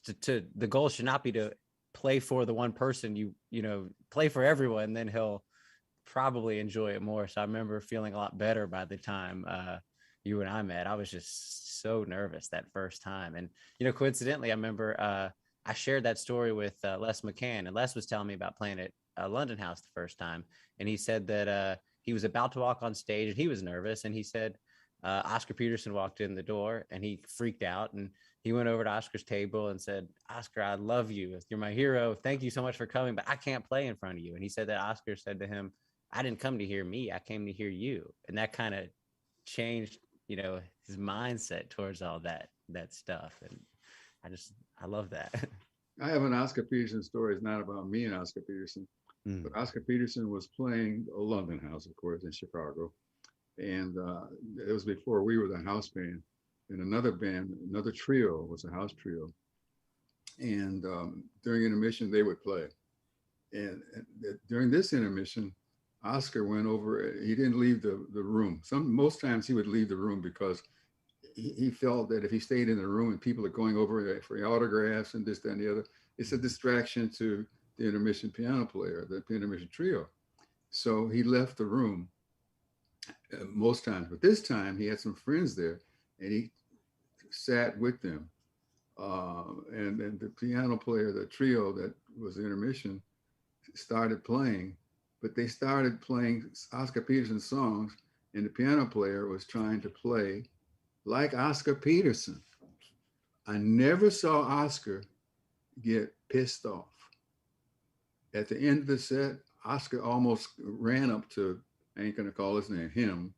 the goal should not be to play for the one person. You play for everyone, then he'll probably enjoy it more. So I remember feeling a lot better by the time you and I met. I was just so nervous that first time. And coincidentally, I remember I shared that story with Les McCann, and Les was telling me about playing at London House the first time, and he said that he was about to walk on stage and he was nervous, and he said Oscar Peterson walked in the door and he freaked out, and he went over to Oscar's table and said, Oscar, I love you. You're my hero. Thank you so much for coming, but I can't play in front of you. And he said that Oscar said to him, I didn't come to hear me. I came to hear you. And that kind of changed, his mindset towards all that stuff. And I love that. I have an Oscar Peterson story. It's not about me and Oscar Peterson, but Oscar Peterson was playing a London House, of course, in Chicago. And it was before we were the house band. And another band, another trio was a house trio. And during intermission, they would play. And during this intermission, Oscar went over, he didn't leave the room. Most times he would leave the room because he felt that if he stayed in the room and people are going over for autographs and this, that, and the other, it's a distraction to the intermission piano player, the intermission trio. So he left the room most times. But this time he had some friends there, and he sat with them. And then the piano player, the trio that was intermission, started playing, but they started playing Oscar Peterson songs, and the piano player was trying to play like Oscar Peterson. I never saw Oscar get pissed off. At the end of the set, Oscar almost ran up to, I ain't gonna call his name, him,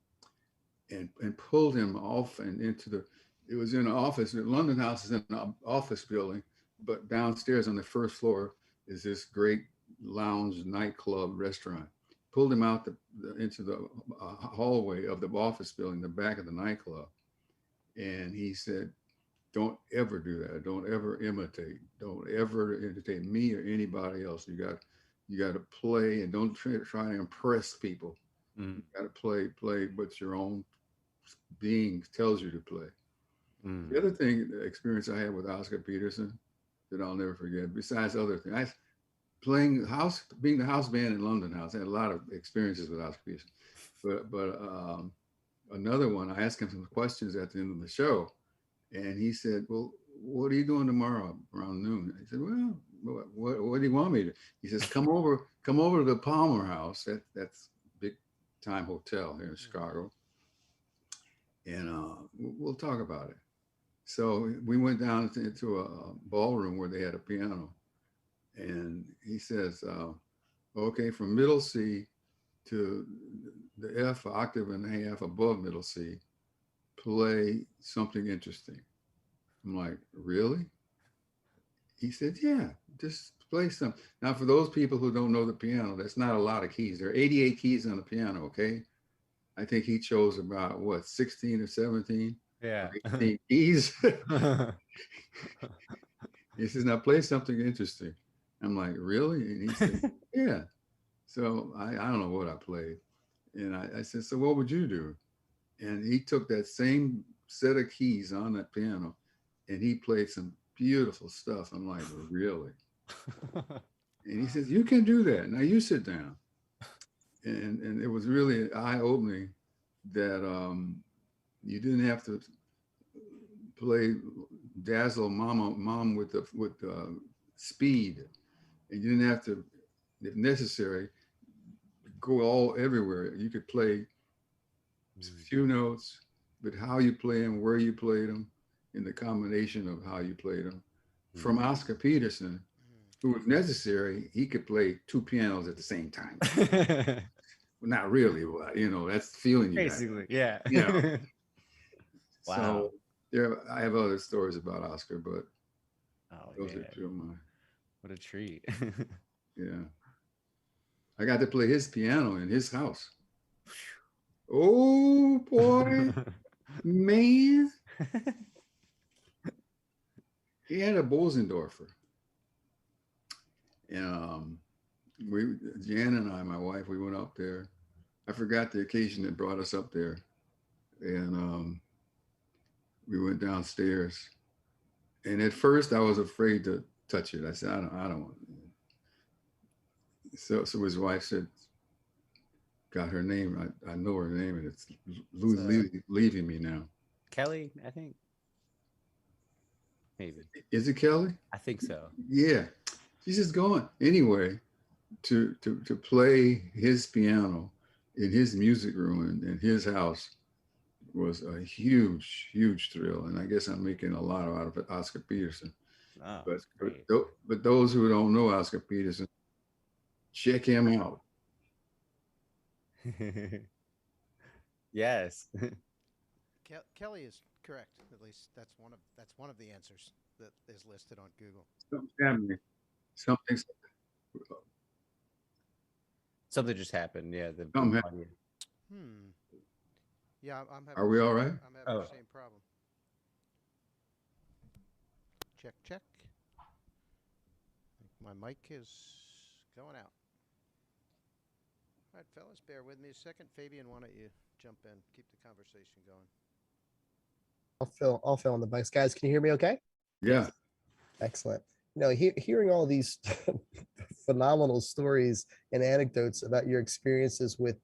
and pulled him off and into the, it was in an office. The London House is in an office building, but downstairs on the first floor is this great lounge nightclub restaurant. Pulled him out into the hallway of the office building, the back of the nightclub. And he said, don't ever do that. Don't ever imitate. Don't ever imitate me or anybody else. You got to play, and don't try to impress people. You got to play what your own being tells you to play. The other thing, the experience I had with Oscar Peterson that I'll never forget, besides other things, being the house band in London House, I had a lot of experiences with Oscar Peterson. But another one, I asked him some questions at the end of the show, and he said, well, what are you doing tomorrow around noon? I said, well, what do you want me to? He says, come over to the Palmer House. That's big time hotel here in Chicago. And we'll talk about it. So we went down into a ballroom where they had a piano. And he says, okay, from middle C to the F, octave and a half above middle C, play something interesting. I'm like, really? He said, yeah, just play some. Now, for those people who don't know the piano, that's not a lot of keys. There are 88 keys on the piano, okay? I think he chose about, 16 or 17? Yeah. 18 keys. He says, now play something interesting. I'm like, really? And he said, yeah. So I don't know what I played. And I said, so what would you do? And he took that same set of keys on that piano and he played some beautiful stuff. I'm like, really? And he says, you can do that. Now you sit down. And it was really eye-opening that you didn't have to play dazzle mom with speed. And you didn't have to, if necessary, go everywhere. You could play a few notes, but how you play them, where you played them, and the combination of how you played them. From Oscar Peterson, who, if necessary, he could play two pianos at the same time. Well, not really, but that's the feeling you basically, yeah. Wow. So I have other stories about Oscar, but those are two of mine. What a treat. Yeah. I got to play his piano in his house. Oh boy, man. He had a Bosendorfer. And Jan and I, my wife, we went up there. I forgot the occasion that brought us up there. And we went downstairs. And at first I was afraid to touch it. I said, I don't want it. So his wife said, got her name. I know her name, and it's leaving me now. Kelly, I think. Maybe. Is it Kelly? I think so. Yeah. She's just going. Anyway, to play his piano in his music room in his house was a huge, huge thrill. And I guess I'm making a lot out of it, Oscar Peterson. Oh, but those who don't know Oscar Peterson, check him out. Yes. Kelly is correct. At least that's one of the answers that is listed on Google. Something just happened. Yeah. Yeah, I'm having. Are we all right? I'm having the same problem. Check. My mic is going out. All right, fellas, bear with me a second. Fabian, why don't you jump in? Keep the conversation going. I'll fill in the blanks. Guys, can you hear me okay? Yeah. Excellent. Hearing all these phenomenal stories and anecdotes about your experiences with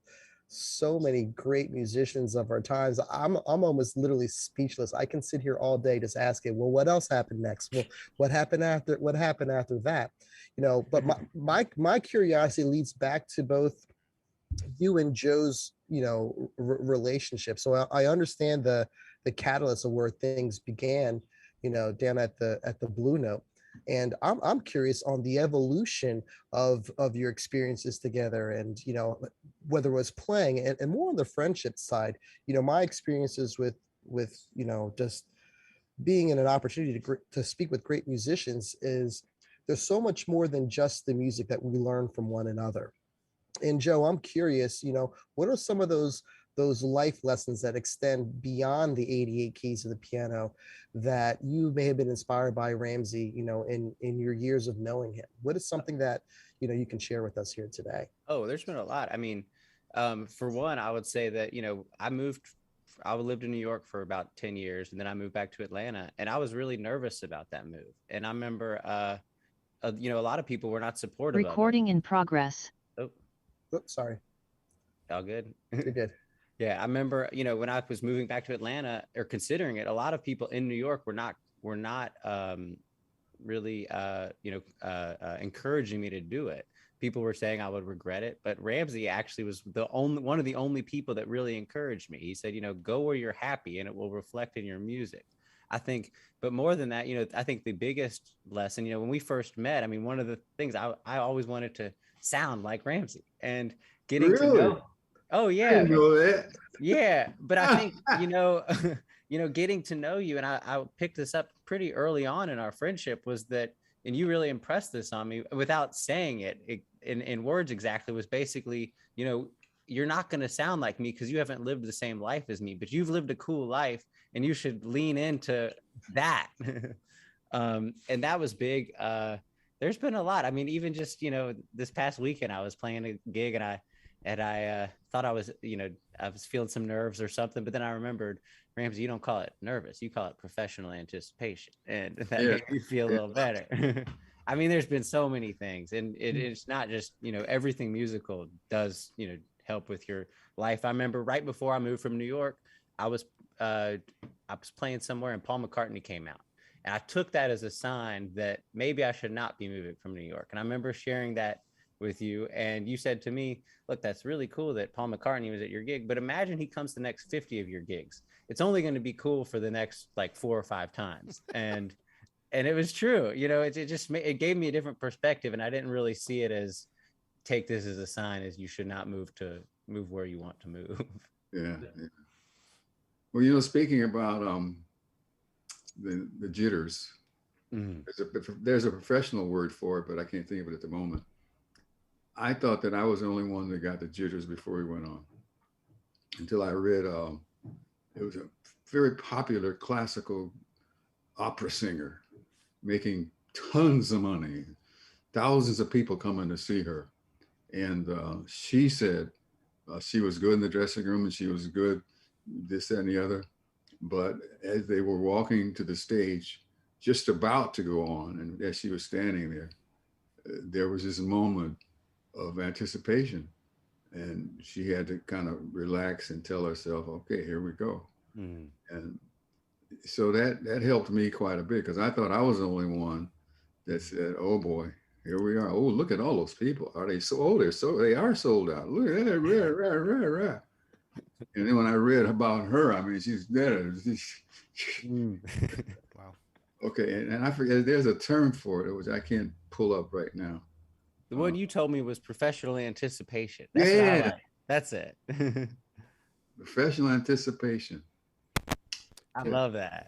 so many great musicians of our times. I'm almost literally speechless. I can sit here all day just asking, well, what else happened next? Well, what happened after? What happened after that? You know, but my curiosity leads back to both you and Joe's, you know, relationship. So I understand the catalyst of where things began, you know, down at the Blue Note. And I'm curious on the evolution of your experiences together, and you know, whether it was playing and more on the friendship side. You know, my experiences with you know, just being in an opportunity to speak with great musicians is there's so much more than just the music that we learn from one another. And Joe, I'm curious, you know, what are some of those life lessons that extend beyond the 88 keys of the piano that you may have been inspired by Ramsey, you know, in your years of knowing him? What is something that, you know, you can share with us here today? Oh, there's been a lot. I mean, for one, I would say that, you know, I lived in New York for about 10 years, and then I moved back to Atlanta, and I was really nervous about that move. And I remember, you know, a lot of people were not supportive of it. Recording in progress. Oh, oops, sorry. All good. You're good. Yeah, I remember, you know, when I was moving back to Atlanta or considering it, a lot of people in New York were not really, you know, encouraging me to do it. People were saying I would regret it, but Ramsey actually was one of the only people that really encouraged me. He said, you know, go where you're happy and it will reflect in your music. I think, but more than that, you know, I think the biggest lesson, you know, when we first met, I mean, one of the things I always wanted to sound like Ramsey, and getting to know. Oh yeah. I didn't know that. Yeah. But I think, you know, getting to know you, and I picked this up pretty early on in our friendship, was that, and you really impressed this on me without saying it in words exactly, was basically, you know, you're not going to sound like me because you haven't lived the same life as me, but you've lived a cool life and you should lean into that. And that was big. There's been a lot. I mean, even just, you know, this past weekend I was playing a gig, and I thought I was, you know, I was feeling some nerves or something, but then I remembered, Ramsey, you don't call it nervous, you call it professional anticipation, and that made me feel a little better. I mean, there's been so many things, and it's not just, you know, everything musical does, you know, help with your life. I remember right before I moved from New York, I was playing somewhere and Paul McCartney came out. And I took that as a sign that maybe I should not be moving from New York. And I remember sharing that with you, and you said to me, look, that's really cool that Paul McCartney was at your gig, but imagine he comes to the next 50 of your gigs. It's only going to be cool for the next like 4 or 5 times. And it was true. You know, it gave me a different perspective, and I didn't really see it as, take this as a sign as you should not move where you want to move. Yeah. Well, you know, speaking about the jitters, there's a professional word for it, but I can't think of it at the moment. I thought that I was the only one that got the jitters before we went on, until I read it was a very popular classical opera singer making tons of money, thousands of people coming to see her. And she said she was good in the dressing room and she was good, this, that, and the other. But as they were walking to the stage, just about to go on, and as she was standing there, there was this moment of anticipation. And she had to kind of relax and tell herself, okay, here we go. And so that helped me quite a bit, because I thought I was the only one that said, oh boy, here we are. Oh, look at all those people. Are they so, oh, they are sold out. Look at that, right. And then when I read about her, I mean, she's dead. Wow. Okay, and I forget, there's a term for it, which I can't pull up right now. The one you told me was professional anticipation. That's what I like. That's it. Professional anticipation. I love that.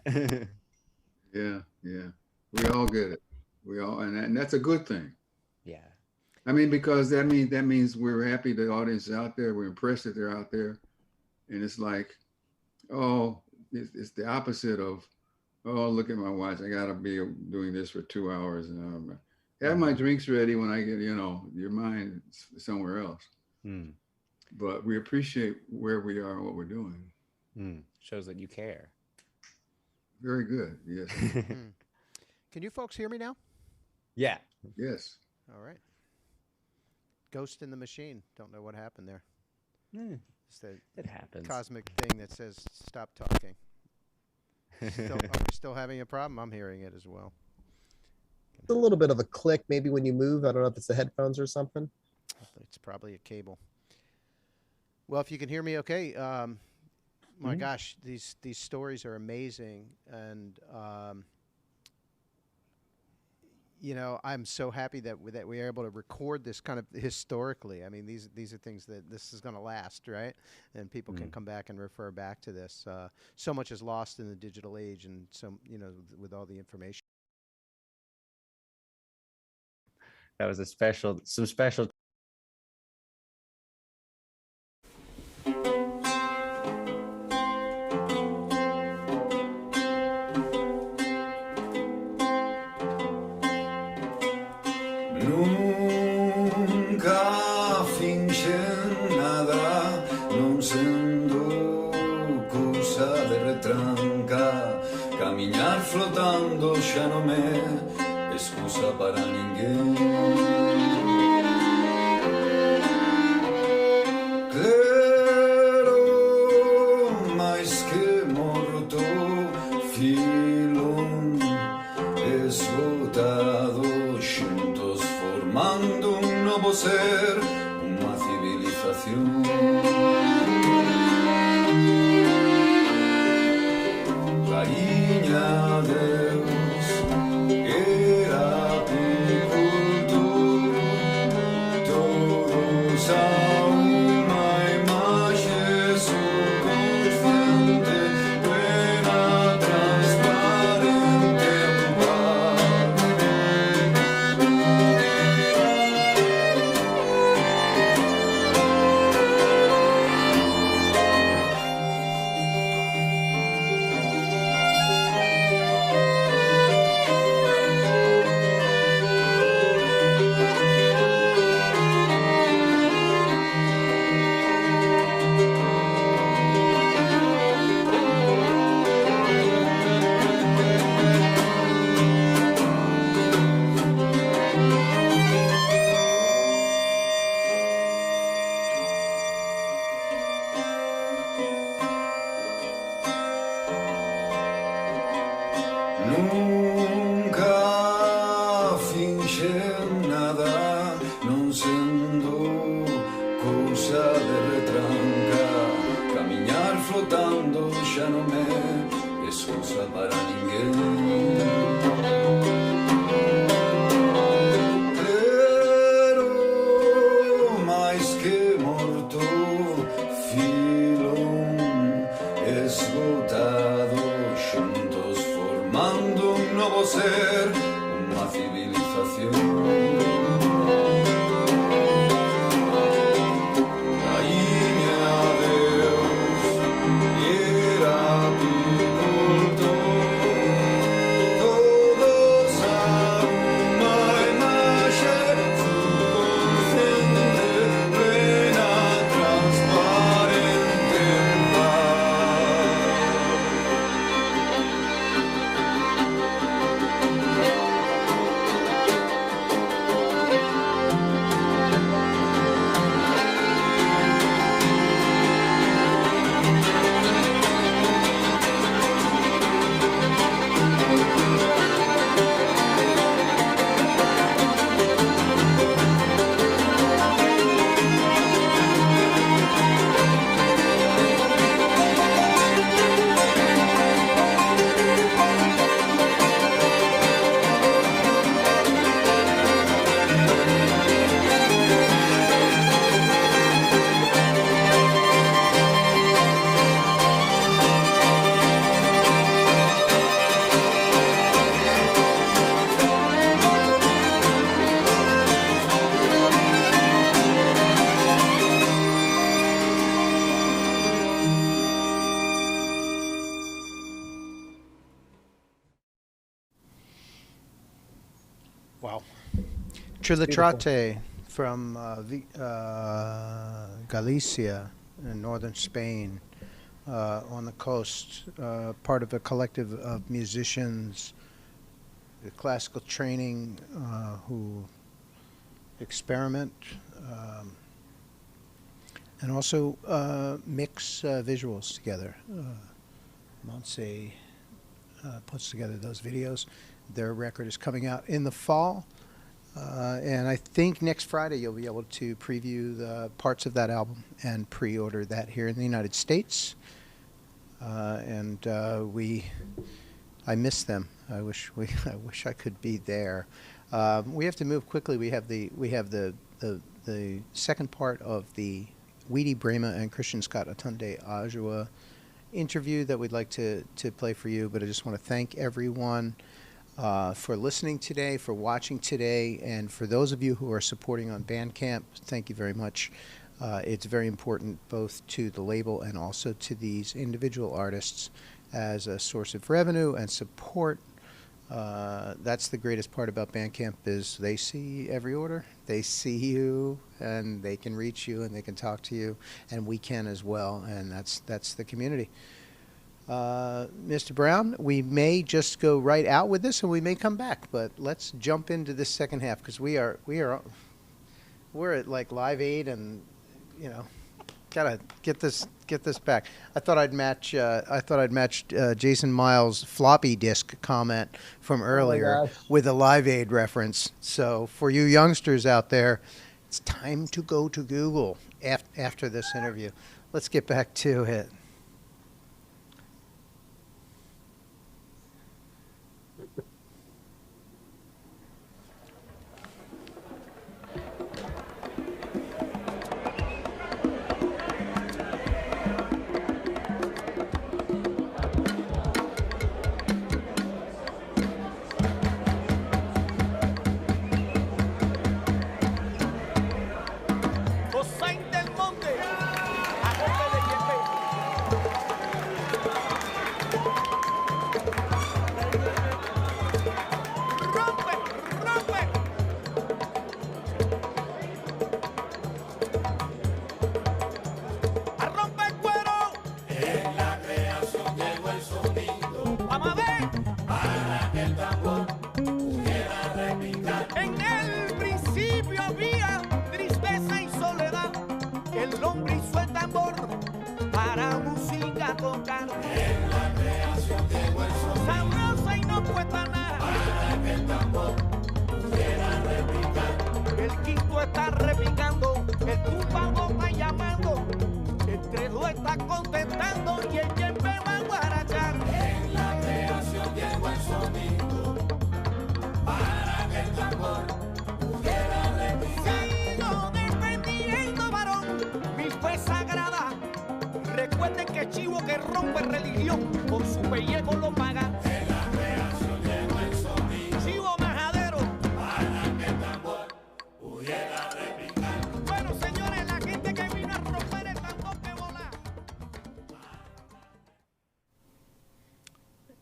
Yeah. We all get it. We all, and that's a good thing. Yeah. I mean, because that means we're happy the audience is out there. We're impressed that they're out there. And it's like, oh, it's the opposite of, oh, look at my watch. I got to be doing this for 2 hours. And have my drinks ready when I get, you know, your mind somewhere else. But we appreciate where we are and what we're doing. Shows that you care. Very good. Yes. Can you folks hear me now? Yeah. Yes. All right. Ghost in the machine. Don't know what happened there. It's the It happens. cosmic thing that says stop talking. Are we still having a problem? I'm hearing it as well. It's a little bit of a click, maybe when you move. I don't know if it's the headphones or something. It's probably a cable. Well, if you can hear me okay, my gosh, these stories are amazing. And, you know, I'm so happy that we are able to record this kind of historically. I mean, these are things that this is going to last, right? And people can come back and refer back to this. So much is lost in the digital age, and so, you know, with all the information. That was some special. Nunca finxen nada, non sendo cousa de retranca. Camiñar flotando xa non é excusa para ninguén. Claro, máis que morto, filón esgotado, xuntos formando un novo ser, unha civilización. Cariña Deus, era apicultor, todos a unha imaxe subconsciente, plena, transparente, nunca finxen nada, non sendo cousa de retranca. Camiñar flotando xa non é excusa para ninguén. Pero máis que morto, filón esgotado, xuntos formando un novo ser, unha civilización. Cariña Deus, era apicultor, todos a unha imaxe subconsciente, plena, transparente, en paz. Wow. Trilitrate from Galicia in northern Spain, on the coast, part of a collective of musicians, classical training, who experiment And also mix visuals together. Montse puts together those videos. Their record is coming out in the fall. And I think next Friday you'll be able to preview the parts of that album and pre-order that here in the United States. I miss them. I wish I could be there. We have to move quickly. We have the second part of the Weedie, Braimah, and Christian Scott aTunde Adjuah interview that we'd like to play for you. But I just want to thank everyone for listening today, for watching today, and for those of you who are supporting on Bandcamp, thank you very much. It's very important both to the label and also to these individual artists as a source of revenue and support. That's the greatest part about Bandcamp is they see every order, they see you, and they can reach you, and they can talk to you, and we can as well, and that's the community. Mr. Brown, we may just go right out with this, and we may come back, but let's jump into this second half because we're at like Live Aid, and gotta get this back. I thought I'd match Jason Miles' floppy disk comment from earlier with a Live Aid reference. So for you youngsters out there, it's time to go to Google after this interview. Let's get back to it.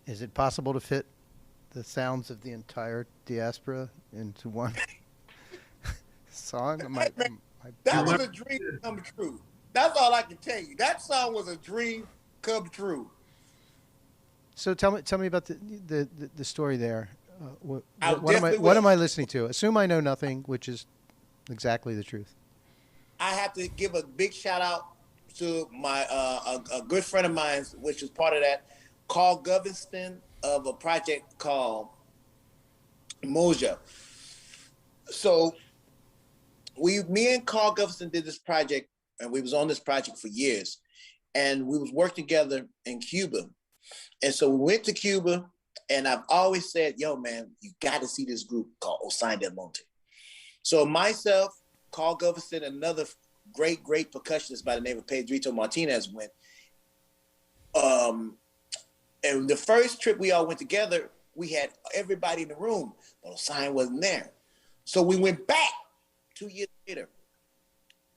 Is it possible to fit the sounds of the entire diaspora into one song? That was a dream come true. That's all I can tell you. That song was a dream come true. So tell me about the story there. What am I listening to? Assume I know nothing, which is exactly the truth. I have to give a big shout out to my a good friend of mine, which was part of that, Carl Govinston, of a project called Moja. So me and Carl Govinston did this project, and we was on this project for years, and we was working together in Cuba. And so we went to Cuba, and I've always said, yo, man, you got to see this group called Osine Del Monte. So myself, Carl Govinston, another great percussionist by the name of Pedrito Martinez went. And the first trip we all went together, we had everybody in the room, but Osine wasn't there. So we went back 2 years later,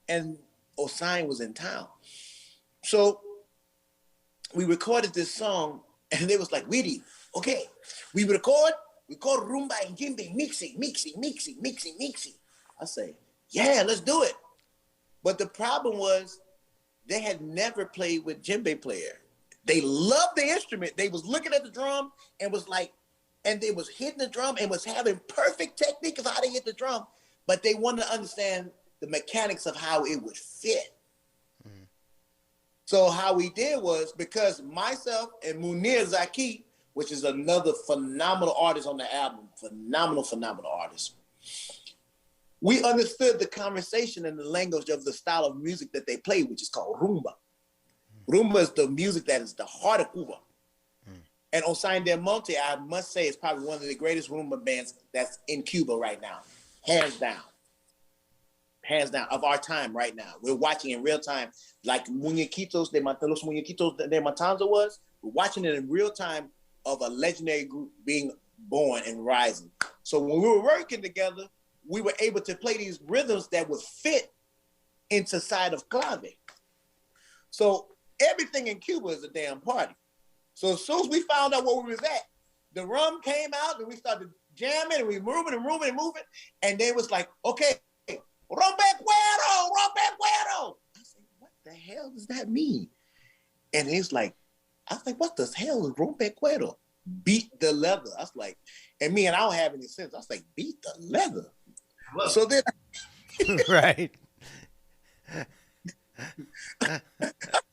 and Osine was in town. So we recorded this song, and it was like, Weedie, okay, we record rumba and djembe, mixing. I say, yeah, let's do it. But the problem was they had never played with djembe player. They loved the instrument. They was looking at the drum and was like, and they was hitting the drum and was having perfect technique of how to hit the drum, but they wanted to understand the mechanics of how it would fit. So how we did was, because myself and Munir Zaki, which is another phenomenal artist on the album, phenomenal artist, we understood the conversation and the language of the style of music that they play, which is called rumba. Rumba is the music that is the heart of Cuba. And Osain Del Monte, I must say, is probably one of the greatest rumba bands that's in Cuba right now, hands down. Hands down, of our time right now. We're watching in real time, like Muñequitos de Los Muñequitos de Matanza was. We're watching it in real time of a legendary group being born and rising. So when we were working together, we were able to play these rhythms that would fit into side of clave. So everything in Cuba is a damn party. So as soon as we found out where we was at, the rum came out and we started jamming and we moving. And they was like, okay, Ropeadope. I said, what the hell does that mean? And he's like, I was like, what the hell is Ropeadope? Beat the leather. I was like, and me, and I don't have any sense. I was like, beat the leather. So then, right.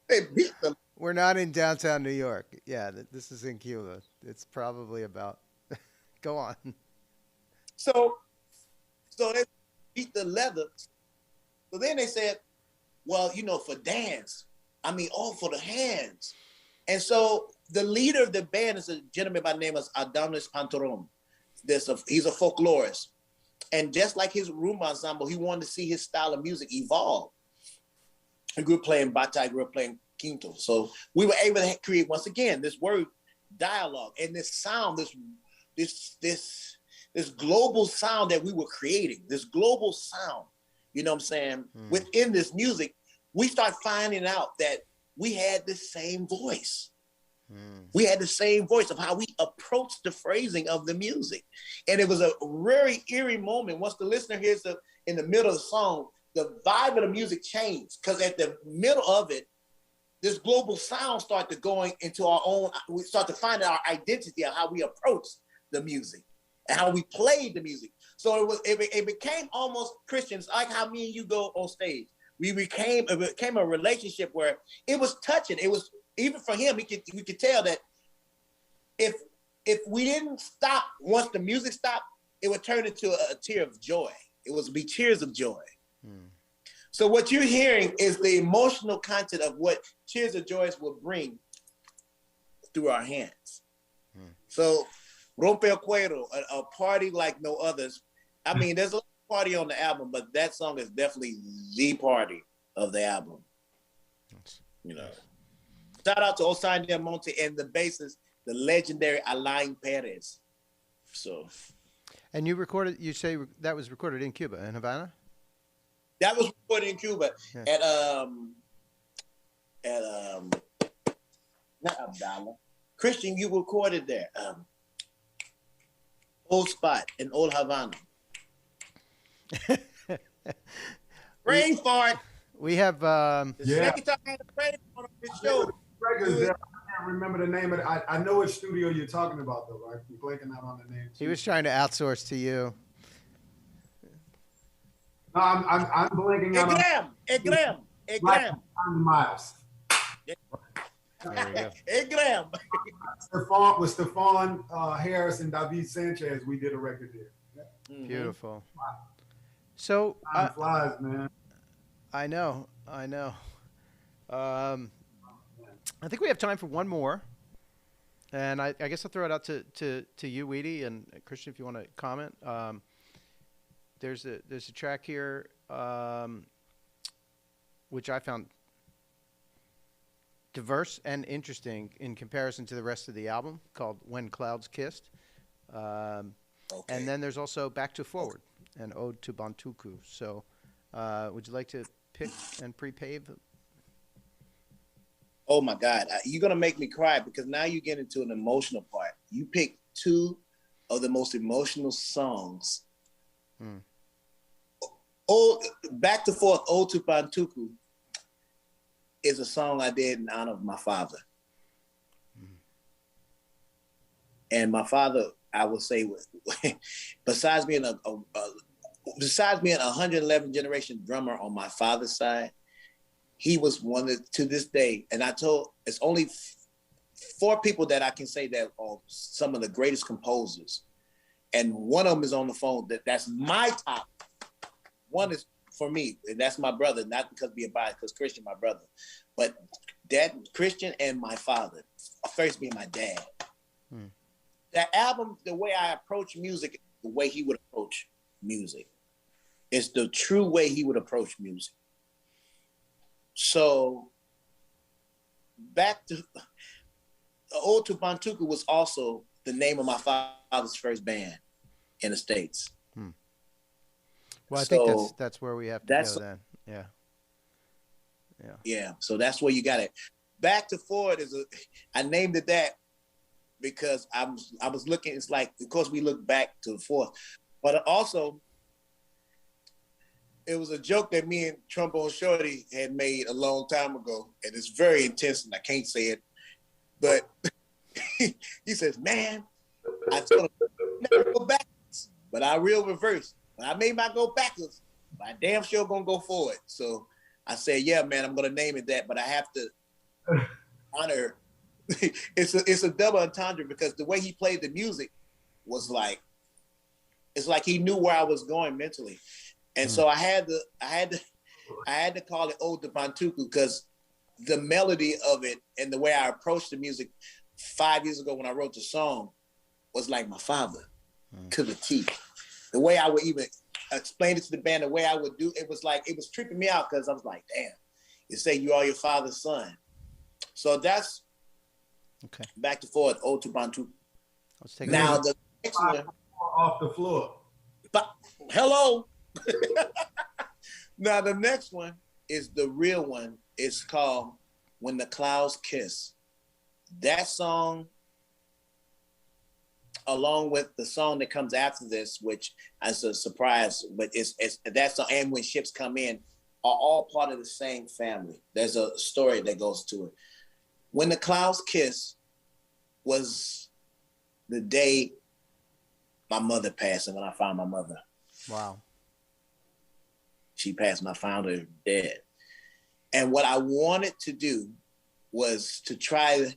beat the. We're not in downtown New York. Yeah, this is in Cuba. It's probably about. Go on. So they beat the leather. So then they said, well, you know, for dance, I mean, all for the hands. And so the leader of the band is a gentleman by the name of Adonis Pantoron. He's a folklorist. And just like his rumba ensemble, he wanted to see his style of music evolve. He grew up playing bata, grew up playing quinto. So we were able to create, once again, this word dialogue and this sound, this global sound that we were creating, this global sound, you know what I'm saying? Within this music, we start finding out that we had the same voice. We had the same voice of how we approached the phrasing of the music. And it was a very eerie moment. Once the listener hears in the middle of the song, the vibe of the music changed. Because at the middle of it, this global sound started going into our own, we start to find our identity of how we approach the music and how we played the music. So it became almost Christians, like how me and you go on stage. It became a relationship where it was touching. It was, even for him, we could tell that if we didn't stop once the music stopped, it would turn into a tear of joy. It would be tears of joy. So what you're hearing is the emotional content of what Tears of Joy will bring through our hands. So Ropeadope, a party like no others. I mean, there's a party on the album, but that song is definitely the party of the album. You know, shout out to Osain Del Monte and the bassist, the legendary Alain Perez. So, and you recorded? You say that was recorded in Cuba, in Havana? That was recorded in Cuba at not Abdallah. Christian, you recorded there. Old Spot in Old Havana. Brain fart. We have second time I had a brain fart on this show. I can't remember the name of it. I know which studio you're talking about though. Right? I'm blanking out on the name. He was trying to outsource to you. No, I'm blanking out. Graham. Miles. Graham. With Stefan Harris and David Sanchez, we did a record there. Beautiful. So time flies, man. I know. I think we have time for one more, and I guess I'll throw it out to you, Weedie, and Christian, if you want to comment. There's a track here which I found diverse and interesting in comparison to the rest of the album, called When Clouds Kissed. And then there's also Back to Forward, an ode to Bantuku. So would you like to pick and pre-pave? Oh my God, you're gonna make me cry, because now you get into an emotional part. You picked two of the most emotional songs. Back to Forth, Ode to Bantuku is a song I did in honor of my father. And my father, I would say, besides being a 111 generation drummer on my father's side, he was one that, to this day, and I told, it's only 4 people that I can say that are some of the greatest composers. And one of them is on the phone. That's my top. One is for me, and that's my brother, not because being biased, because Christian, my brother. But that Christian and my father, first being my dad. That album, the way I approach music, the way he would approach music. It's the true way he would approach music. So back to Ode to Bantuku was also the name of my father's first band in the States. Well, I think that's where we have to go then. Yeah. So that's where you got it. Back to Forward I named it that because I was looking. It's like, of course, we look back to the fourth, but also it was a joke that me and Trombone Shorty had made a long time ago, and it's very intense, and I can't say it, but he says, "Man, I told him never go backwards, but I will reverse. But I may not go backwards, but I damn sure gonna go forward." So I said, "Yeah, man, I'm gonna name it that, but I have to honor." It's a double entendre because the way he played the music was like, it's like he knew where I was going mentally, and so I had to call it Ode to Bantuku because the melody of it and the way I approached the music 5 years ago when I wrote the song was like my father to the T. The way I would even explain it to the band, the way I would do it was like, it was tripping me out because I was like, damn, you say you are your father's son. So that's back to Forward, Ode to Bantuku. Let's take now the next one off the floor. But hello. Now the next one is the real one. It's called When the Clouds Kiss. That song, along with the song that comes after this, which is a surprise, but it's that song and When Ships Come In, are all part of the same family. There's a story that goes to it. When the Clouds Kiss was the day my mother passed, and when I found my mother. Wow. She passed and I found her dead. And what I wanted to do was to try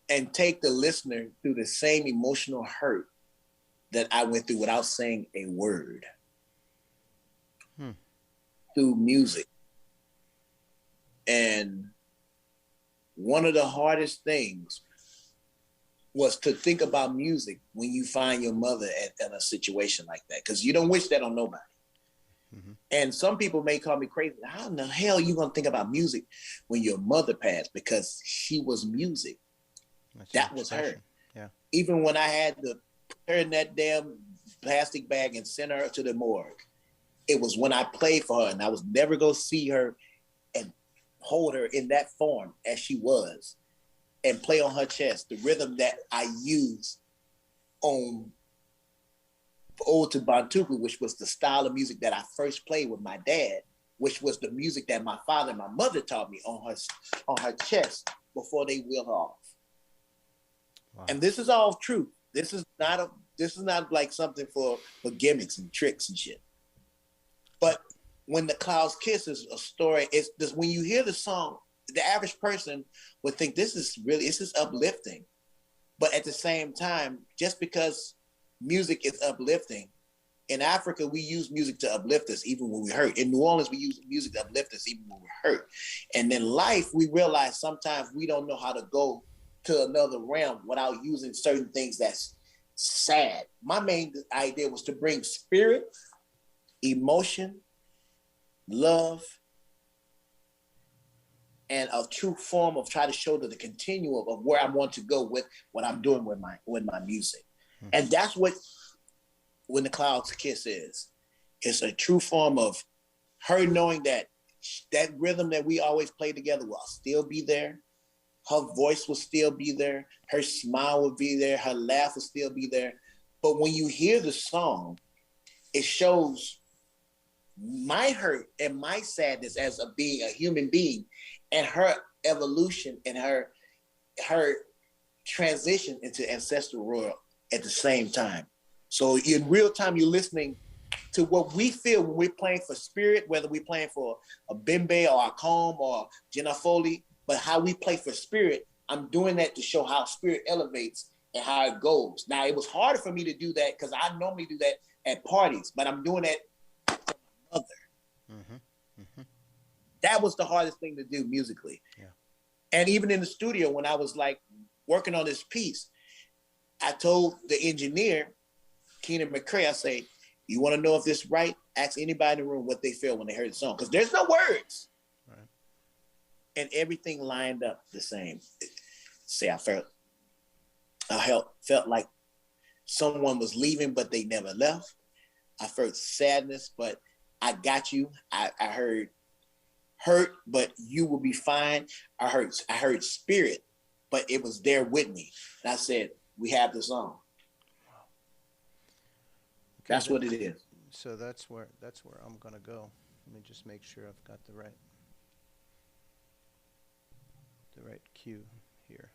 and take the listener through the same emotional hurt that I went through without saying a word. Through music. And one of the hardest things was to think about music when you find your mother in a situation like that, because you don't wish that on nobody. And some people may call me crazy. How in the hell are you gonna think about music when your mother passed? Because she was music. That was her. Yeah. Even when I had to put her in that damn plastic bag and send her to the morgue, it was when I played for her, and I was never gonna see her and hold her in that form as she was and play on her chest, the rhythm that I used on Ode to Bantuku, which was the style of music that I first played with my dad, which was the music that my father and my mother taught me on her chest before they wheeled off. Wow. And this is all true. This is not like something for gimmicks and tricks and shit. But When the Clouds Kiss is a story. It's this, when you hear the song, the average person would think this is uplifting. But at the same time, just because music is uplifting, in Africa, we use music to uplift us even when we hurt. In New Orleans, we use music to uplift us even when we're hurt. And in life, we realize sometimes we don't know how to go to another realm without using certain things that's sad. My main idea was to bring spirit, emotion, love, and a true form of try to show the continuum of where I want to go with what I'm doing with my music. And that's what When the Clouds Kiss is. It's a true form of her knowing that that rhythm that we always play together will still be there. Her voice will still be there. Her smile will be there. Her laugh will still be there. But when you hear the song, it shows my hurt and my sadness as a human being, and her evolution and her transition into ancestral royal at the same time. So in real time, you're listening to what we feel when we're playing for spirit, whether we're playing for a bembe or a comb or Jenna Foley, but how we play for spirit. I'm doing that to show how spirit elevates and how it goes. Now, it was harder for me to do that because I normally do that at parties, but I'm doing that for my mother. Mm-hmm. Mm-hmm. That was the hardest thing to do musically. Yeah. And even in the studio, when I was like working on this piece, I told the engineer, Keenan McCrae, I say, you want to know if this is right? Ask anybody in the room what they feel when they heard the song, because there's no words. Right. And everything lined up the same. Say I felt like someone was leaving, but they never left. I felt sadness, but I got you. I heard hurt, but you will be fine. I heard spirit, but it was there with me. And I said, we have the song. Okay, that's what it is. So that's where I'm gonna go. Let me just make sure I've got the right cue here.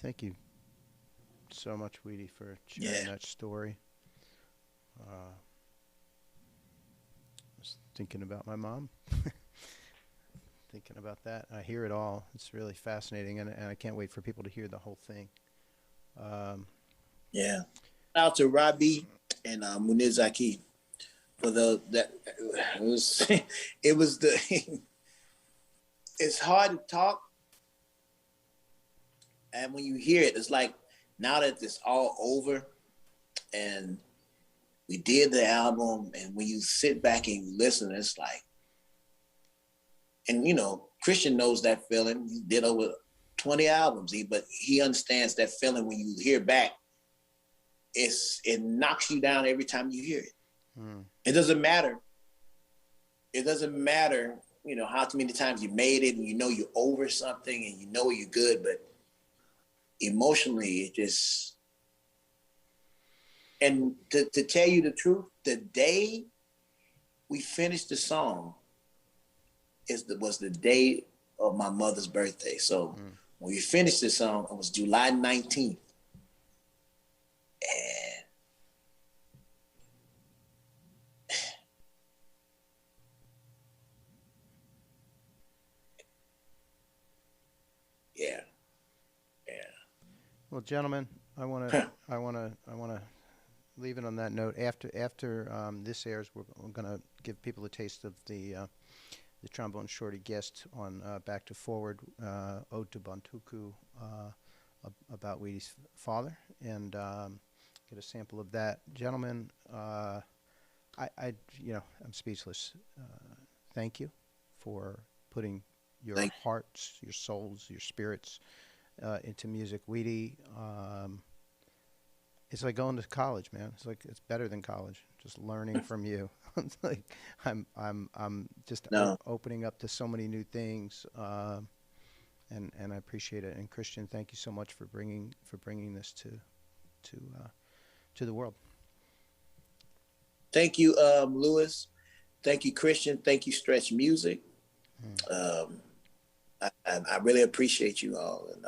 Thank you so much, Weedie, for sharing that story. I was thinking about my mom, thinking about that. I hear it all. It's really fascinating, and I can't wait for people to hear the whole thing. Yeah. Out to Robbie and Munizaki for it's hard to talk. And when you hear it, it's like, now that it's all over and we did the album, and when you sit back and you listen, it's like, and you know, Christian knows that feeling. He did over 20 albums, but he understands that feeling when you hear back. It knocks you down every time you hear it. It doesn't matter. It doesn't matter, you know, how many times you made it and you know you're over something and you know you're good, but emotionally, it just, and to tell you the truth, the day we finished the song was the day of my mother's birthday. So when we finished the song, it was July 19th. And Well, gentlemen, I want to leave it on that note. After this airs, we're going to give people a taste of the trombone shorty guest on Back to Forward, Ode to Bantuku, about Weedie's father, and get a sample of that. Gentlemen, I'm speechless. Thank you for putting your hearts, your souls, your spirits into music. Weedie, it's like going to college, man. It's better than college. Just learning from you. It's like I'm just opening up to so many new things, and I appreciate it. And Christian, thank you so much for bringing this to the world. Thank you, Lewis. Thank you, Christian. Thank you, Stretch Music. I really appreciate you all, and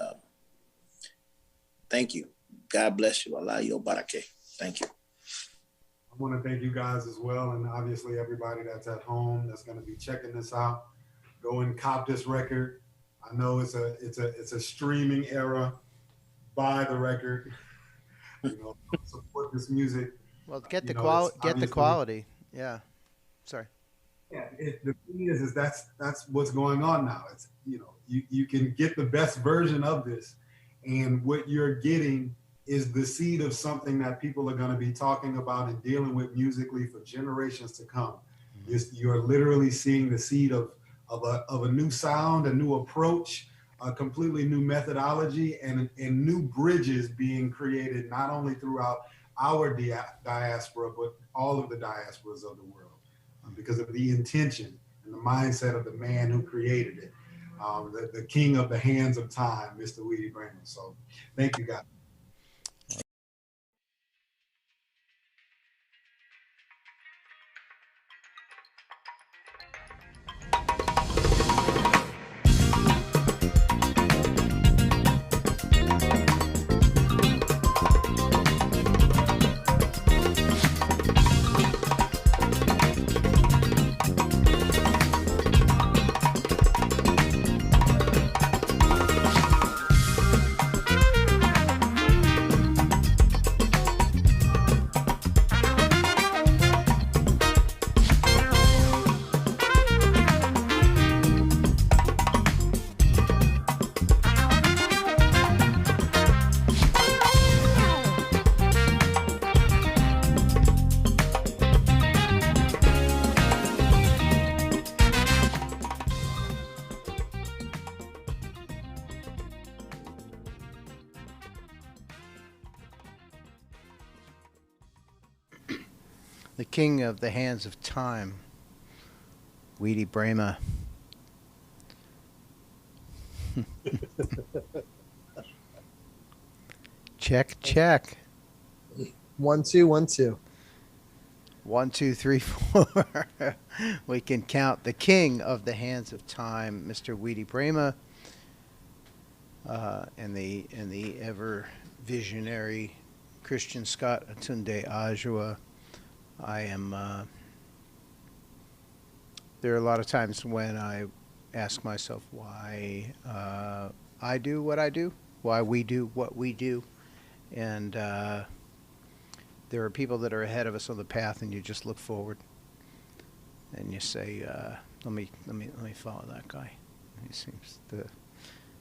thank you. God bless you. Allah yo barake. Thank you. I want to thank you guys as well, and obviously everybody that's at home that's going to be checking this out. Go and cop this record. I know it's a streaming era. Buy the record. Support this music. Well, get the quality. Yeah. Sorry. Yeah. The thing is that's what's going on now. It's you can get the best version of this, and what you're getting is the seed of something that people are going to be talking about and dealing with musically for generations to come. You're literally seeing the seed of a new sound, a new approach, a completely new methodology, and new bridges being created not only throughout our diaspora, but all of the diasporas of the world, because of the intention and the mindset of the man who created it, the king of the hands of time, Mr. Weedie Braimah. So thank you, guys. The king of the hands of time, Weedie Braimah. Check. 1 2 1 2. 1 2 3 4. We can count the king of the hands of time, Mr. Weedie Braimah, and the ever visionary Christian Scott aTunde Adjuah. There are a lot of times when I ask myself why I do what I do, why we do what we do, and there are people that are ahead of us on the path, and you just look forward and you say, let me follow that guy. He seems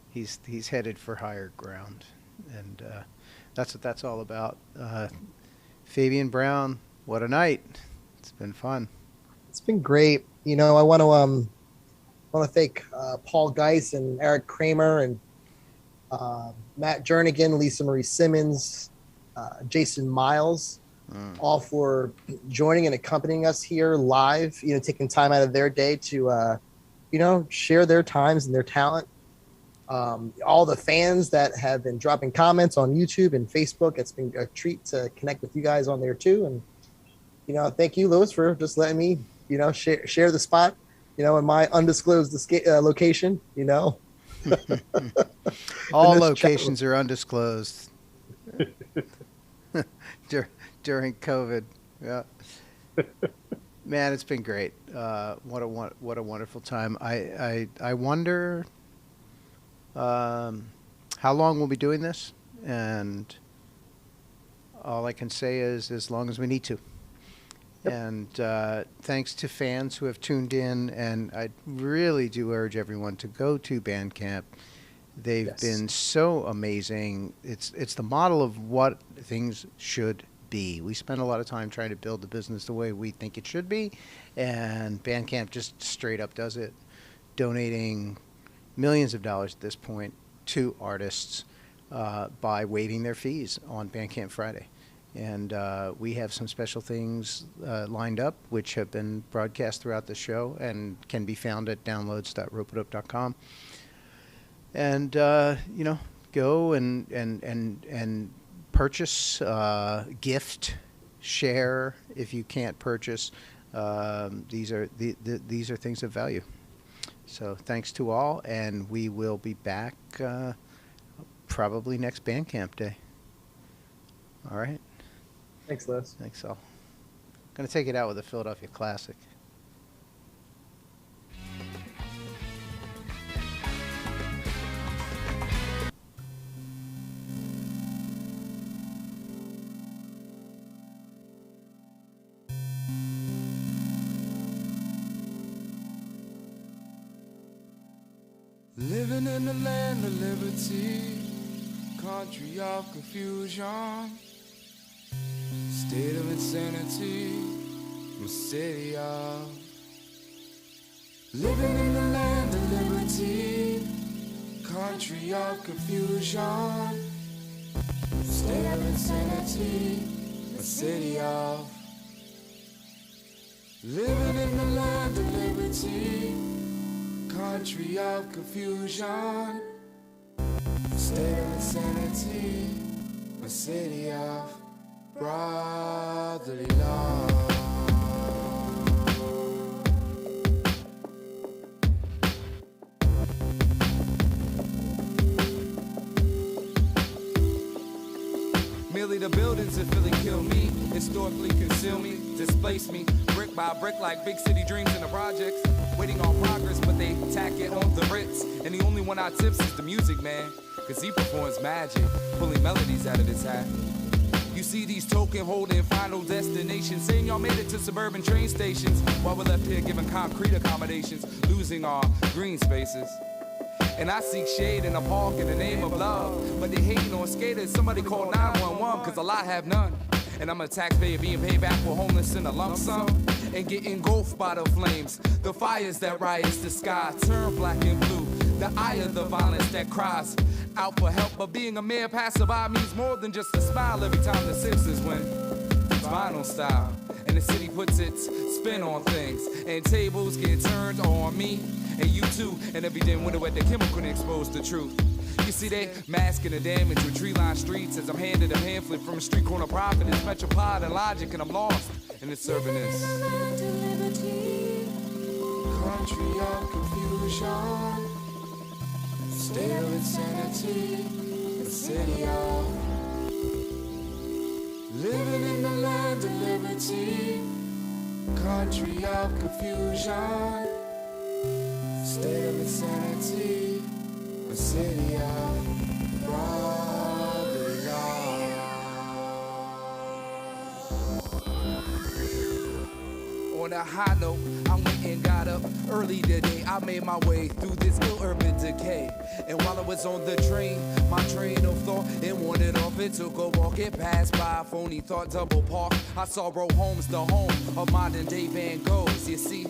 he's headed for higher ground, and that's what that's all about. Fabian Brown. What a night. It's been fun. It's been great. I want to thank Paul Giess and Eric Kramer and Matt Jernigan, Lisa Marie Simmons, Jason Miles, all for joining and accompanying us here live, taking time out of their day to, share their times and their talent. All the fans that have been dropping comments on YouTube and Facebook, it's been a treat to connect with you guys on there too. And thank you, Lewis, for just letting me, share the spot, in my undisclosed location, All locations are undisclosed during COVID. Yeah. Man, it's been great. What a wonderful time. I wonder how long we'll be doing this. and all I can say is as long as we need to. And thanks to fans who have tuned in, and I really do urge everyone to go to Bandcamp. They've been so amazing. It's the model of what things should be. We spend a lot of time trying to build the business the way we think it should be, and Bandcamp just straight up does it, donating millions of dollars at this point to artists by waiving their fees on Bandcamp Friday. And we have some special things lined up, which have been broadcast throughout the show and can be found at downloads.ropeadope.com. And go and purchase, gift, share if you can't purchase. These are things of value. So thanks to all, and we will be back probably next Bandcamp Day. All right. Thanks, Les. Thanks, all. Going to take it out with a Philadelphia classic. Living in the land of liberty, country of confusion, state of insanity, my city of. Living in the land of liberty, country of confusion, state of insanity, my city of. Living in the land of liberty, country of confusion, state of insanity, a city of brotherly love. Merely the buildings in Philly kill me, historically conceal me, displace me, brick by brick like big city dreams in the projects. Waiting on progress, but they tack it on the Ritz. And the only one I tips is the music man, cause he performs magic, pulling melodies out of his hat. You see these token holding final destinations, saying y'all made it to suburban train stations, while we're left here giving concrete accommodations, losing our green spaces. And I seek shade in a park in the name of love, but they hating on skaters. Somebody call 911, cause a lot have none. And I'm a taxpayer being paid back for homeless in a lump sum, and get engulfed by the flames. The fires that rise the sky turn black and blue. The eye of the violence that cries out for help. But being a mere passerby means more than just a smile every time the Simpsons win. It's vinyl style, and the city puts its spin on things, and tables get turned on me and you too. And every damn window at the chemical can expose the truth. You see they masking the damage with tree-lined streets as I'm handed a pamphlet from a street corner prophet. It's metropolitan logic and I'm lost in its urbanist. Country of confusion, state of insanity, the city of. Living in the land of liberty, country of confusion, state of insanity, the city of brotherly love. On a high note, I went and got up early today. I made my way through this ill urban decay. And while I was on the train, my train of thought, it wandered off. It took a walk, it passed by a phony thought double park. I saw row homes, the home of modern day Van Goghs. You see,